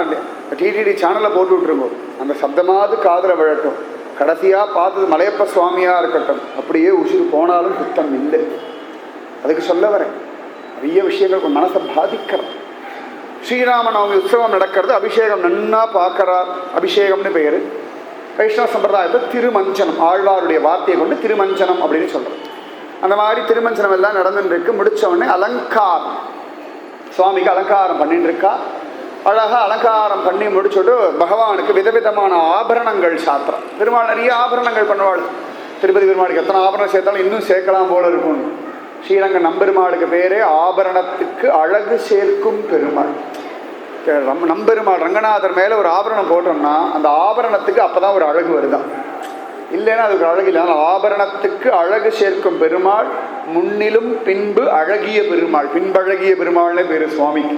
டிடிடி சேனலில் போட்டு விட்டுருங்கோ, அந்த சப்தமாவது காதில் விழட்டும். கடைசியாக பார்த்தது மலையப்ப சுவாமியாக இருக்கட்டும், அப்படியே உசுறு போனாலும் குத்தம் இல்லை. அதுக்கு சொல்ல வரேன். நிறைய விஷயங்கள் மனசை பாதிக்கிறது. ஸ்ரீராமநவமி உற்சவம் நடக்கிறது, அபிஷேகம் நன்னா பார்க்கறார். அபிஷேகம்னு பெயர். வைஷ்ணவ சம்பிரதாயத்தை திருமஞ்சனம், ஆழ்வாருடைய வார்த்தையை கொண்டு திருமஞ்சனம் அப்படின்னு சொல்கிறோம். அந்த மாதிரி திருமஞ்சனம் எல்லாம் நடந்துட்டு இருக்கு. முடிச்ச உடனே அலங்காரம், சுவாமிக்கு அலங்காரம் பண்ணிட்டு இருக்கா. அழகாக அலங்காரம் பண்ணி முடிச்சுட்டு பகவானுக்கு விதவிதமான ஆபரணங்கள் சாத்திரம். பெருமாள் நிறைய ஆபரணங்கள் பண்ணுவாள். திருப்பதி பெருமாளுக்கு எத்தனை ஆபரணம் சேர்த்தாலும் இன்னும் சேர்க்கலாம் போல இருக்கும். ஸ்ரீரங்க நம்பெருமாளுக்கு பேரே ஆபரணத்துக்கு அழகு சேர்க்கும் பெருமாள். நம்பெருமாள் ரங்கநாதர் மேலே ஒரு ஆபரணம் போட்டோம்னா அந்த ஆபரணத்துக்கு அப்போ தான் ஒரு அழகு வருதான், இல்லைன்னா அதுக்கு அழகு இல்லை. ஆபரணத்துக்கு அழகு சேர்க்கும் பெருமாள், முன்னிலும் பின்பு அழகிய பெருமாள், பின்பழகிய பெருமாள்னே பேரு சுவாமிக்கு.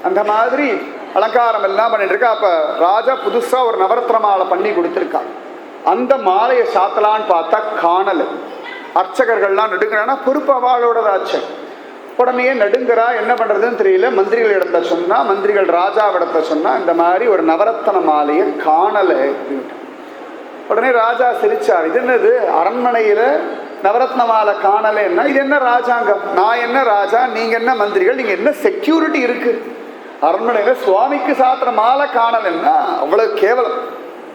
அந்த மாதிரி அலங்காரம் எல்லாம் பண்ணிட்டு இருக்கா. அப்போ ராஜா புதுசாக ஒரு நவரத்ன மாலை பண்ணி கொடுத்துருக்கா. அந்த மாலையை சாத்தலான்னு பார்த்தா காணலை. அர்ச்சகர்கள்லாம் நடுங்கிறான்னா பொறுப்பு அவளோடதாச்சு. உடனே நடுங்கிறா, என்ன பண்ணுறதுன்னு தெரியல. மந்திரிகள் இடத்துல சொன்னால், மந்திரிகள் ராஜாவிடத்துல சொன்னால் இந்த மாதிரி ஒரு நவரத்ன மாலையை காணலை அப்படின்ட்டு. உடனே ராஜா சிரிச்சார். இது என்னது, அரண்மனையில் நவரத்ன மாலை காணலைன்னா இது என்ன ராஜாங்கம்? நான் என்ன ராஜா, நீங்கள் என்ன மந்திரிகள், நீங்கள் என்ன செக்யூரிட்டி இருக்குது? அரண்மனையில் சுவாமிக்கு சாத்திர மாலை காணலைன்னா அவ்வளவு கேவலம்,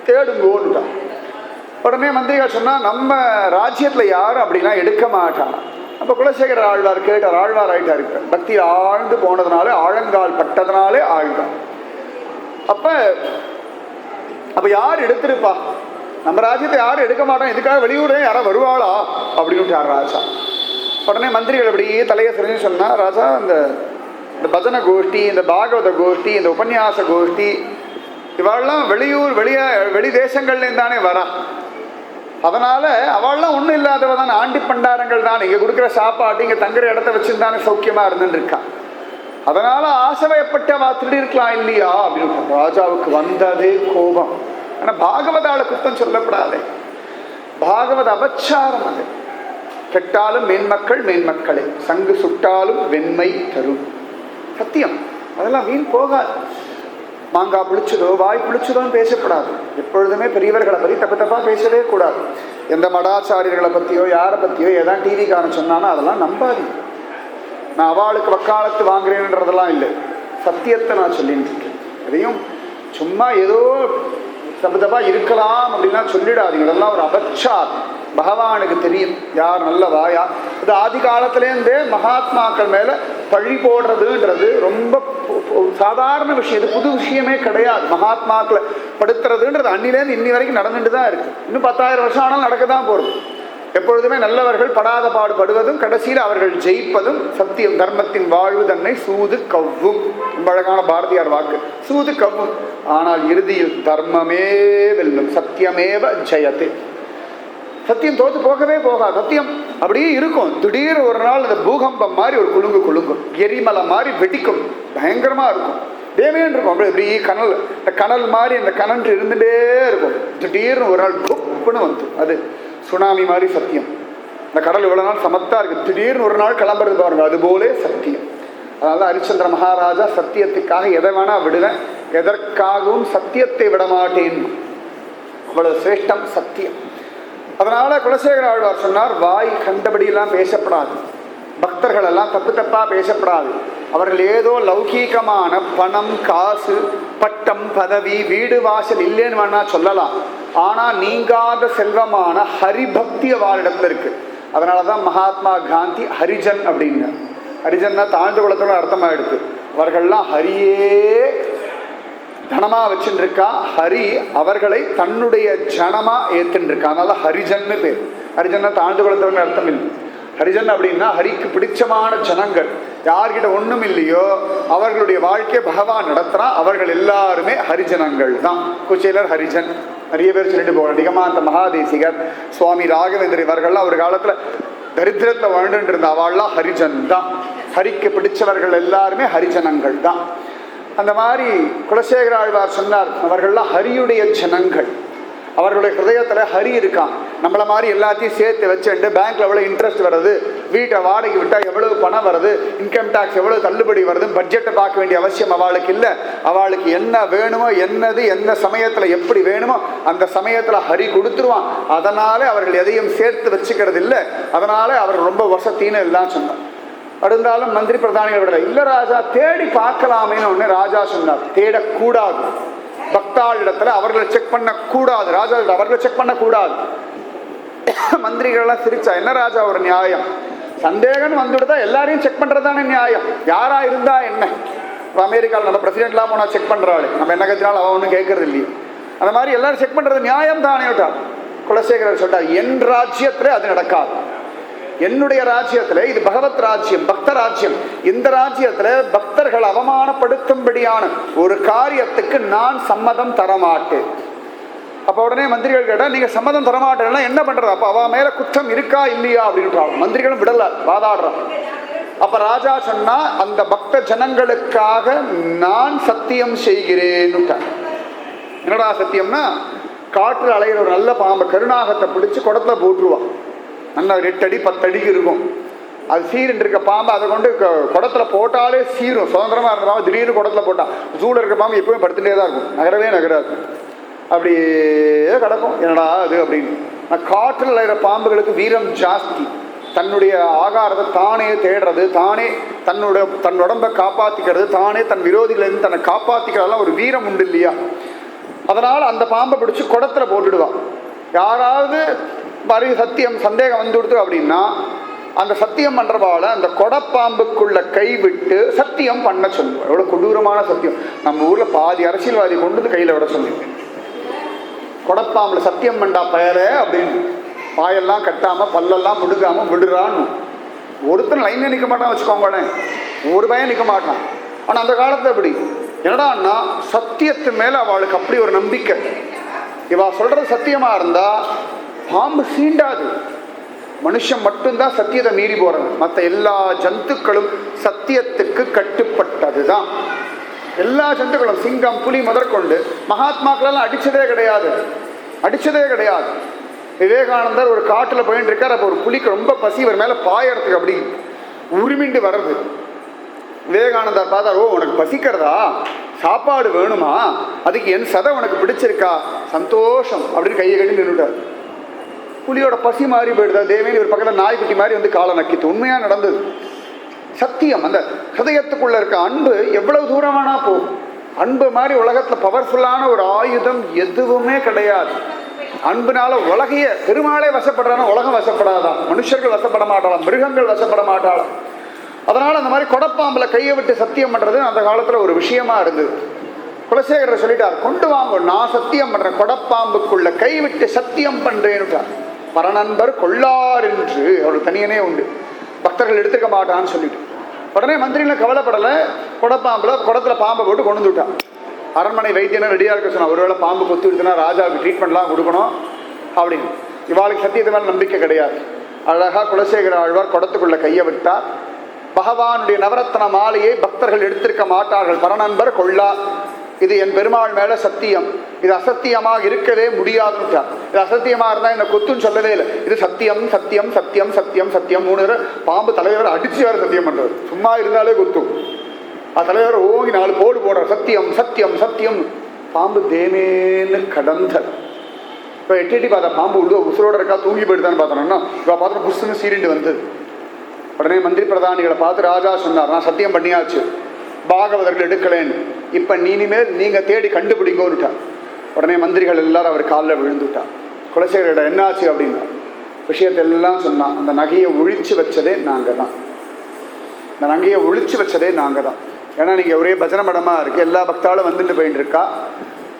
தேடுங்கோன்னுட்டான். உடனே மந்திரிகள் சொன்னால் நம்ம ராஜ்யத்தில் யாரும் அப்படிலாம் எடுக்க மாட்டான். அப்போ குலசேகர ஆழ்வார் கேட்டார். ஆழ்வார் ஆகிட்டா இருக்கு, பக்தி ஆழ்ந்து போனதுனால, ஆழங்கால் பட்டதுனாலே ஆழ்வார். அப்போ யார் எடுத்திருப்பா? நம்ம ராஜ்யத்தை யாரும் எடுக்க மாட்டோம், இதுக்காக வெளியூரே யாரும் வருவாளா அப்படின்னு ராஜா. உடனே மந்திரிகள் அப்படியே தலையை சரிஞ்சு சொன்னா, ராஜா இந்த பஜனை கோஷ்டி, இந்த பாகவத கோஷ்டி, இந்த உபன்யாச கோஷ்டி இவாள்லாம் வெளியூர் வெளி தேசங்கள்லேருந்து தானே வரா. அதனால அவள்லாம் ஒன்றும் இல்லாதவ தான், ஆண்டி பண்டாரங்கள் தான், இங்கே கொடுக்குற சாப்பாடு இங்கே தங்குற இடத்த வச்சுருந்தானே சௌக்கியமாக இருந்துட்டு இருக்கா. அதனால ஆசைப்பட்டவா திருடி இருக்கலாம் இல்லையா அப்படின்னு ராஜாவுக்கு வந்ததே கோபம். ஆனால் பாகவதால குத்தம் சொல்லப்படாதே, பாகவத அபச்சாரம் அது. கெட்டாலும் மேன்மக்கள் மேன்மக்களே, சங்கு சுட்டாலும் வெண்மை தரும். சத்தியம் அதெல்லாம் வீண் போகாது. மாங்காய் புளிச்சதோ வாய் புளிச்சதோன்னு பேசப்படாது. எப்பொழுதுமே பெரியவர்களை பற்றி தப்பாக பேசவே கூடாது. எந்த மடாச்சாரியர்களை பற்றியோ யாரை பற்றியோ ஏதாவது டிவிக்காரன் சொன்னானோ அதெல்லாம் நம்பாது. நான் அவளுக்கு வக்காலத்து வாங்குறேன்றதெல்லாம் இல்லை, சத்தியத்தை நான் சொல்லிட்டு இருக்கேன். அதையும் சும்மா ஏதோ தப்பாக இருக்கலாம் அப்படின்னா சொல்லிடாதீங்க. அதெல்லாம் ஒரு அபச்சாரம். பகவானுக்கு தெரியும் யார் நல்லவா யார். அது ஆதி காலத்திலேருந்தே மகாத்மாக்கள் மேலே பழி போடுறதுன்றது ரொம்ப சாதாரண விஷயம். இது புது விஷயமே கிடையாது. மகாத்மாக்களை படுத்துறதுன்றது அன்னிலேருந்து இன்னி வரைக்கும் நடந்துட்டு தான் இருக்குது. இன்னும் 10,000 வருஷம் ஆனாலும் நடக்க தான் போகிறது. எப்பொழுதுமே நல்லவர்கள் படாத பாடுபடுவதும் கடைசியில் அவர்கள் ஜெயிப்பதும் சத்தியம். தர்மத்தின் வாழ்வு தன்னை சூது கவ்வும். ரொம்ப அழகான பாரதியார் வாக்கு, சூது கவ்வும். ஆனால் இறுதியில் தர்மமே வெல்லும், சத்தியமேவ ஜெயத்து. சத்தியம் தோற்று போகவே போகாது. சத்தியம் அப்படியே இருக்கும். திடீர்னு ஒரு நாள் இந்த பூகம்பம் மாதிரி ஒரு குலுங்கும், எரிமலை மாதிரி வெடிக்கும், பயங்கரமா இருக்கும். தேவையான இருக்கும். அப்படி இப்படி கனல், இந்த கனல் மாதிரி அந்த கனன்று இருந்துட்டே இருக்கும். திடீர்னு ஒரு நாள் குப்புன்னு வந்து அது சுனாமி மாதிரி சத்தியம். இந்த கடல் இவ்வளோ நாள் சமத்தா இருக்கு, திடீர்னு ஒரு நாள் கிளம்புறது பாருங்க, அதுபோலே சத்தியம். அதனால ஹரிச்சந்திர மகாராஜா சத்தியத்துக்காக எதை வேணா விடுவேன், எதற்காகவும் சத்தியத்தை விடமாட்டேன். அவ்வளவு சிரேஷ்டம் சத்தியம். அதனால குலசேகர ஆழ்வார் சொன்னார், வாய் கண்டபடியெல்லாம் பேசப்படாது, பக்தர்கள் எல்லாம் தப்பா பேசப்படாது. அவர்கள் ஏதோ லௌகீகமான பணம் காசு பட்டம் பதவி வீடு வாசல் இல்லைன்னு வேணா சொல்லலாம். ஆனால் நீங்காத செல்வமான ஹரிபக்தி அவளிடத்துல இருக்கு. அதனால தான் மகாத்மா காந்தி ஹரிஜன் அப்படின்னு. ஹரிஜன்னா தாழ்ந்த குலத்தோட அர்த்தமாயிடுது. அவர்கள்லாம் ஹரியே தனமாக வச்சுட்டு இருக்கா, ஹரி அவர்களை தன்னுடைய ஜனமா ஏத்துட்டு இருக்கா, அதனால ஹரிஜன்னு பேர். ஹரிஜன்னா தாழ்ந்த குலத்தோட அர்த்தம் இல்லை. ஹரிஜன் அப்படின்னா ஹரிக்கு பிடிச்சமான ஜனங்கள். யார்கிட்ட ஒன்றும் இல்லையோ அவர்களுடைய வாழ்க்கையை பகவான் நடத்துகிறான். அவர்கள் எல்லாருமே ஹரிஜனங்கள் தான். குச்சேலர் ஹரிஜன் நிறைய பேர் சொல்லிட்டு போகணும். நிகமாந்த மகாதேசிகர், சுவாமி ராகவேந்திர இவர்கள்லாம் ஒரு காலத்தில் தரித்திரத்தில் வாழ்ந்துட்டு இருந்த அவள்லாம் ஹரிஜன் தான். ஹரிக்கு பிடிச்சவர்கள் எல்லாருமே ஹரிஜனங்கள் தான். அந்த மாதிரி குலசேகர ஆழ்வார் சொன்னார், அவர்கள்லாம் ஹரியுடைய ஜனங்கள். அவர்களுடைய ஹிருதயத்தில் ஹரி இருக்கான். நம்மளை மாதிரி எல்லாத்தையும் சேர்த்து வச்சுட்டு பேங்க்ல எவ்வளோ இன்ட்ரெஸ்ட் வருது, வீட்டை வாடகை விட்டால் எவ்வளவு பணம் வருது, இன்கம் டேக்ஸ் எவ்வளோ தள்ளுபடி வருது, பட்ஜெட்டை பார்க்க வேண்டிய அவசியம் அவளுக்கு இல்லை. அவளுக்கு என்ன வேணுமோ, என்னது எந்த சமயத்தில் எப்படி வேணுமோ அந்த சமயத்தில் ஹரி கொடுத்துருவான். அதனால அவர்கள் எதையும் சேர்த்து வச்சுக்கிறது இல்லை. அதனால அவர் ரொம்ப வசத்தின்னு எல்லாம் சொன்னார். இருந்தாலும் மந்திரி பிரதானிகள் விடல. இல்லை ராஜா, தேடி பார்க்கலாமேன்னு ஒன்று ராஜா சொன்னார். தேடக்கூடாது. பக்தாள் இடத்துல அவர்களை செக் பண்ண கூடாது. ராஜா அவர்களை செக் பண்ண கூடாது. மந்திரிகள்லாம் சிரிச்சா, என்ன ராஜா ஒரு நியாயம்? சந்தேகம் வந்துடுதா எல்லாரையும் செக் பண்றதுதானே நியாயம். யாரா இருந்தா என்ன? இப்போ அமெரிக்காவில் நம்ம பிரசிடென்ட்லாம் போனால் செக் பண்றாள், நம்ம என்ன கத்தினாலும் அவன் ஒன்றும் கேட்கறது இல்லையே. அந்த மாதிரி எல்லாரும் செக் பண்றது நியாயம் தானே விட்டார். குலசேகரர் சொல்றார், என் ராஜ்யத்துல அது நடக்காது. என்னுடைய ராஜ்யத்துல, இது பகவத் ராஜ்யம், பக்த ராஜ்யம். இந்த ராஜ்யத்துல பக்தர்கள் அவமானப்படுத்தும்படியான ஒரு காரியத்துக்கு நான் சம்மதம் தரமாட்டேன். அப்ப உடனே மந்திரிகள் கேட்டா, நீங்க சம்மதம் தரமாட்டேன்னா என்ன பண்றது? அப்ப அவ மேல குற்றம் இருக்கா இல்லையா அப்படின்னு மந்திரிகளும் விடல, வாதாடுறான். அப்ப ராஜா சொன்னா, அந்த பக்த ஜனங்களுக்காக நான் சத்தியம் செய்கிறேன்னு. என்னடா சத்தியம்னா, காற்றுல அலைகிற ஒரு நல்ல பாம்பை கருணாகத்தை பிடிச்சு குடத்துல போட்டுருவான். நல்லா 8 அடி 10 அடிக்கு இருக்கும். அது சீருன்னு இருக்க பாம்பு அதை கொண்டு குடத்துல போட்டாலே சீரும். சுதந்திரமா இருந்த பாம்பு திடீர்னு குடத்துல போட்டான். ஜூல இருக்க பாம்பு எப்பவுமே படுத்துட்டே தான் இருக்கும், நகரவே நகராது, அப்படியே கிடக்கும். என்னடா அது அப்படின்னு. காற்றில் அலைகிற பாம்புகளுக்கு வீரம் ஜாஸ்தி. தன்னுடைய ஆகாரத்தை தானே தேடுறது, தானே தன் உடம்பை காப்பாற்றிக்கிறது, தானே தன் விரோதிகளிலிருந்து தன்னை காப்பாற்றிக்கிறதெல்லாம் ஒரு வீரம் உண்டு இல்லையா? அதனால் அந்த பாம்பை பிடிச்சி குடத்துல போட்டுடுவான். யாராவது வரி சத்தியம் சந்தேகம் வந்து கொடுத்து அப்படின்னா அந்த சத்தியம் பண்றவால அந்த கொடப்பாம்புக்குள்ள கைவிட்டு சத்தியம் பண்ண சொல்லுவோம். எவ்வளவு கொடூரமான சத்தியம்! நம்ம ஊர்ல பாதி அரசியல்வாதி கொண்டு வந்து கையில விட சொல்லியிருக்கேன். கொடப்பாம்புல சத்தியம் பண்ணா பெயரே அப்படின்னு பாயெல்லாம் கட்டாம பல்லெல்லாம் முடுக்காம விடுறான்னு ஒருத்தன் லைன்ல நிற்க மாட்டான் வச்சுக்கோங்களேன். ஒரு பையன் நிற்க மாட்டான். ஆனா அந்த காலத்துல எப்படி என்னடான்னா, சத்தியத்து மேல அவளுக்கு அப்படி ஒரு நம்பிக்கை. இவா சொல்றது சத்தியமா இருந்தா பாம்பு சீண்டாது. மனுஷன் மட்டும்தான் சத்தியத்தை மீறி போறவன். மற்ற எல்லா ஜந்துக்களும் சத்தியத்துக்கு கட்டுப்பட்டதுதான். எல்லா ஜந்துக்களும் சிங்கம் புலி முதற்கொண்டு மகாத்மாக்களெல்லாம் அடிச்சதே கிடையாது, அடிச்சதே கிடையாது. விவேகானந்தர் ஒரு காட்டுல போயிட்டு இருக்கார். அப்போ ஒரு புலிக்கு ரொம்ப பசி, இவர் மேல பாயறதுக்கு அப்படி உரிமிண்டு வர்றது. விவேகானந்தர் பார்த்தா, ஓ உனக்கு பசிக்கிறதா, சாப்பாடு வேணுமா, அதுக்கு என் சதை உனக்கு பிடிச்சிருக்கா, சந்தோஷம் அப்படின்னு கையை கட்டி நின்றுட்டார். புலியோட பசி மாறி போயிடுதா, தேவேனி ஒரு பக்கத்தில் நாய்க்குட்டி மாதிரி வந்து காலை நக்கித்து. உண்மையா நடந்தது. சத்தியம், அந்த ஹதயத்துக்குள்ள இருக்க அன்பு எவ்வளவு தூரமானா போகும். அன்பு மாதிரி உலகத்துல பவர்ஃபுல்லான ஒரு ஆயுதம் எதுவுமே கிடையாது. அன்புனால உலகைய பெருமாளே வசப்படுறானா, உலகம் வசப்படாதான், மனுஷர்கள் வசப்பட மாட்டாளாம், மிருகங்கள் வசப்பட மாட்டாளாம். அதனால அந்த மாதிரி கொடப்பாம்புல கையை விட்டு சத்தியம் பண்றது அந்த காலத்துல ஒரு விஷயமா இருந்தது. குலசேகரர் சொல்லிட்டார், கொண்டு வாங்க, நான் சத்தியம் பண்றேன், கொடப்பாம்புக்குள்ள கை விட்டு சத்தியம் பண்றேன்னு. பரநண்பர் கொள்ளார் என்று அவருக்கு தனியனே உண்டு, பக்தர்கள் எடுத்துக்க மாட்டான்னு சொல்லிட்டு. உடனே மந்திரிகளை கவலைப்படலை. கொடப்பாம்புல குடத்துல பாம்பை போட்டு கொண்டு விட்டான். அரண்மனை வைத்தியனை ரெடியா இருக்க சொன்னா, ஒருவேளை பாம்பு கொத்து விடுத்துனா ராஜாவுக்கு ட்ரீட்மெண்ட்லாம் கொடுக்கணும் அப்படின்னு. இவாளுக்கு சத்தியத்து மேல நம்பிக்கை கிடையாது. அழகா குலசேகர ஆழ்வார் குடத்துக்குள்ள கையை விட்டார். பகவானுடைய நவரத்ன மாலையை பக்தர்கள் எடுத்திருக்க மாட்டார்கள். பரநண்பர் கொள்ளா, இது என் பெருமாள் மேல சத்தியம், இது அசத்தியமாக இருக்கவே முடியாதுன்றார். இது அசத்தியமா இருந்தா என்ன கொத்துன்னு சொல்லவே இல்லை. இது சத்தியம் சத்தியம் சத்தியம் சத்தியம் சத்தியம். 3 பாம்பு தலைவர் அடிச்சு வேற சத்தியம் பண்றது, சும்மா இருந்தாலே கொத்தும். தலைவர் ஓங்கி 4 போடு போடுற, சத்தியம் சத்தியம் சத்தியம். பாம்பு தேமேன்னு கடந்த. இப்போ எட்டி பார்த்தா பாம்பு உசுரோட இருக்கா, தூங்கி போயிடுதான்னு பார்த்தோம்னா இப்போ பார்த்தா புஷ்னு சீரிண்டு வந்தது. உடனே மந்திரி பிரதானிகளை பார்த்து ராஜா சொன்னார், நான் சத்தியம் பண்ணியாச்சு, பாகவதர்கள் எடுக்கலேன்னு, இப்ப இனிமேல் நீங்க தேடி கண்டுபிடிங்கோன்னுட்டார். உடனே மந்திரிகள் எல்லாரும் அவர் காலில் விழுந்துட்டார். குலசேகரிடம் என்னாச்சு அப்படின்னா, விஷயத்தை எல்லாம் சொன்னான். அந்த நகையை ஒழிச்சு வச்சதே நாங்கள் தான். இந்த நகையை ஒழிச்சு வச்சதே நாங்கள் தான். ஏன்னா நீங்கள் ஒரே பஜனை மடமாக இருக்குது, எல்லா பக்தாலும் வந்துட்டு போயிட்டு இருக்கா.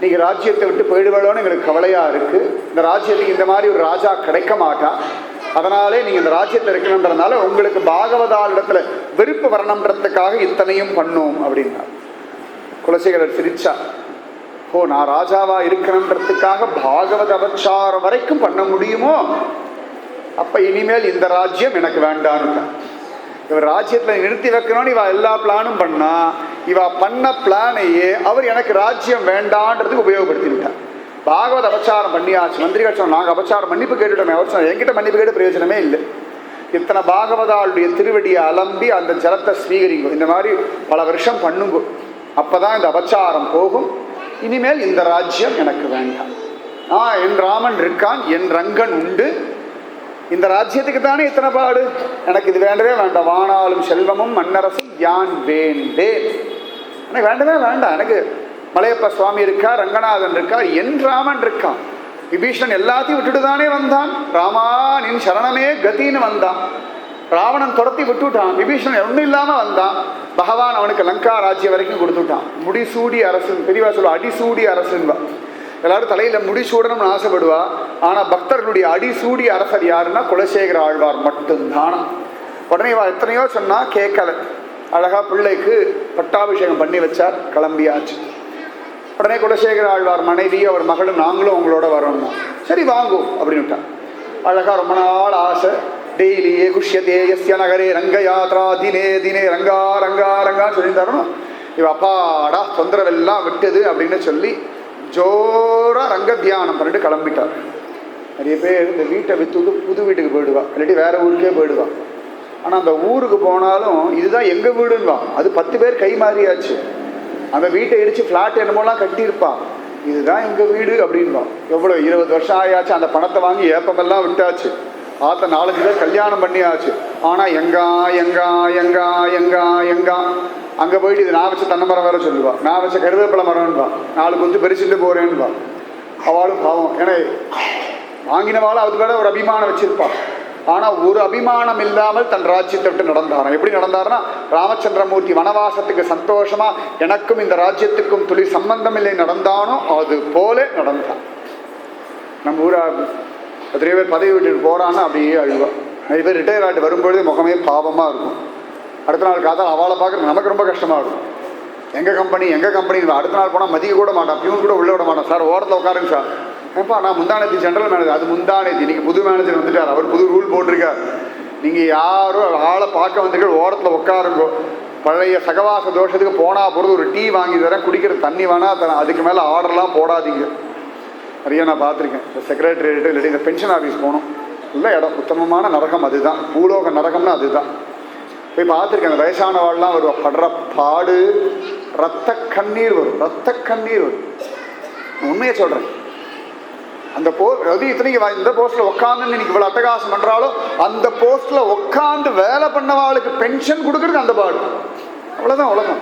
நீங்கள் ராஜ்யத்தை விட்டு போயிடுவாளோன்னு எங்களுக்கு கவலையாக இருக்குது. இந்த ராஜ்யத்துக்கு இந்த மாதிரி ஒரு ராஜா கிடைக்க மாட்டா. அதனாலே நீங்கள் இந்த ராஜ்யத்தில் இருக்கணுன்றதுனால உங்களுக்கு பாகவதாளிடத்தில் வெறுப்பு வரணுன்றதுக்காக இத்தனையும் பண்ணோம் அப்படின்னா. குலசேகரர் சிரிச்சா, ஓ நான் ராஜாவா இருக்கணுன்றதுக்காக பாகவத அபச்சாரம் வரைக்கும் பண்ண முடியுமோ? அப்ப இனிமேல் இந்த ராஜ்யம் எனக்கு வேண்டான்னு. இவர் ராஜ்யத்தில் நிறுத்தி வைக்கணும்னு இவ எல்லா பிளானும் பண்ணா, இவ பண்ண பிளானையே அவர் எனக்கு ராஜ்யம் வேண்டான்றதுக்கு உபயோகப்படுத்திவிட்டார். பாகவத அபச்சாரம் பண்ணியாச்சு. மந்திரிகள் சொன்ன நாங்கள் அபச்சாரம் மன்னிப்பு கேட்டுட்டோமே. அவர் சொன்ன என்கிட்ட மன்னிப்பு கேட்டு பிரயோஜனமே இல்லை. இத்தனை பாகவதாளுடைய திருவடியை அலம்பி அந்த ஜலத்தை ஸ்வீகரிங்க, இந்த மாதிரி பல வருஷம் பண்ணுங்க, அப்பதான் இந்த அபச்சாரம் போகும். இனிமேல் இந்த ராஜ்யம் எனக்கு வேண்டாம். என் ராமன் இருக்கான், என் ரங்கன் உண்டு, இந்த ராஜ்யத்துக்கு தானே இத்தனை பாடு, எனக்கு இது வேண்டவே வேண்டாம். வானாலும் செல்வமும் மன்னரசும் யான் வேண்டேன், எனக்கு வேண்டவே வேண்டாம். எனக்கு மலையப்ப சுவாமி இருக்கா, ரங்கநாதன் இருக்கா, என் ராமன் இருக்கான். விபீஷணன் எல்லாத்தையும் விட்டுட்டு தானே வந்தான். ராமா நின் சரணமே கத்தின்னு வந்தான். ராவணன் துரத்தி விட்டுட்டான். விபீஷணன் ஒன்றும் இல்லாமல் வந்தான். பகவான் அவனுக்கு லங்கா ராஜ்யம் வரைக்கும் கொடுத்துட்டான். முடிசூடி அரசன், பெரியவா சொல்லுவா அடிசூடி அரசன்பா. எல்லாரும் தலையில் முடிசூடணும்னு ஆசைப்படுவா. ஆனால் பக்தர்களுடைய அடிசூடி அரசர் யாருன்னா குலசேகர ஆழ்வார் மட்டும்தான். உடனே எத்தனையோ சொன்னா கேட்கல. அழகா பிள்ளைக்கு பட்டாபிஷேகம் பண்ணி வச்சார், கிளம்பியாச்சு. உடனே குலசேகர ஆழ்வார் மனைவி அவர் மகளும் நாங்களும் உங்களோட வரோம்னா, சரி வாங்கும் அப்படின்னுட்டான். அழகா ரொம்ப நாள் ஆசை. டெய்லியே குஷ்யதே யஸ்ய நகரே ரங்க யாத்ரா தினே தினே ரங்கா ரங்கா ரங்கான்னு சொல்லி தரணும். இவ அப்பாடா தொந்தரவெல்லாம் விட்டது அப்படின்னு சொல்லி ஜோரா ரங்க தியானம் பண்ணிட்டு கிளம்பிட்டார். நிறைய பேர் இந்த வீட்டை விற்றுட்டு புது வீட்டுக்கு போயிடுவா, இல்லாட்டி வேற ஊருக்கே போயிடுவா. ஆனால் அந்த ஊருக்கு போனாலும் இதுதான் எங்கள் வீடுன்னுவா. அது 10 பேர் கை மாறியாச்சு. அந்த வீட்டை இடித்து ஃப்ளாட் என்னமோலாம் கட்டியிருப்பா. இதுதான் எங்கள் வீடு அப்படின்வா. எவ்வளோ 20 வருஷம் ஆயாச்சு. அந்த பணத்தை வாங்கி ஏப்பமெல்லாம் விட்டாச்சு. ஆத்த 4-5 பேர் கல்யாணம் பண்ணியாச்சு. ஆனால் எங்கா எங்கா எங்கா எங்கா எங்கா அங்கே போயிட்டு இது நான் வச்ச தென்னை மரம் வேற சொல்லுவா, நான் வச்ச கருவேப்பிலை மரம்னுவா, 4 கொஞ்சம் பெருசுட்டு போகிறேன்னுவா. அவளும் பாவம், ஏன்னா வாங்கினவாளும் அது வேற ஒரு அபிமானம் வச்சிருப்பா. ஆனால் ஒரு அபிமானம் இல்லாமல் தன் ராஜ்யத்தை விட்டு நடந்தாராம். எப்படி நடந்தாருன்னா, ராமச்சந்திரமூர்த்தி வனவாசத்துக்கு சந்தோஷமா எனக்கும் இந்த ராஜ்யத்துக்கும் துளி சம்பந்தம் இல்லை நடந்தானோ அது போல நடந்தான். நம்ம ஊரா நிறைய பேர் பதவி விட்டுட்டு போகிறான்னா அப்படியே அழுவா. நிறைய பேர் ரிட்டையர் ஆகிட்டு வரும்பொழுது முகமே பாவமாக இருக்கும். அடுத்த நாள் காத்தால் அவளை பார்க்குறது நமக்கு ரொம்ப கஷ்டமாக இருக்கும். எங்கள் கம்பெனி அடுத்த நாள் போனால் மதிக்க கூட மாட்டான், பியூன் கூட உள்ளே விட மாட்டான். சார் ஓரத்தில் உட்காருங்க சார். ஏப்பா நான் முந்தானேத்தி ஜென்ரல் மேனேஜர், அது முந்தானேத்தி, நீங்கள் புது மேனேஜர் வந்துட்டார், அவர் புது ரூல் போட்டிருக்கார், நீங்கள் யாரும் ஆளை பார்க்க வந்துட்டு ஓரத்தில் உட்காருங்கோ. பழைய சகவாச தோஷத்துக்கு போனால் பொறுத்து ஒரு டீ வாங்கி தரேன், குடிக்கிற தண்ணி வேணா தரேன், அதுக்கு மேலே ஆர்டர்லாம் போடாதீங்க. நிறைய நான் பார்த்துருக்கேன். இந்த செக்ரட்டரியேட்டு இல்லாட்டி இந்த பென்ஷன் ஆஃபீஸ் போகணும், நல்ல இடம், உத்தமமான நரகம் அதுதான், பூலோக நரகம்னா அதுதான். போய் பார்த்துருக்கேன். அந்த வயசானவாள்லாம் வருவா, படுற பாடு, ரத்த கண்ணீர் வரும், ரத்த கண்ணீர் வரும். உண்மையை சொல்கிறேன். அந்த அது இத்தனைக்கு இந்த போஸ்ட்டில் உட்காந்து இன்னைக்கு இவ்வளோ அட்டகாசம் பண்ணுறாலும் அந்த போஸ்ட்டில் உட்காந்து வேலை பண்ணவாளுக்கு பென்ஷன் கொடுக்குறது அந்த பாடு. அவ்வளோதான் உலகம்,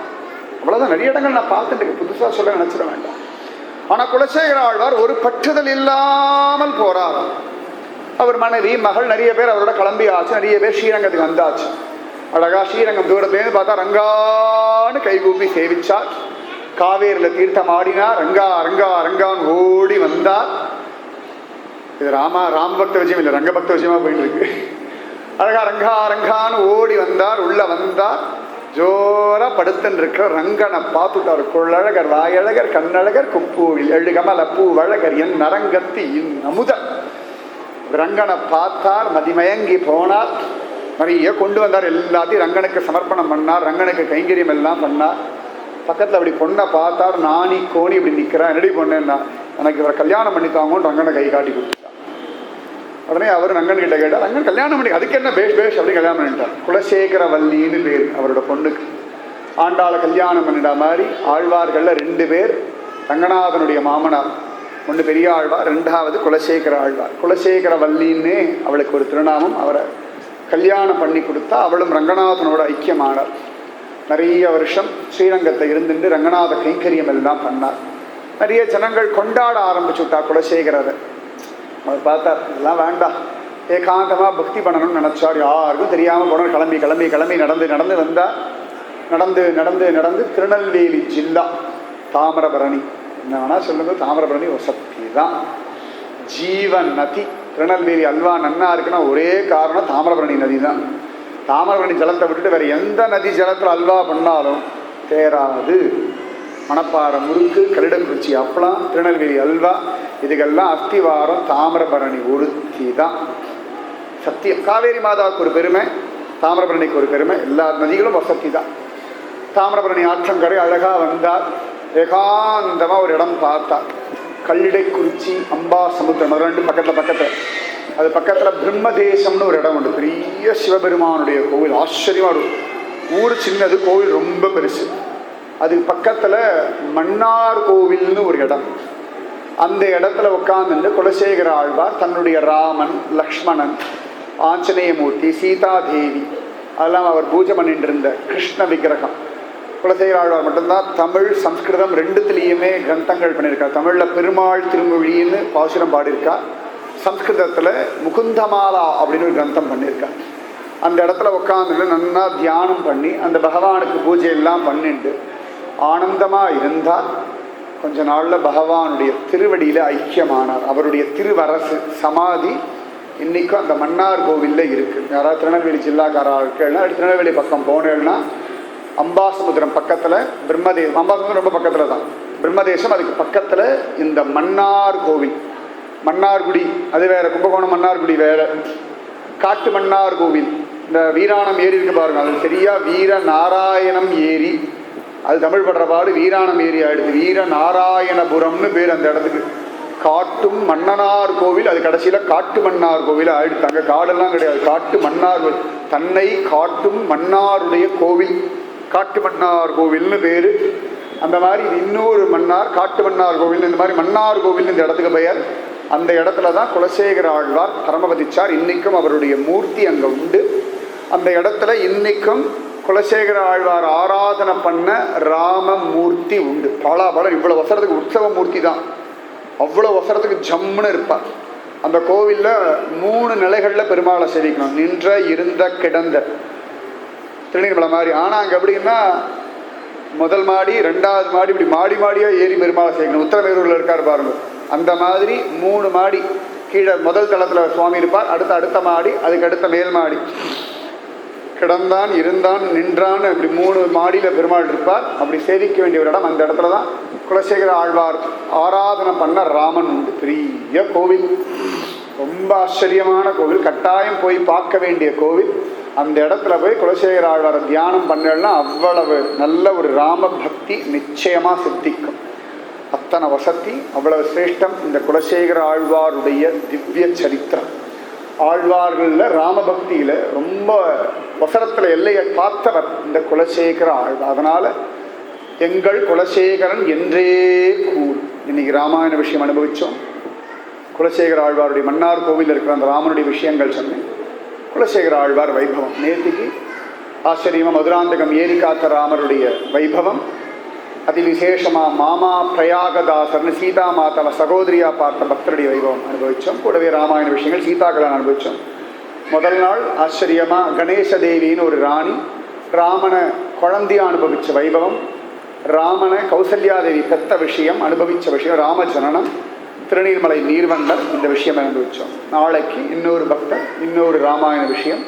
அவ்வளோதான். நிறைய இடங்கள் நான் பார்த்துட்டு புதுசாக சொல்ல நினச்சிட வேண்டாம். ஆனால் குலசேகர ஆழ்வார் ஒரு பற்றுதல் இல்லாமல் போறார். அவர் மனைவி மகள் நிறைய பேர் அவரோட கிளம்பி ஆச்சு. நிறைய பேர் ஸ்ரீரங்கத்துக்கு வந்தாச்சு. அழகா ஸ்ரீரங்கம் தூரத்துலேருந்து பார்த்தா ரங்கான்னு கைகூப்பி சேவிச்சார். காவேரியில் தீர்த்தம் ஆடினார். ரங்கா ரங்கா ரங்கான்னு ஓடி வந்தார். இது ராம பக்த விஜயம் இல்லை, ரங்க பக்த விஜயமா போயிட்டு இருக்கு. அழகா ரங்கா ரங்கான்னு ஓடி வந்தார். உள்ள வந்தார். ஜோரா படுத்துன்னு இருக்கிற ரங்கனை பார்த்துட்டார். கொள்ளழகர் வாயழகர் கண்ணழகர் குப்பூவில் எழுகமல பூவழகர் என் நரங்கத்தி இன் அமுத. ரங்கனை பார்த்தார், மதிமயங்கி போனார். நிறைய கொண்டு வந்தார். எல்லாத்தையும் ரங்கனுக்கு சமர்ப்பணம் பண்ணார். ரங்கனுக்கு கைங்கரியம் எல்லாம் பண்ணார். பக்கத்தில் அப்படி பொண்ணை பார்த்தார். நாணி கோணி இப்படி நிற்கிறான். என்னடி பொண்ணுன்னா, எனக்கு இவரை கல்யாணம் பண்ணித்தாங்கன்னு ரங்கனை கை காட்டி கொடுத்துட்டார். உடனே அவர் ரங்கன் கிட்ட கேட்டார். ரங்கன் கல்யாணம் பண்ணி அதுக்கு என்ன பேஷ் அப்படின்னு கல்யாணம் பண்ணிட்டார். குலசேகர வல்லின்னு பேர் அவரோட பொண்ணுக்கு. ஆண்டாளை கல்யாணம் பண்ணிட்ட மாதிரி ஆழ்வார்களில் 2 பேர் ரங்கநாதனுடைய மாமனார். ஒன்று பெரிய ஆழ்வார், 2வது குலசேகர ஆழ்வார். குலசேகர வல்லின்னு அவளுக்கு ஒரு திருநாமம். அவரை கல்யாணம் பண்ணி கொடுத்தா அவளும் ரங்கநாதனோட ஐக்கியமானார். நிறைய வருஷம் ஸ்ரீரங்கத்தை இருந்துட்டு ரங்கநாத கைங்கரியம் எல்லாம் பண்ணார். நிறைய ஜனங்கள் கொண்டாட ஆரம்பிச்சுட்டா குலசேகரரை. அவர் பார்த்தார், இதெல்லாம் வேண்டாம், ஏகாந்தமாக பக்தி பண்ணணும்னு நினச்சார். யாருக்கும் தெரியாமல் போனோம். கிளம்பி கிளம்பி கிளம்பி நடந்து வந்தால் நடந்து திருநெல்வேலி ஜில்லா தாமிரபரணி. என்ன வேணால் சொல்லுங்க, தாமிரபரணி ஒரு சக்தி தான். ஜீவன் நதி. திருநெல்வேலி அல்வா நன்னா இருக்குன்னா ஒரே காரணம் தாமிரபரணி நதி தான். தாமிரபரணி ஜலத்தை விட்டுட்டு வேறு எந்த நதி ஜலத்தில் அல்வா பண்ணாலும் தேராது. மணப்பாறை முறுக்கு, கல்லிடக்குறிச்சி அப்பளம், திருநெல்வேலி அல்வா, இதுக்கெல்லாம் அஸ்திவாரம் தாமிரபரணி ஒருத்தி தான். சத்தியம். காவேரி மாதாவுக்கு ஒரு பெருமை, தாமிரபரணிக்கு ஒரு பெருமை. எல்லா நதிகளும் வசதி தான். தாமிரபரணி ஆற்றங்கரை அழகாக வந்தால் ஏகாந்தமாக ஒரு இடம் பார்த்தார். கல்லிடைக்குறிச்சி, அம்பா சமுத்திரம், ரெண்டு பக்கத்தில் அது பக்கத்தில் பிரம்மதேசம்னு ஒரு இடம் உண்டு. பெரிய சிவபெருமானுடைய கோவில். ஆச்சரியமாக ஒரு ஊர் சின்னது, கோவில் ரொம்ப பெருசு. அது பக்கத்தில் மன்னார் கோவில்னு ஒரு இடம். அந்த இடத்துல உட்கார்ந்து குலசேகர ஆழ்வார் தன்னுடைய ராமன், லக்ஷ்மணன், ஆஞ்சநேயமூர்த்தி, சீதாதேவி அதெல்லாம் அவர் பூஜை பண்ணிட்டு இருந்த கிருஷ்ண விக்கிரகம். குலசேகர ஆழ்வார் மட்டும்தான் தமிழ் சம்ஸ்கிருதம் ரெண்டுத்துலேயுமே கிரந்தங்கள் பண்ணியிருக்கார். தமிழில் பெருமாள் திருமொழின்னு பாசுரம் பாடியிருக்கார். சம்ஸ்கிருதத்தில் முகுந்தமாலா அப்படின்னு ஒரு கிரந்தம் பண்ணியிருக்கார். அந்த இடத்துல உட்காந்துட்டு நல்லா தியானம் பண்ணி அந்த பகவானுக்கு பூஜையெல்லாம் பண்ணிட்டு ஆனந்தமாக இருந்தால் கொஞ்ச நாளில் பகவானுடைய திருவடியில் ஐக்கியமானார். அவருடைய திருவரசு சமாதி இன்றைக்கும் அந்த மன்னார் கோவிலில் இருக்குது. யாராவது திருநெல்வேலி ஜில்லாக்காரர்கள்னா திருநெல்வேலி பக்கம் போனேன்னா அம்பாசமுத்திரம் பக்கத்தில் பிரம்மதேசம். அம்பாசமுத்திரம் ரொம்ப பக்கத்தில் தான். பிரம்மதேசம் அதுக்கு பக்கத்தில் இந்த மன்னார் கோவில். மன்னார்குடி அது வேறு, கும்பகோணம் மன்னார்குடி வேறு. காட்டு மன்னார் கோவில். இந்த வீராணம் ஏரி இருக்கு பாருங்க, அது சரியா வீர நாராயணம் ஏரி. அது தமிழ் படுற பாடு வீராணம் ஏரி ஆயிடுது. வீர நாராயணபுரம்னு பேர் அந்த இடத்துக்கு. காட்டும் மன்னனார் கோவில், அது கடைசியில் காட்டு மன்னார் கோவில் ஆயிடுது. அங்கே காடெல்லாம் கிடையாது, காட்டு மன்னார் கோவில். தன்னை காட்டும் மன்னாருடைய கோவில், காட்டு மன்னார் கோவில்னு பேர். அந்த மாதிரி இது இன்னொரு மன்னார், காட்டு மன்னார் கோவில். இந்த மாதிரி மன்னார் கோவில் இந்த இடத்துக்கு பெயர். அந்த இடத்துல தான் குலசேகர ஆழ்வார் பரமபதிச்சார். இன்றைக்கும் அவருடைய மூர்த்தி அங்கே உண்டு. அந்த இடத்துல இன்றைக்கும் குலசேகர ஆழ்வார் ஆராதனை பண்ண ராமமூர்த்தி உண்டு. பாலாபலம் இவ்வளோ வசரத்துக்கு உற்சவ மூர்த்தி தான். அவ்வளோ வசரத்துக்கு ஜம்முன்னு இருப்பார். அந்த கோவிலில் 3 நிலைகளில் பெருமாளை சேவிக்கணும். நின்ற, இருந்த, கிடந்த, திருநீர்மலை மாதிரி. ஆனால் அங்கே எப்படின்னா முதல் மாடி, 2வது மாடி, இப்படி மாடி மாடியாக ஏறி பெருமாளை சேவிக்கணும். உத்தரமேரூரில் இருக்கார் பாருங்க, அந்த மாதிரி 3 மாடி. கீழே முதல் தளத்தில் சுவாமி இருப்பார், அடுத்த மாடி, அதுக்கு அடுத்த மேல் மாடி. கிடந்தான், இருந்தான், நின்றான், இப்படி 3 மாடியில் பெருமாள் இருப்பார். அப்படி சேவிக்க வேண்டிய ஒரு இடம். அந்த இடத்துல தான் குலசேகர ஆழ்வார் ஆராதனை பண்ண ராமன் உண்டு. பெரிய கோவில், ரொம்ப ஆச்சரியமான கோவில். கட்டாயம் போய் பார்க்க வேண்டிய கோவில். அந்த இடத்துல போய் குலசேகர ஆழ்வாரை தியானம் பண்ணலன்னா அவ்வளவு நல்ல ஒரு ராம பக்தி நிச்சயமாக சித்திக்கும். அத்தனை வசதி, அவ்வளவு சிரேஷ்டம் இந்த குலசேகர ஆழ்வாருடைய திவ்ய சரித்திரம். ஆழ்வார்களில் ராமபக்தியில் ரொம்ப வசனத்தில் எல்லையை பார்த்தவர் இந்த குலசேகர ஆழ்வார். அதனால் எங்கள் குலசேகரன் என்றே கூறு. இன்னைக்கு ராமாயண விஷயம் அனுபவித்தோம். குலசேகர ஆழ்வாருடைய மன்னார் கோவிலில் இருக்கிற அந்த ராமனுடைய விஷயங்கள் சொன்னேன். குலசேகர ஆழ்வார் வைபவம் நேற்றுக்கு ஆச்சரியமாக மதுராந்தகம் ஏரி காத்த ராமருடைய வைபவம். அதி விசேஷமாக மாமா பிரயாகதாசர்னு சீதா மாதாவை சகோதரியாக பார்த்த பக்தருடைய வைபவம் அனுபவித்தோம். கூடவே ராமாயண விஷயங்கள் சீதாக்களான் அனுபவித்தோம். முதல் நாள் ஆச்சரியமாக கணேச தேவின்னு ஒரு ராணி ராமனை குழந்தையாக அனுபவித்த வைபவம். ராமனை கௌசல்யாதேவி பெத்த விஷயம் அனுபவித்த விஷயம், ராம ஜனனம், திருநீர்மலை நீர்வண்டர், இந்த விஷயம் அனுபவித்தோம். நாளைக்கு இன்னொரு பக்தர், இன்னொரு ராமாயண விஷயம்,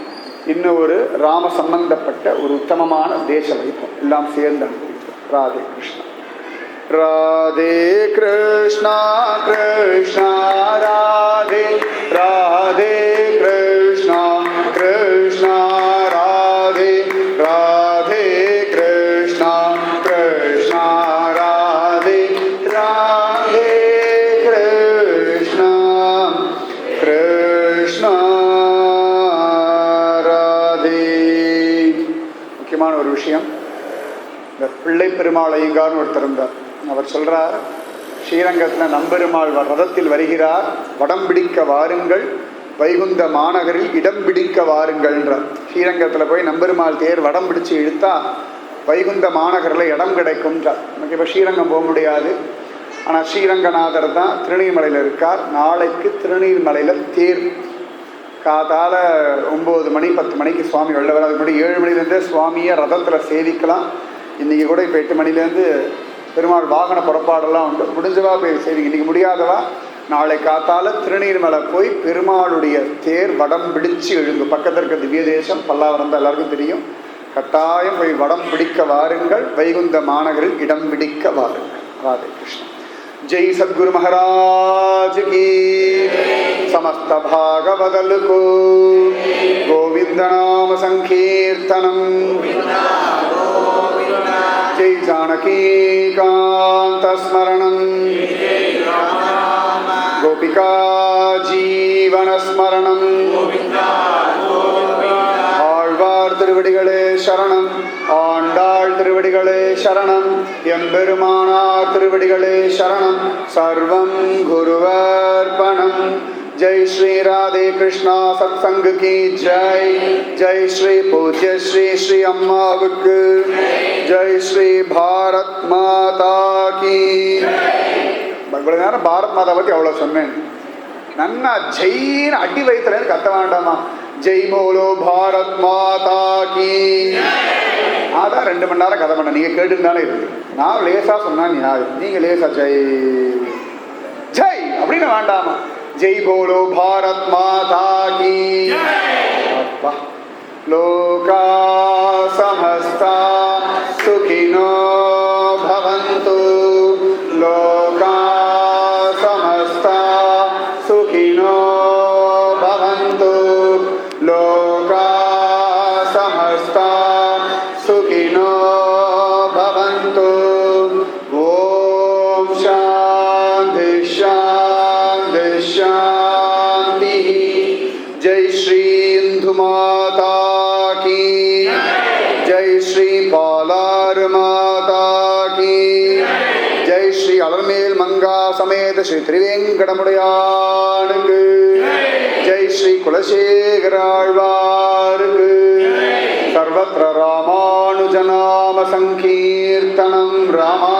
இன்னொரு ராம சம்பந்தப்பட்ட ஒரு உத்தமமான தேச வைபவம் எல்லாம் சேர்ந்து அனுபவித்தோம். ராதே கிருஷ்ணா. ராதே கிருஷ்ணா கிருஷ்ணா ராதே, ராதே கிருஷ்ணா கிருஷ்ணா ராதே, ராதே கிருஷ்ணா கிருஷ்ணா ராதே, ராதே கிருஷ்ணா கிருஷ்ணா ராதே. முக்கியமான ஒரு விஷயம், இந்த பிள்ளை பெருமாள் ஐயங்கார்னு ஒருத்தர் இருந்தார். அவர் சொல்கிறார், ஸ்ரீரங்கத்தில் நம்பெருமாள் ரதத்தில் வருகிறார், வடம் பிடிக்க வாருங்கள், வைகுந்த மாநகரில் இடம் பிடிக்க வாருங்கள்ன்றார். ஸ்ரீரங்கத்தில் போய் நம்பெருமாள் தேர் வடம் பிடிச்சு இழுத்தா வைகுந்த மாநகரில் இடம் கிடைக்கும்ன்றார். நமக்கு இப்போ ஸ்ரீரங்கம் போக முடியாது. ஆனால் ஸ்ரீரங்கநாதர் தான் திருநீர்மலையில் இருக்கார். நாளைக்கு திருநீர்மலையில் தேர் காத்தால 9 மணி 10 மணிக்கு சுவாமி வெளில வர, அதுக்கு முன்னாடி 7 மணிலேருந்தே சுவாமியை ரதத்தில் சேவிக்கலாம். இன்றைக்கி கூட இப்போ 8 மணிலேருந்து பெருமாள் வாகன புறப்பாடெல்லாம் உண்டு. முடிஞ்சவா போய் சேவிங்க. இன்றைக்கி முடியாதவா நாளை காத்தால திருநீர்மலை போய் பெருமாளுடைய தேர் வடம் பிடிச்சு எழுந்து. பக்கத்தில் இருக்க திவ்ய தேசம் பல்லாவரம் தான் எல்லாருக்கும் தெரியும். கட்டாயம் போய் வடம் பிடிக்க வாருங்கள். வைகுந்த மாநகரில் இடம் பிடிக்க வாருங்கள். ராதே கிருஷ்ணன். जय सद्गुरु महाराज की। समस्त भागवदल को गोविंद नाम संकीर्तनम। जय जानकी कांत स्मरणम। गोपिका जीवन स्मरणम। ஆழ்வார் திருவடிகளே சரணம். ஆண்டாள் திருவடிகளே சரணம். எம்பெருமானார் திருவடிகளே சரணம். சர்வம் குருவர்ப்பணம். जय श्री राधे कृष्णा सत्संग की जय। जय श्री पूज्य श्री श्री अम्माவுக்கு जय श्री भारत माता की। இவ்வளவு நேரம் பாரத் மாதா பற்றி அவ்வளோ சொன்னேன். நன்னா ஜெயின்னு அடி வயிற்றுல கத்த வேண்டாமா? ஜெய் போலோ பாரத் மாதா கி. அதான் 2 மணி நேரம் கதை பண்ண. நீங்கள் கேட்டுருந்தாலே இருக்கு. நான் லேசா சொன்னா நீங்கள் லேசா ஜெய் ஜெய் அப்படின்னு வேண்டாமா? ஜெய் போலோ பாரத் மாதா கி. லோகா சமஸ்தா சுகினோ பவந்து. லோகா சமஸ்தா சுகினோ பவந்து. லோகா சமஸ்தா சுகினோ பவந்து. ஓம் சாந்தி சாந்தி சாந்தி. ஜெய் ஸ்ரீ இந்து மாதா கி. ஜெய் ஸ்ரீ பாலார் மாதா கி. ஜெய் ஸ்ரீ அலர்மேல் மங்கா சமேத ஸ்ரீ திருவேங்கடமுடையானுக்கு. ஜெய் ஸ்ரீ குலசேகராழ்வாருக்கு. சர்வத்ர ராமானுஜநாம சங்கீர்த்தனம். ராமா